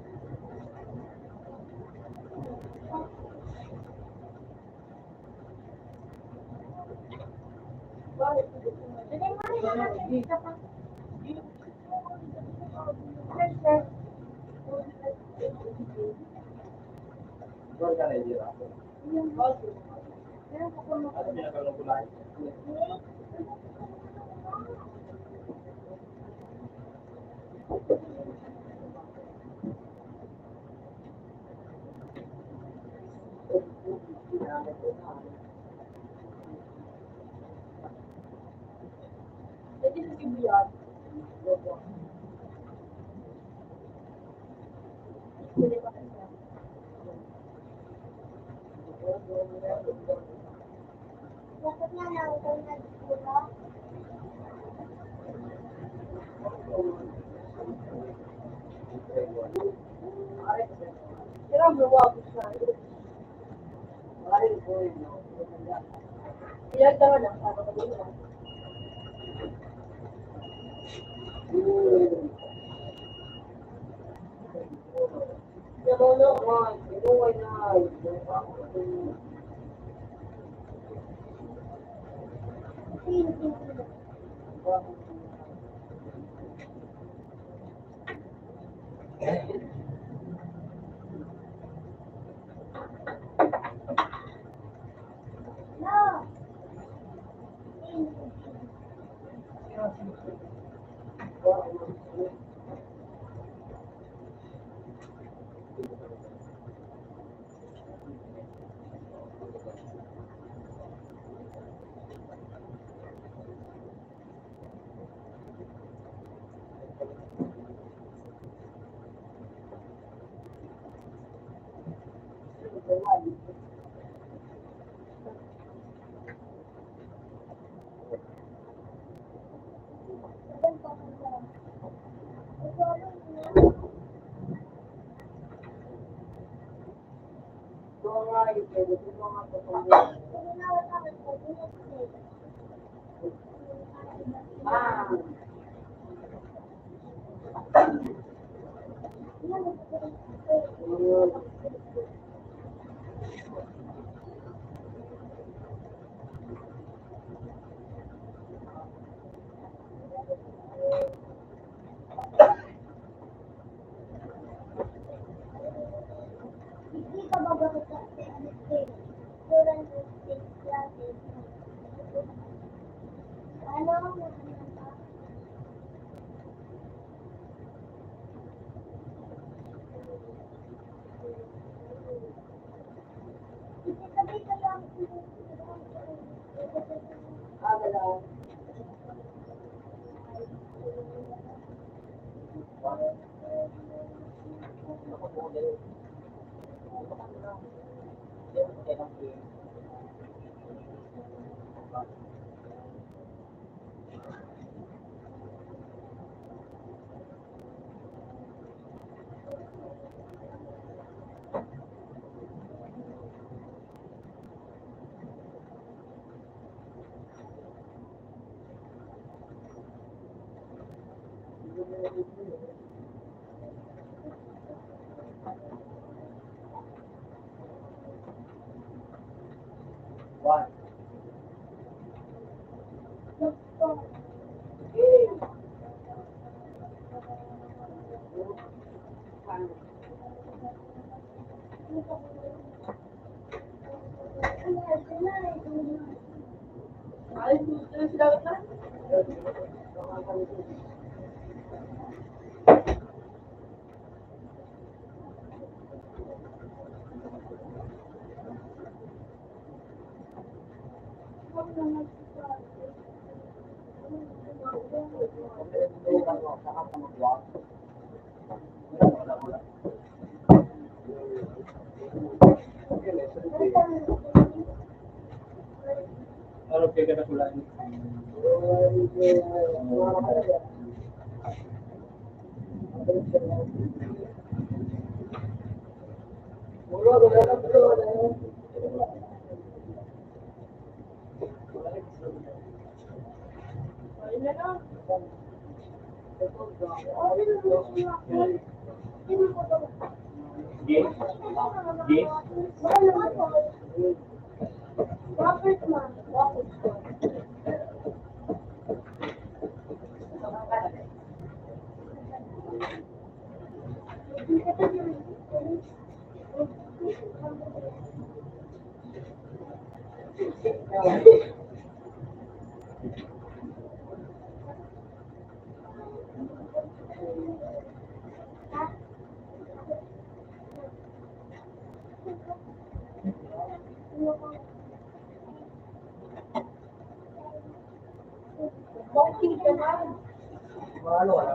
Sibuyan. Bakit nga lang ito nagpula? Kira buwagos na. Ilag naman ang sabi ko dito. Namono ko, inuway na. No! Hindi ka ba bakit sa Turan ng state classes? Ano? Sabi ka lang. Ay, susunod sila ka? Ano kaya ka nakulaan? Ay, na lang. Yes? Yes? Robert man. Bongking ka man. Ano, wala.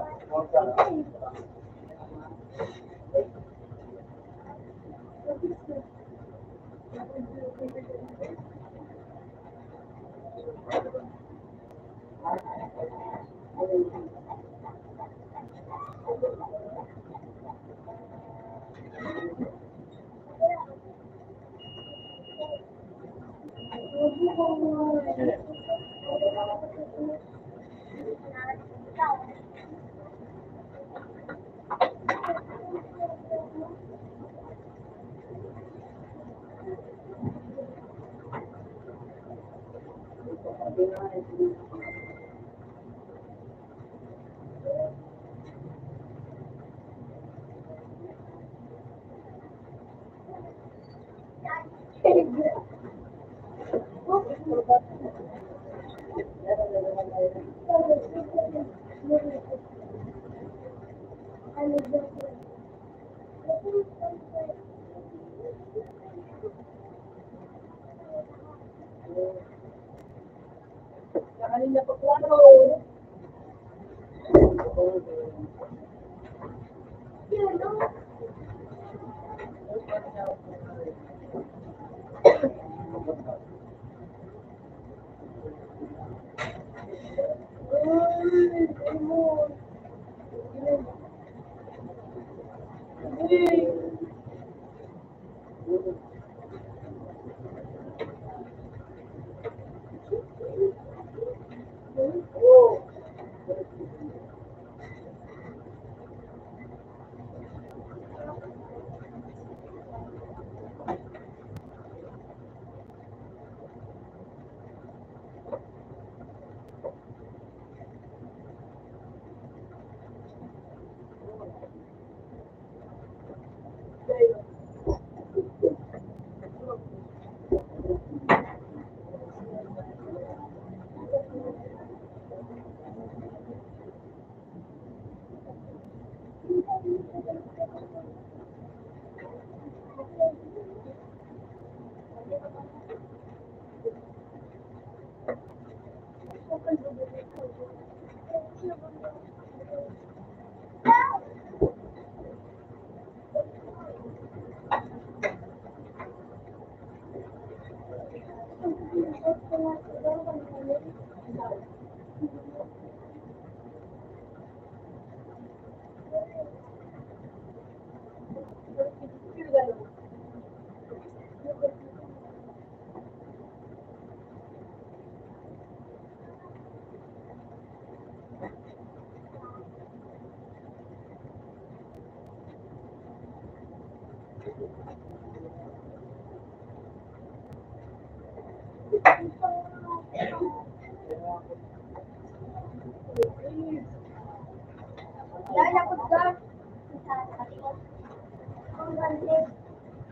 Kanina pa po ano.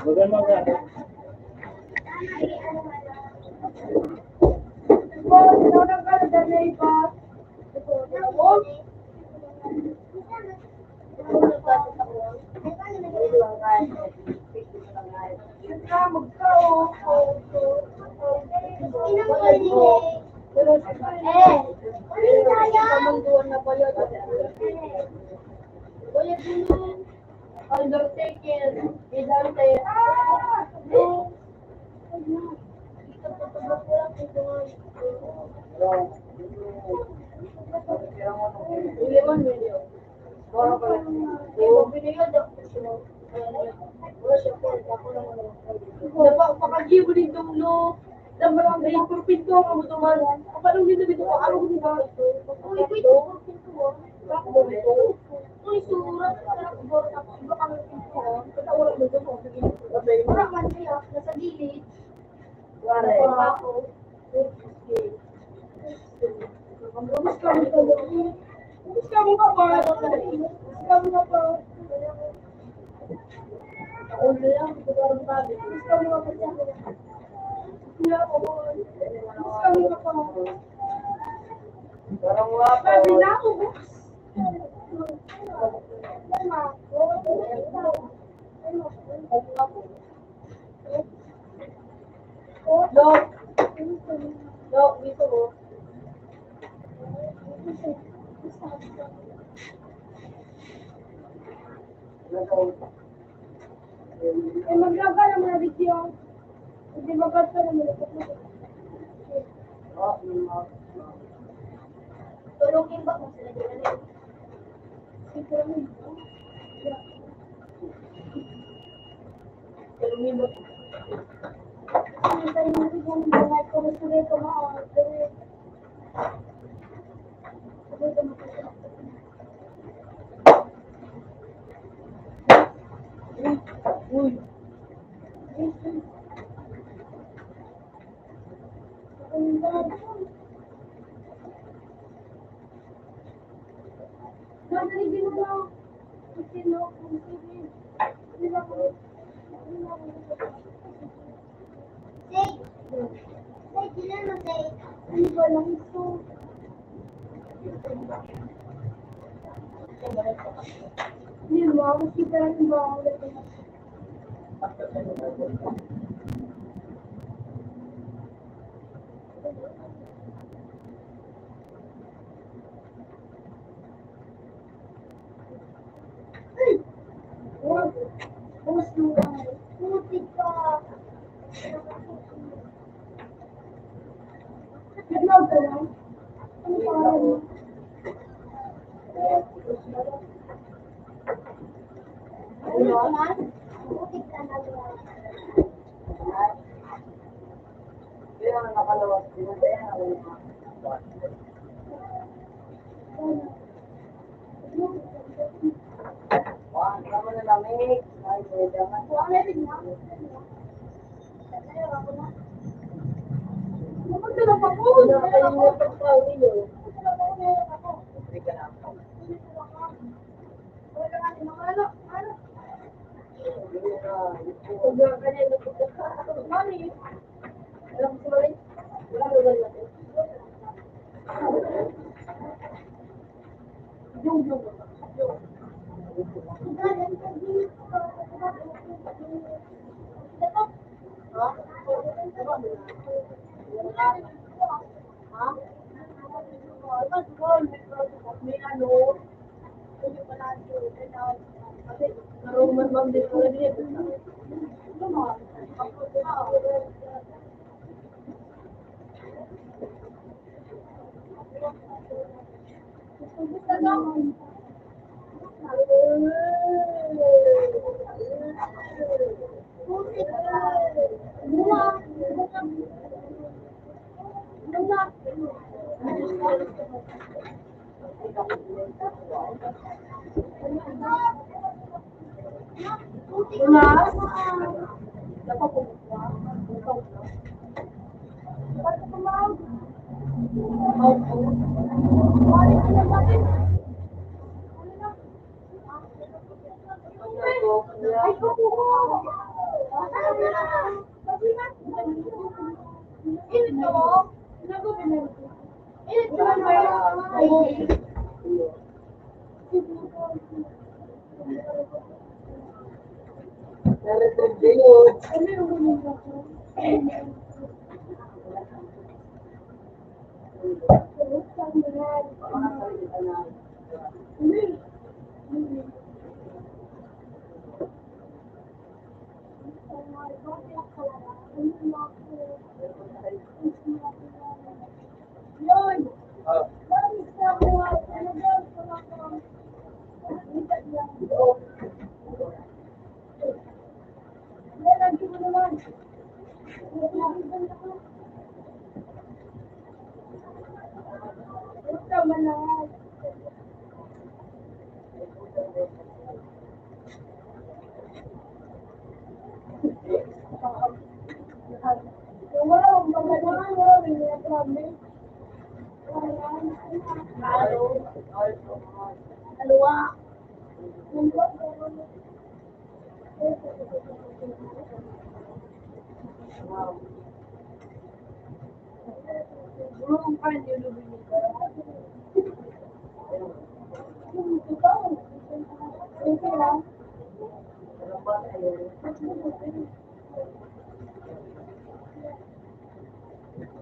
Magandang gano'n. Undertaker, Idante, no. Iliman video. Wala pala. Yung video daw. Wala siya po. Napakagibo din dulo. Namarang rin por pinto ang tuman. Paano din dito ko araw di ba? Uy, wait. Ako mo ito. Uy, surat sa bor sa iba kami pinto. Kita wala dito ko. Wala man siya nasa gilid. Wala ako. Mas kami ka ba? Mas kami ka ba? Mas kami ka ba? Ako na lang, ito ka rin sabi. Mas kami ka ba? Hindi ako. Mas kami ka ba? Parang wala pa. Sabi na ako. Dok, dito ko. Eh, maglaga naman na video. Hindi magkata naman na video. Tulungin ba kung sila dyan na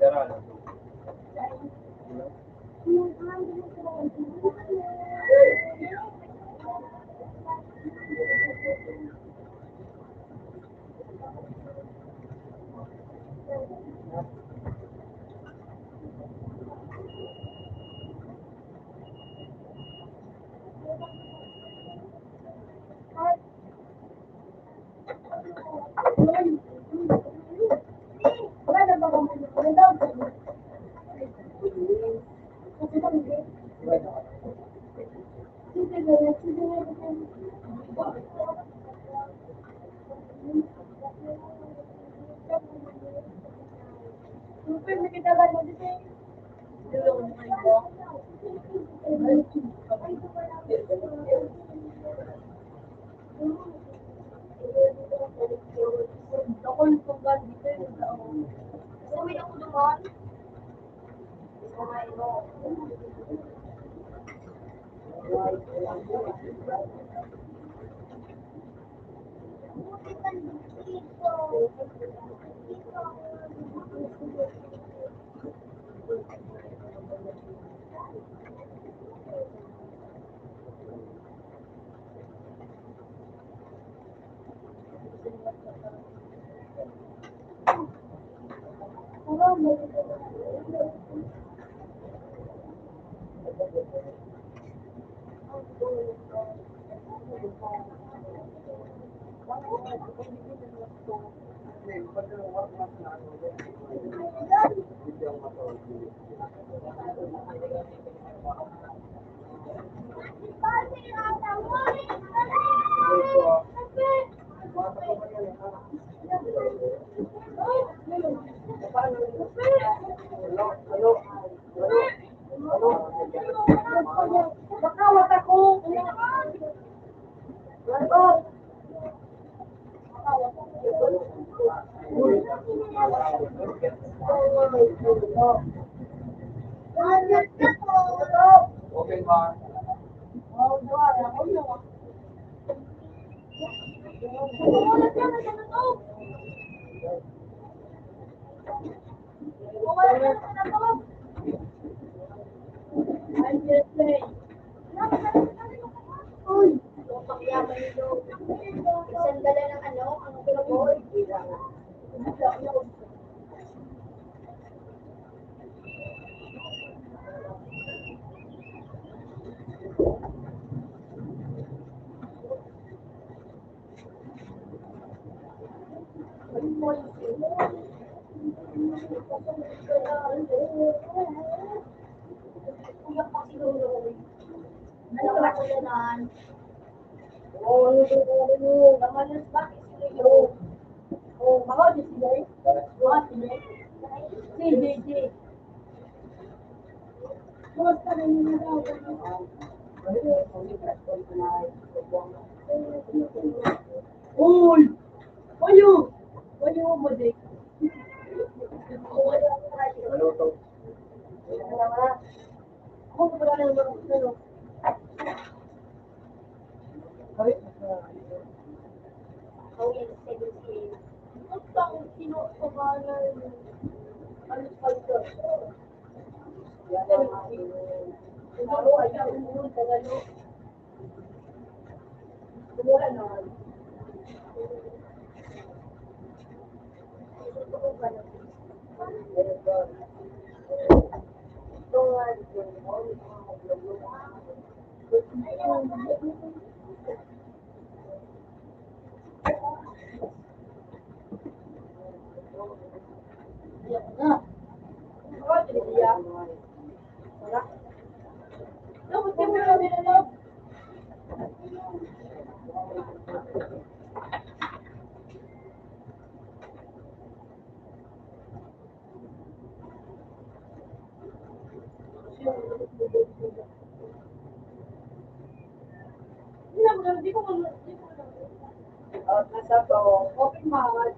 Literal. Wala na ba kung ano daw? Super, nakita ba mo dito? Ako yung tugal dito yung uwi ako doon. Bakawat ako. Okay ba? Sandala ng ano, ang pinag-board. Uy! Ayo! Ayo mo din. Maluto. Ako pa pala ng mga ano. Kari. Oh, yes, sige. Ang tawag sino sa banan. Ano pa ito? Siguro ay ang umuwi sa gano. Siguro na. Nasa to, open mouth.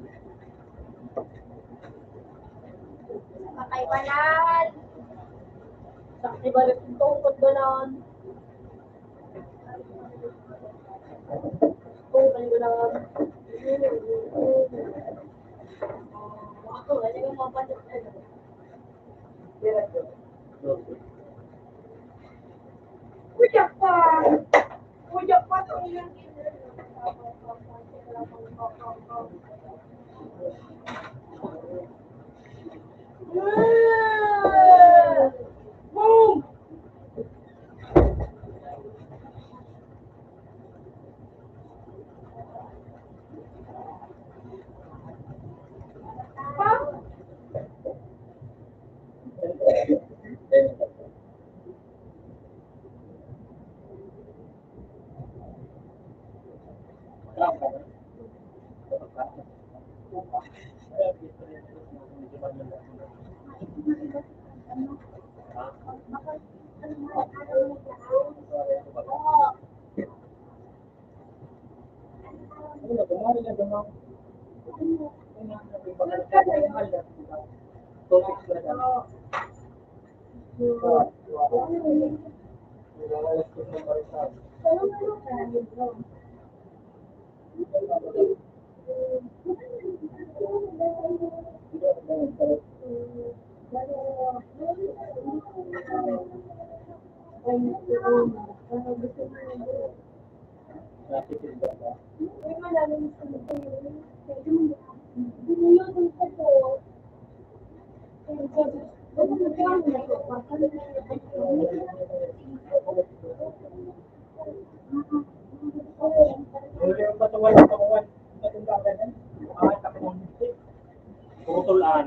Makaiwanan. Saksi balik yung tungkod ganon. Tungkod ganon. Ako, ano yung mapalit. Boom! Putulan.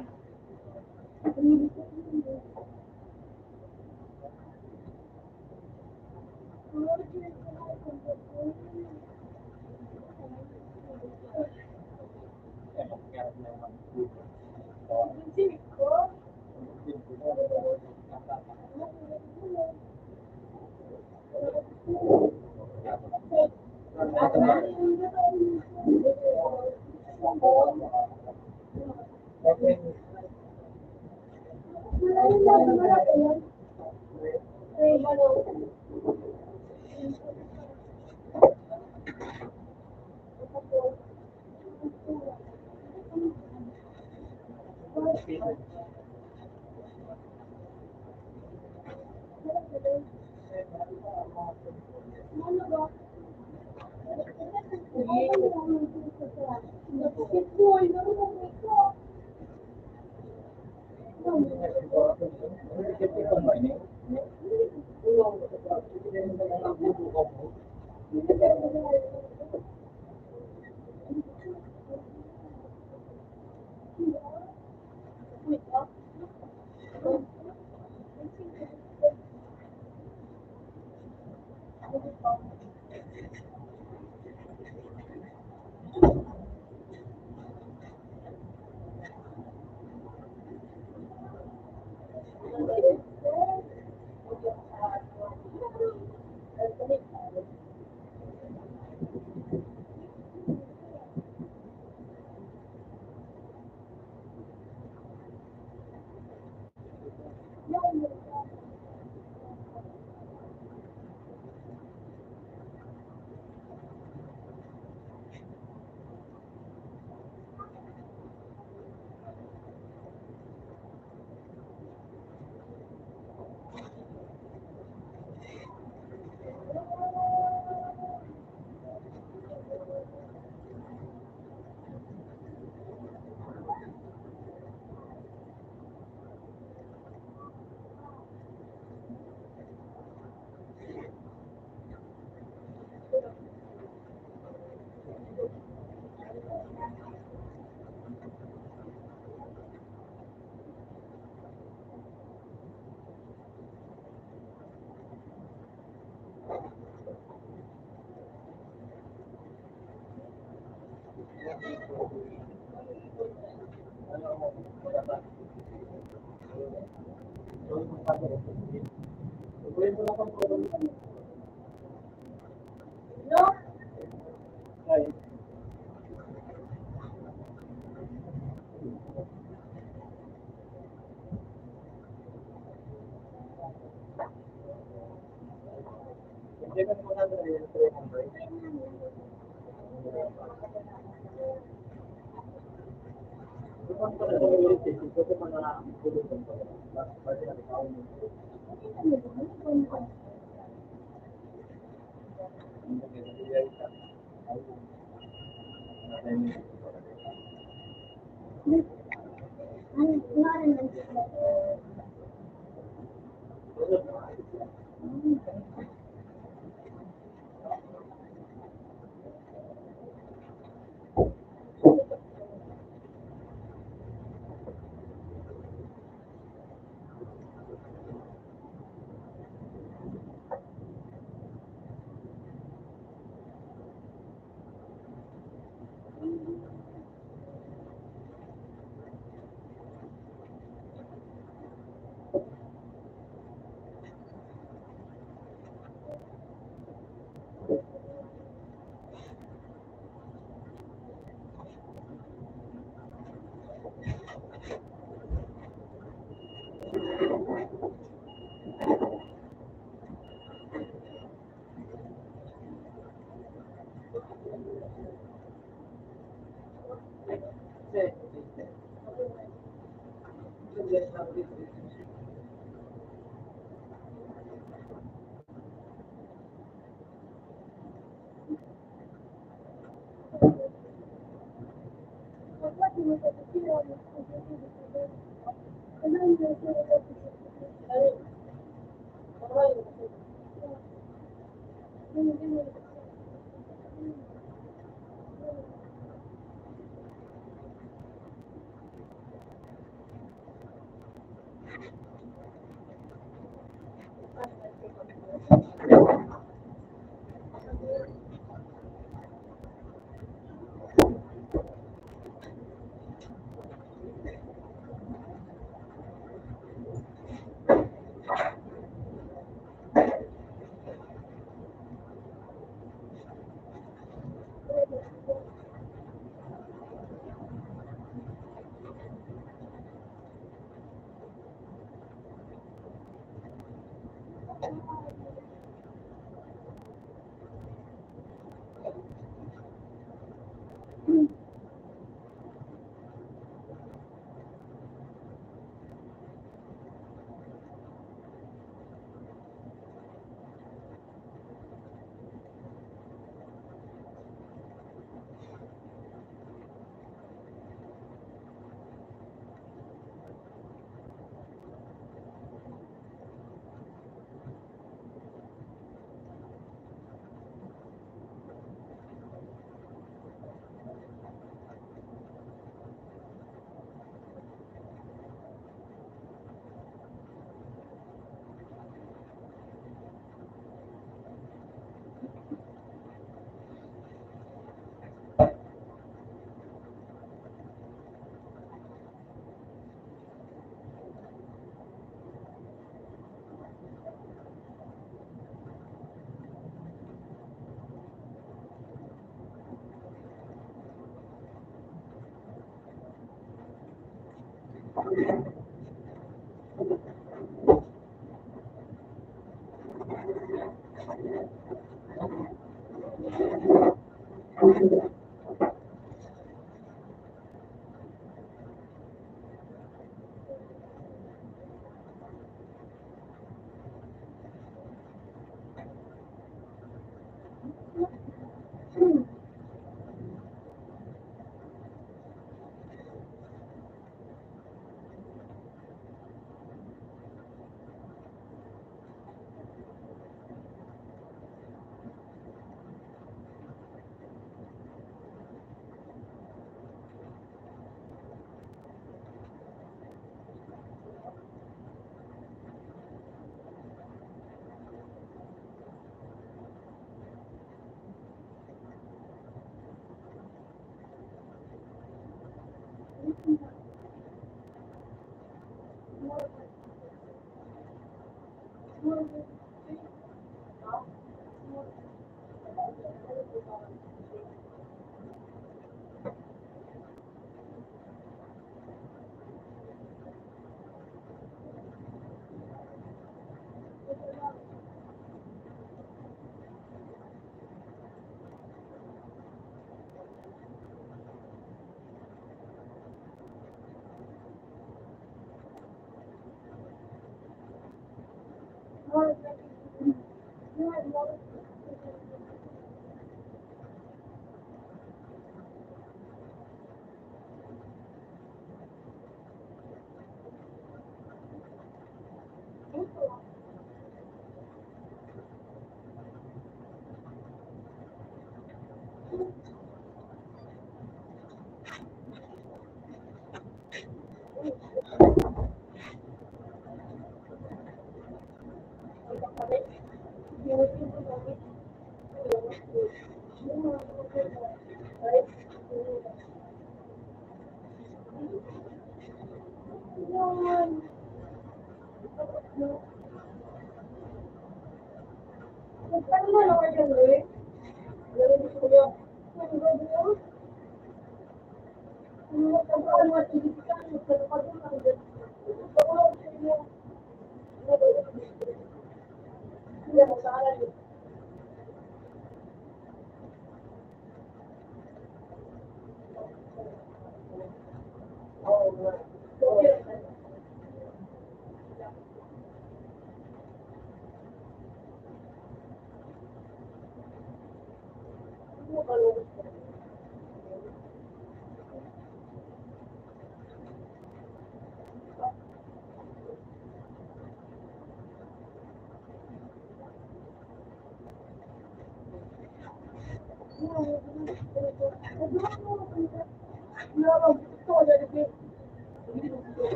Nagtanong mo naman yung word.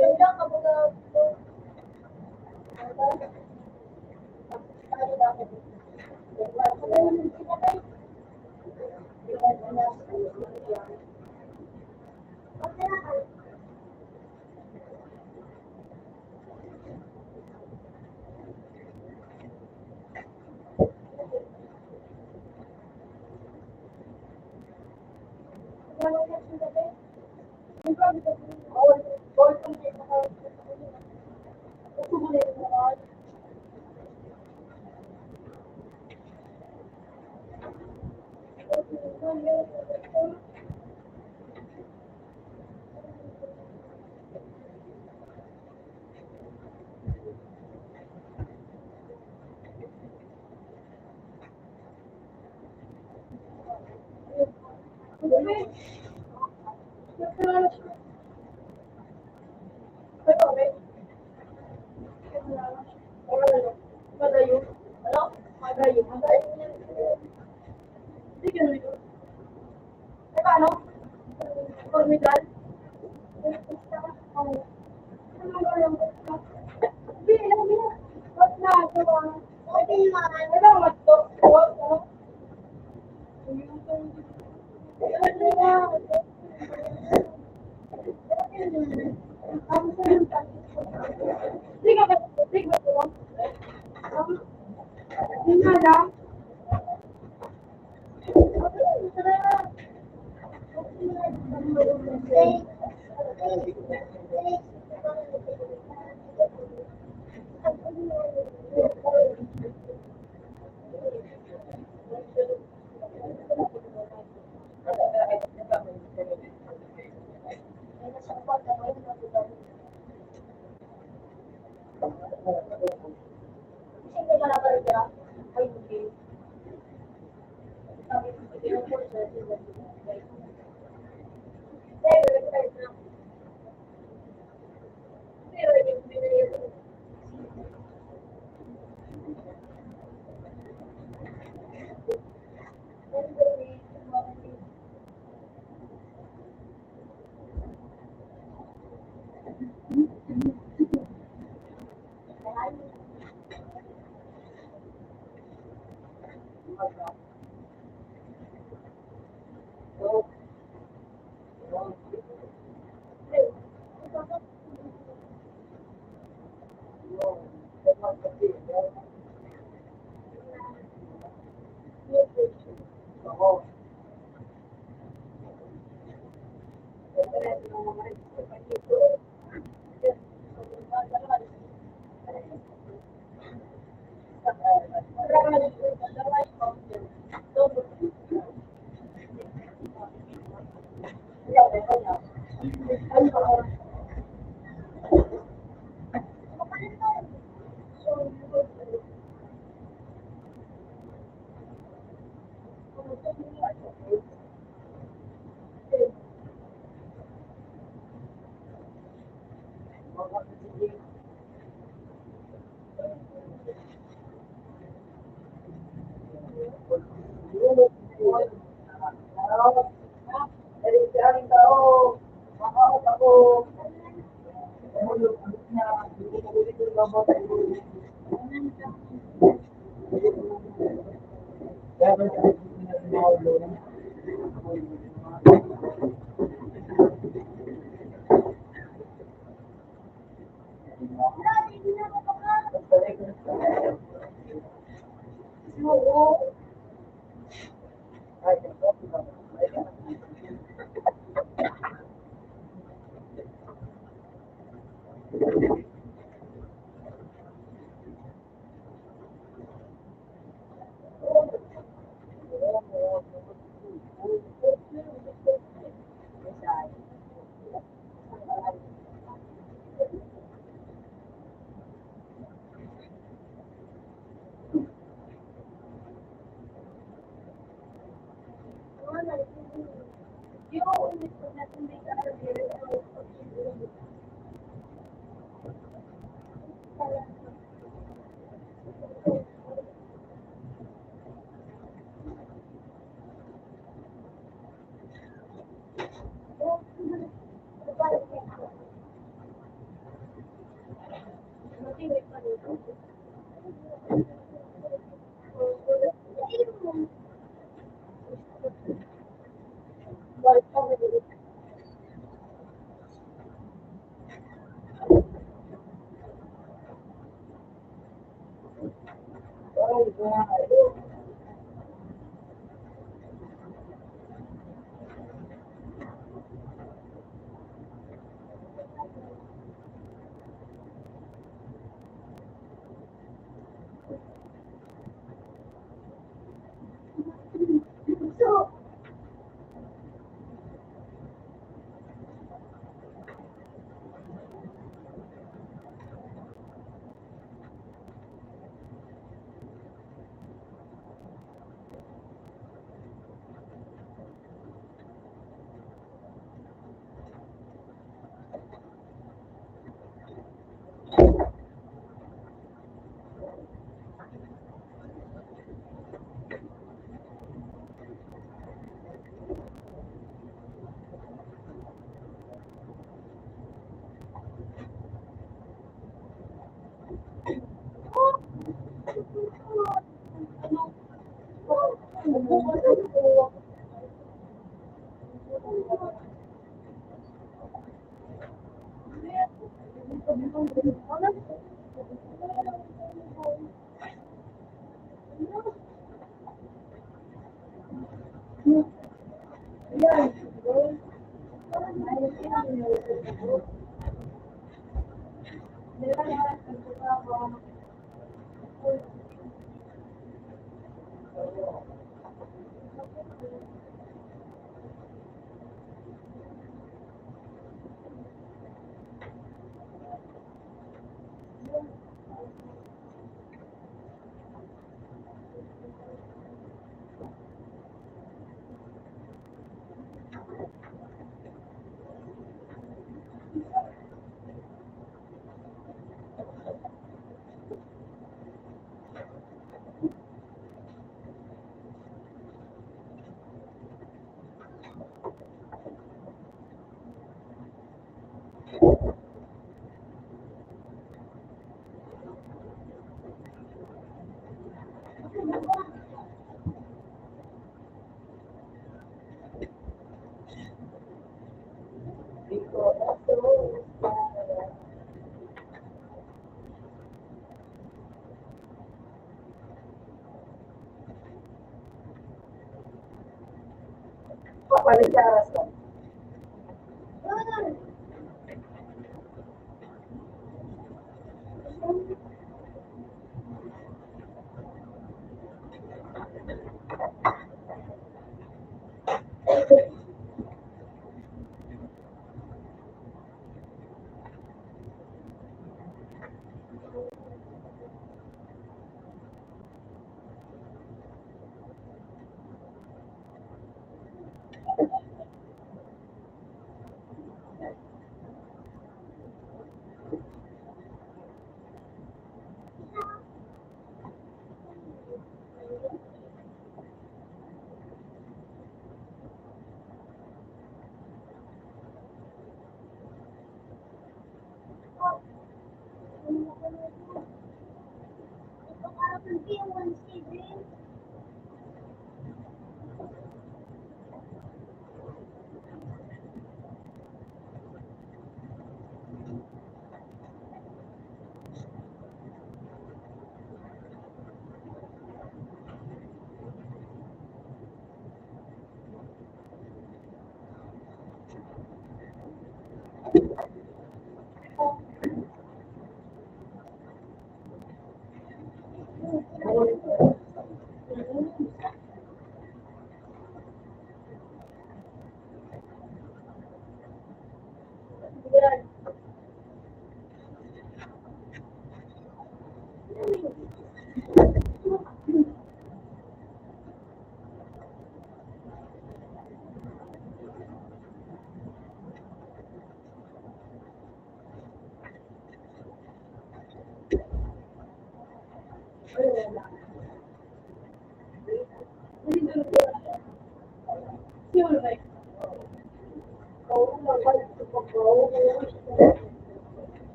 Ganda kapag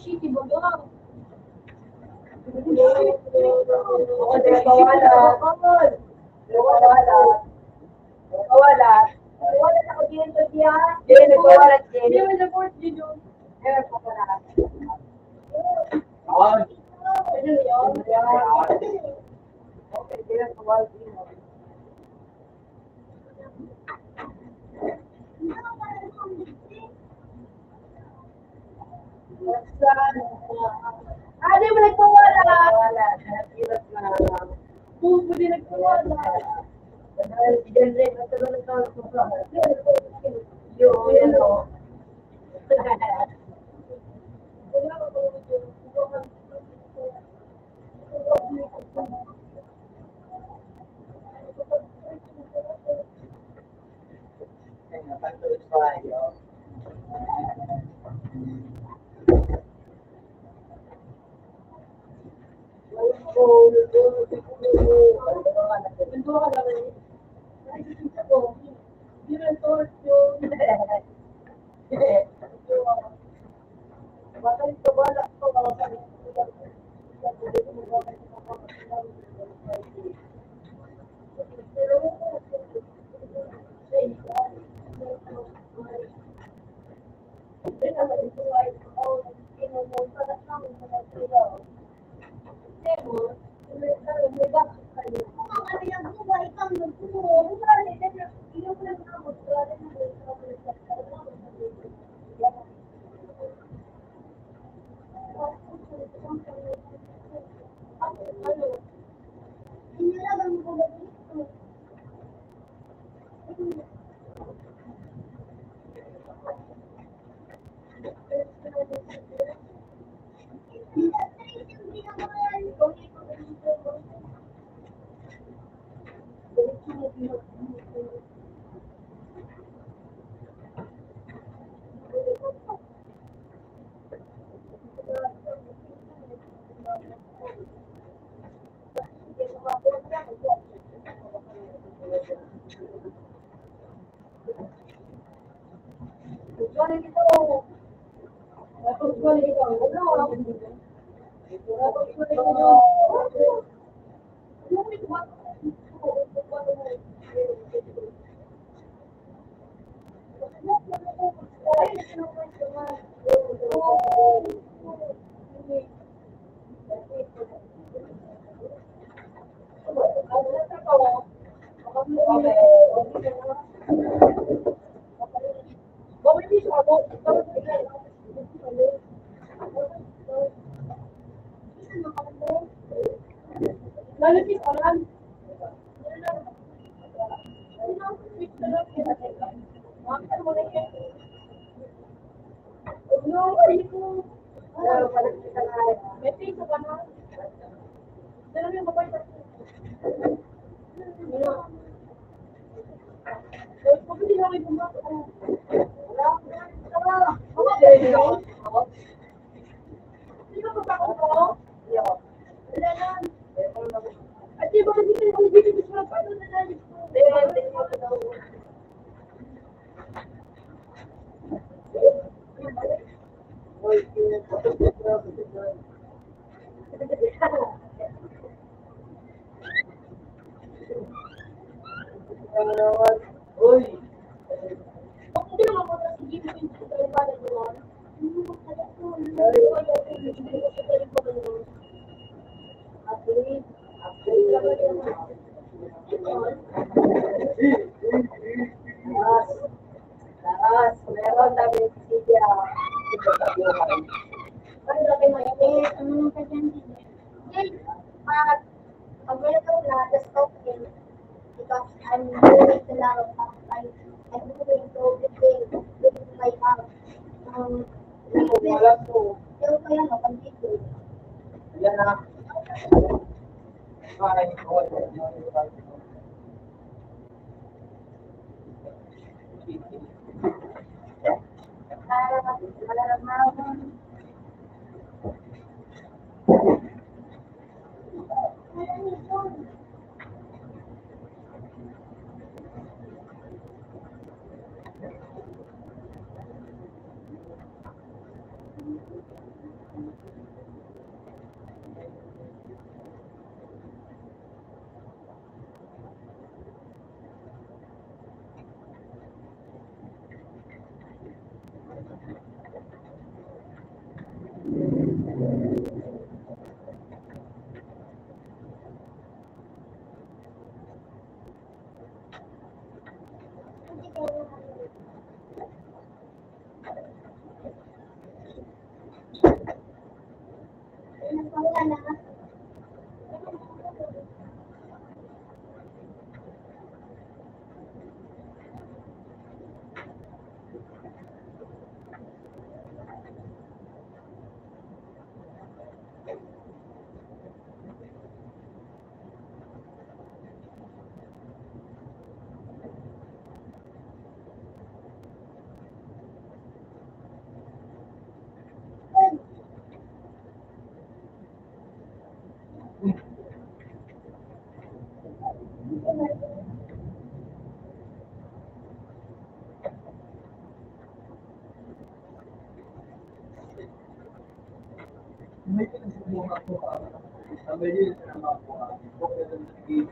Shitty ba ba? Ako din nawala. Nawala ako din sa diya. Hindi, nagwawala din. Hindi mo report dito. Meron pa pala. On. Ano yun? Okay, hindi na nawala din. Ah, di mo nagpawala. Wala. Hirap na. Kung hindi nagpawala. Yun, o. Nandun ka lang eh. Nakikita ko. Hindi na report yun. Bakit ito ba? Lalapit ka lang. May piso ka na. Dalawa yung babae. Pag hindi na kayo bumakot. Hindi ka matakot ko? Wala lang. At di ba hindi kayo bibigyan sa paano na nalit ko? Uy! Kung hindi naman mo na sige mo yung tayo pala doon. Meron kami siya. Ano laki mo yun? Ano nang kanya hindi? Pag meron na, just okay. Because I'm willing to love Ano ko yung COVID with my Wala po. pero kaya no, pag dito. Yan na. Ay, wala. Malalaman. May pinasubukan ako. Sabi niyo yung sinama ko. Okay, sige.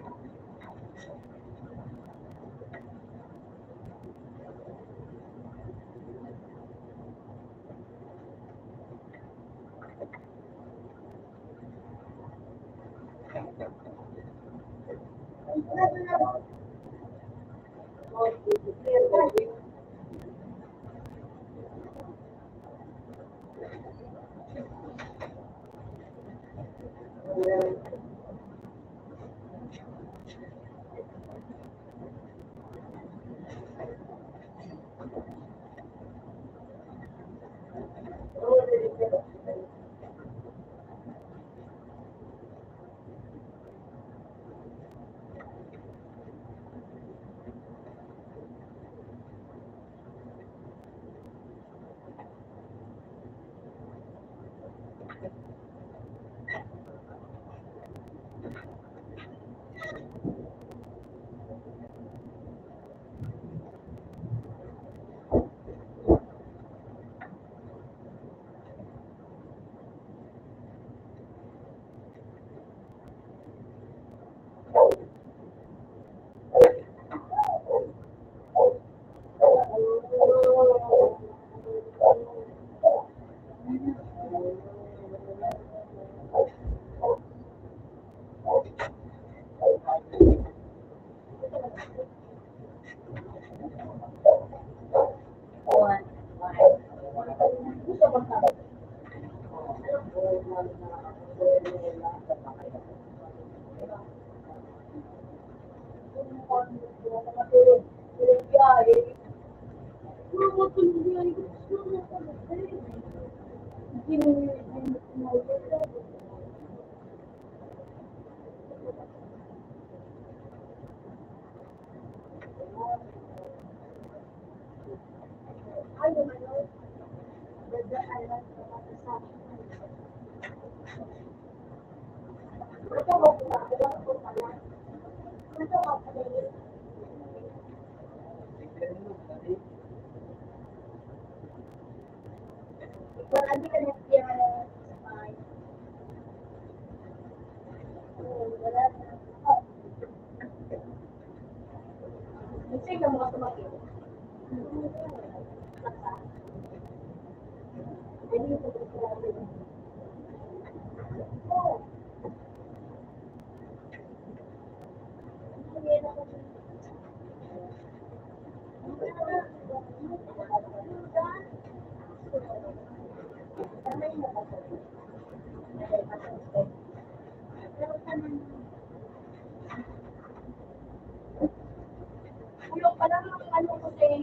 Parang ano kasi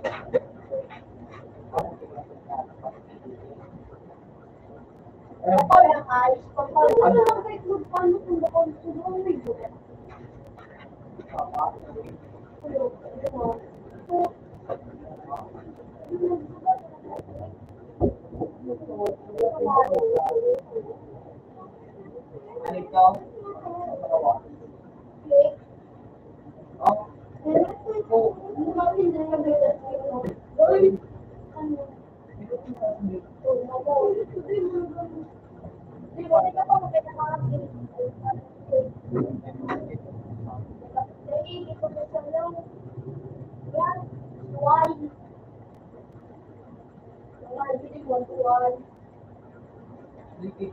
Kapag ang ayos, kapag ano lang kayo kung paano kung bakit siguro may buwan. Ano ikaw? Magawa. Oh, sige.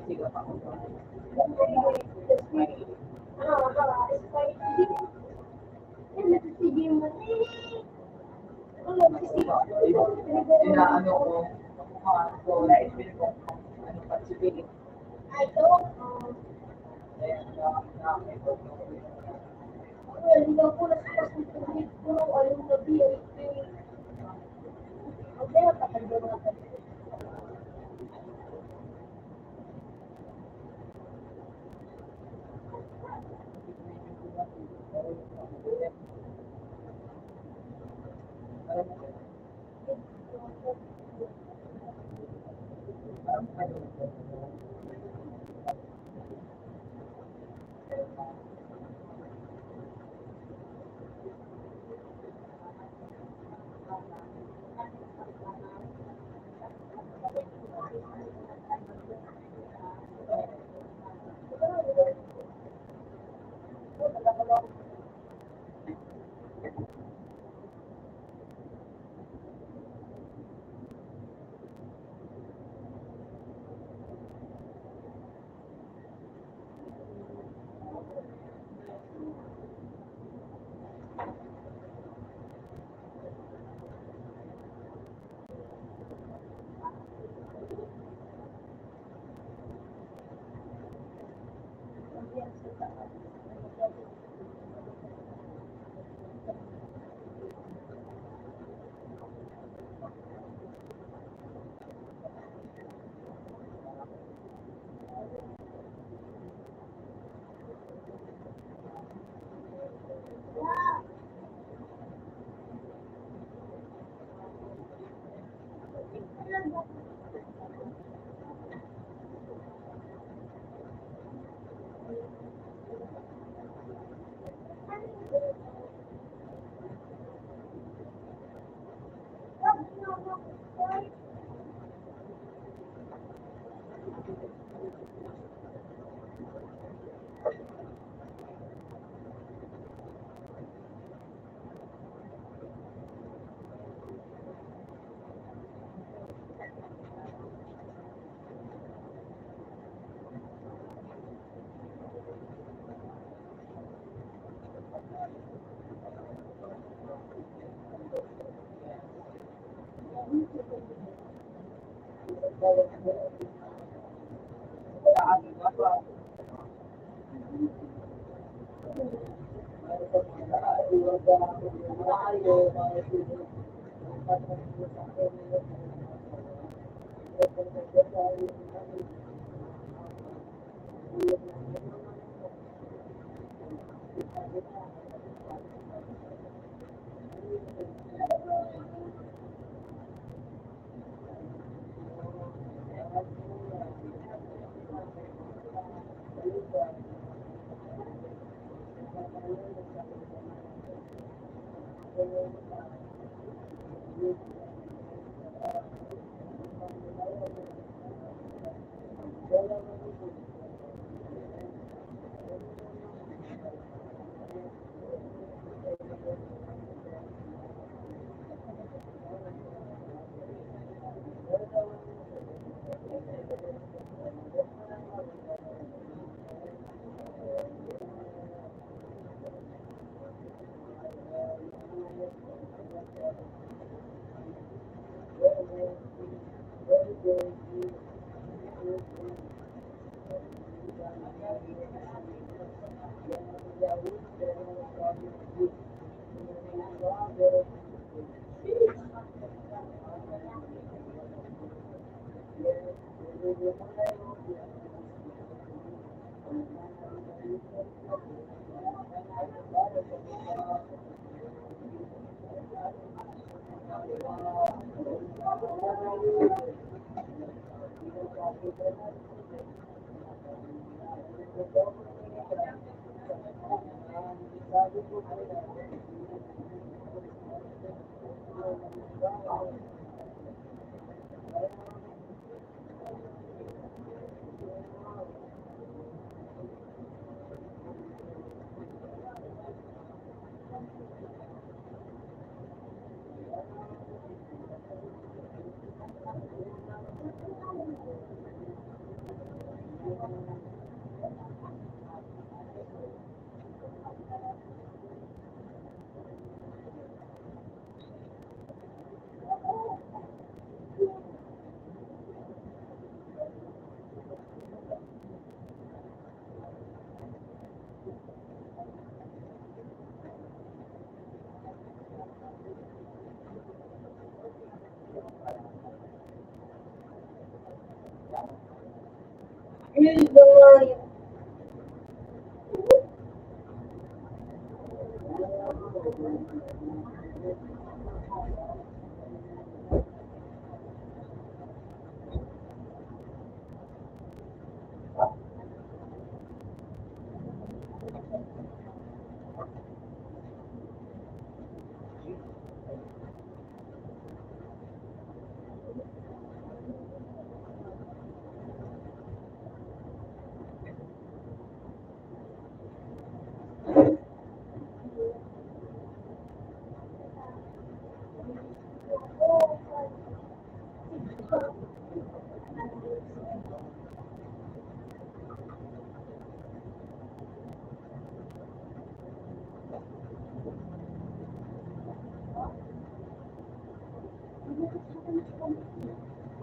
Sige pa. Inaano ko, ko, na-explain ko ano participate.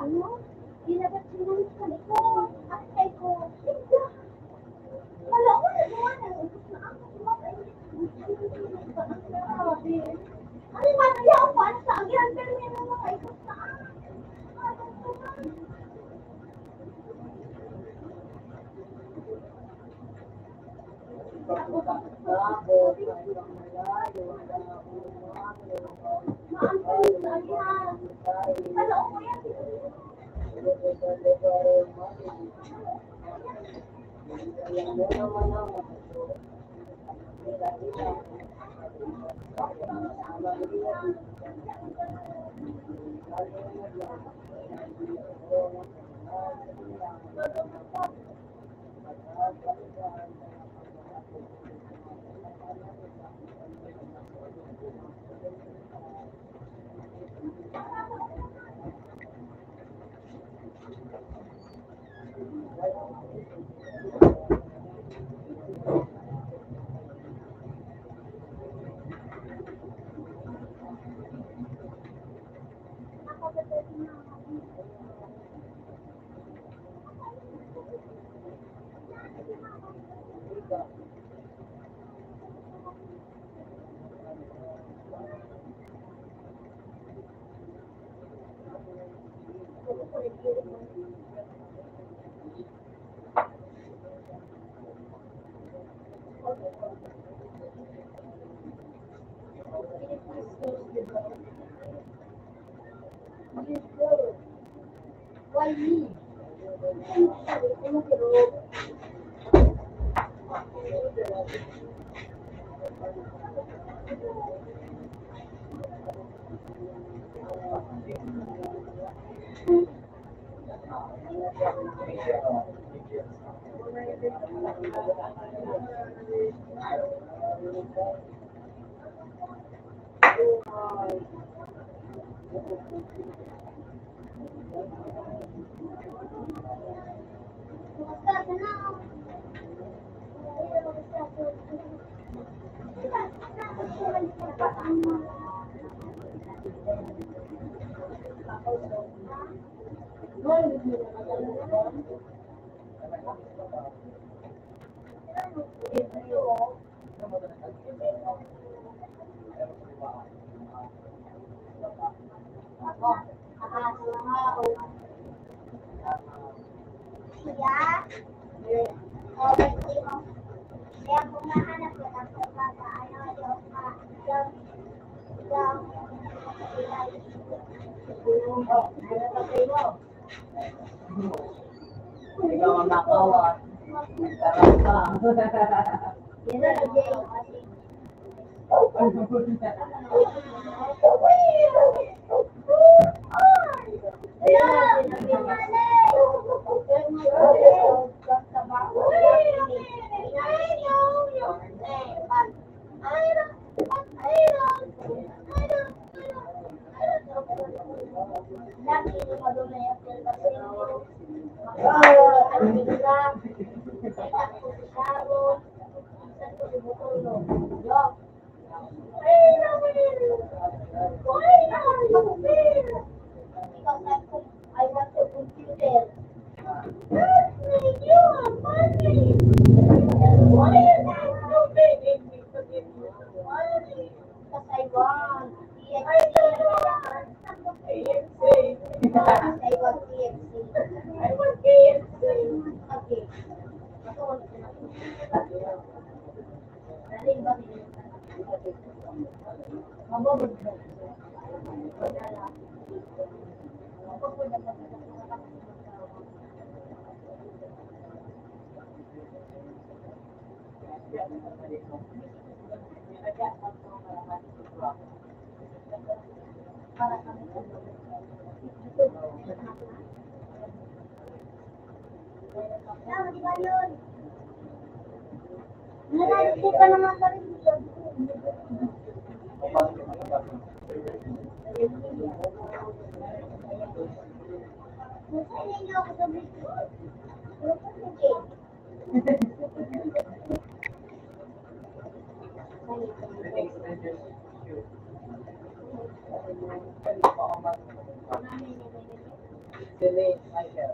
Ano? Ilabas mo lang sa likod. Ay ko. Wala ko na naman. Ubus na ako. Grabe. Ano nga kaya ako paano sa agyan? Pero may mga ikot na maantay sa agyan. Ano ko yan? Why me? Kaya pumahanap ko ng pagkakaano Ikaw ang nakawa. Sarap pa. Yan na, Jay. I want a computer. Because I want TXT. I want TXT. Okay. Di ba yun? Nalalago ka naman sa rin dito. Nasaan ninyo ako sa video? Ano po sa game? Delay, Michael.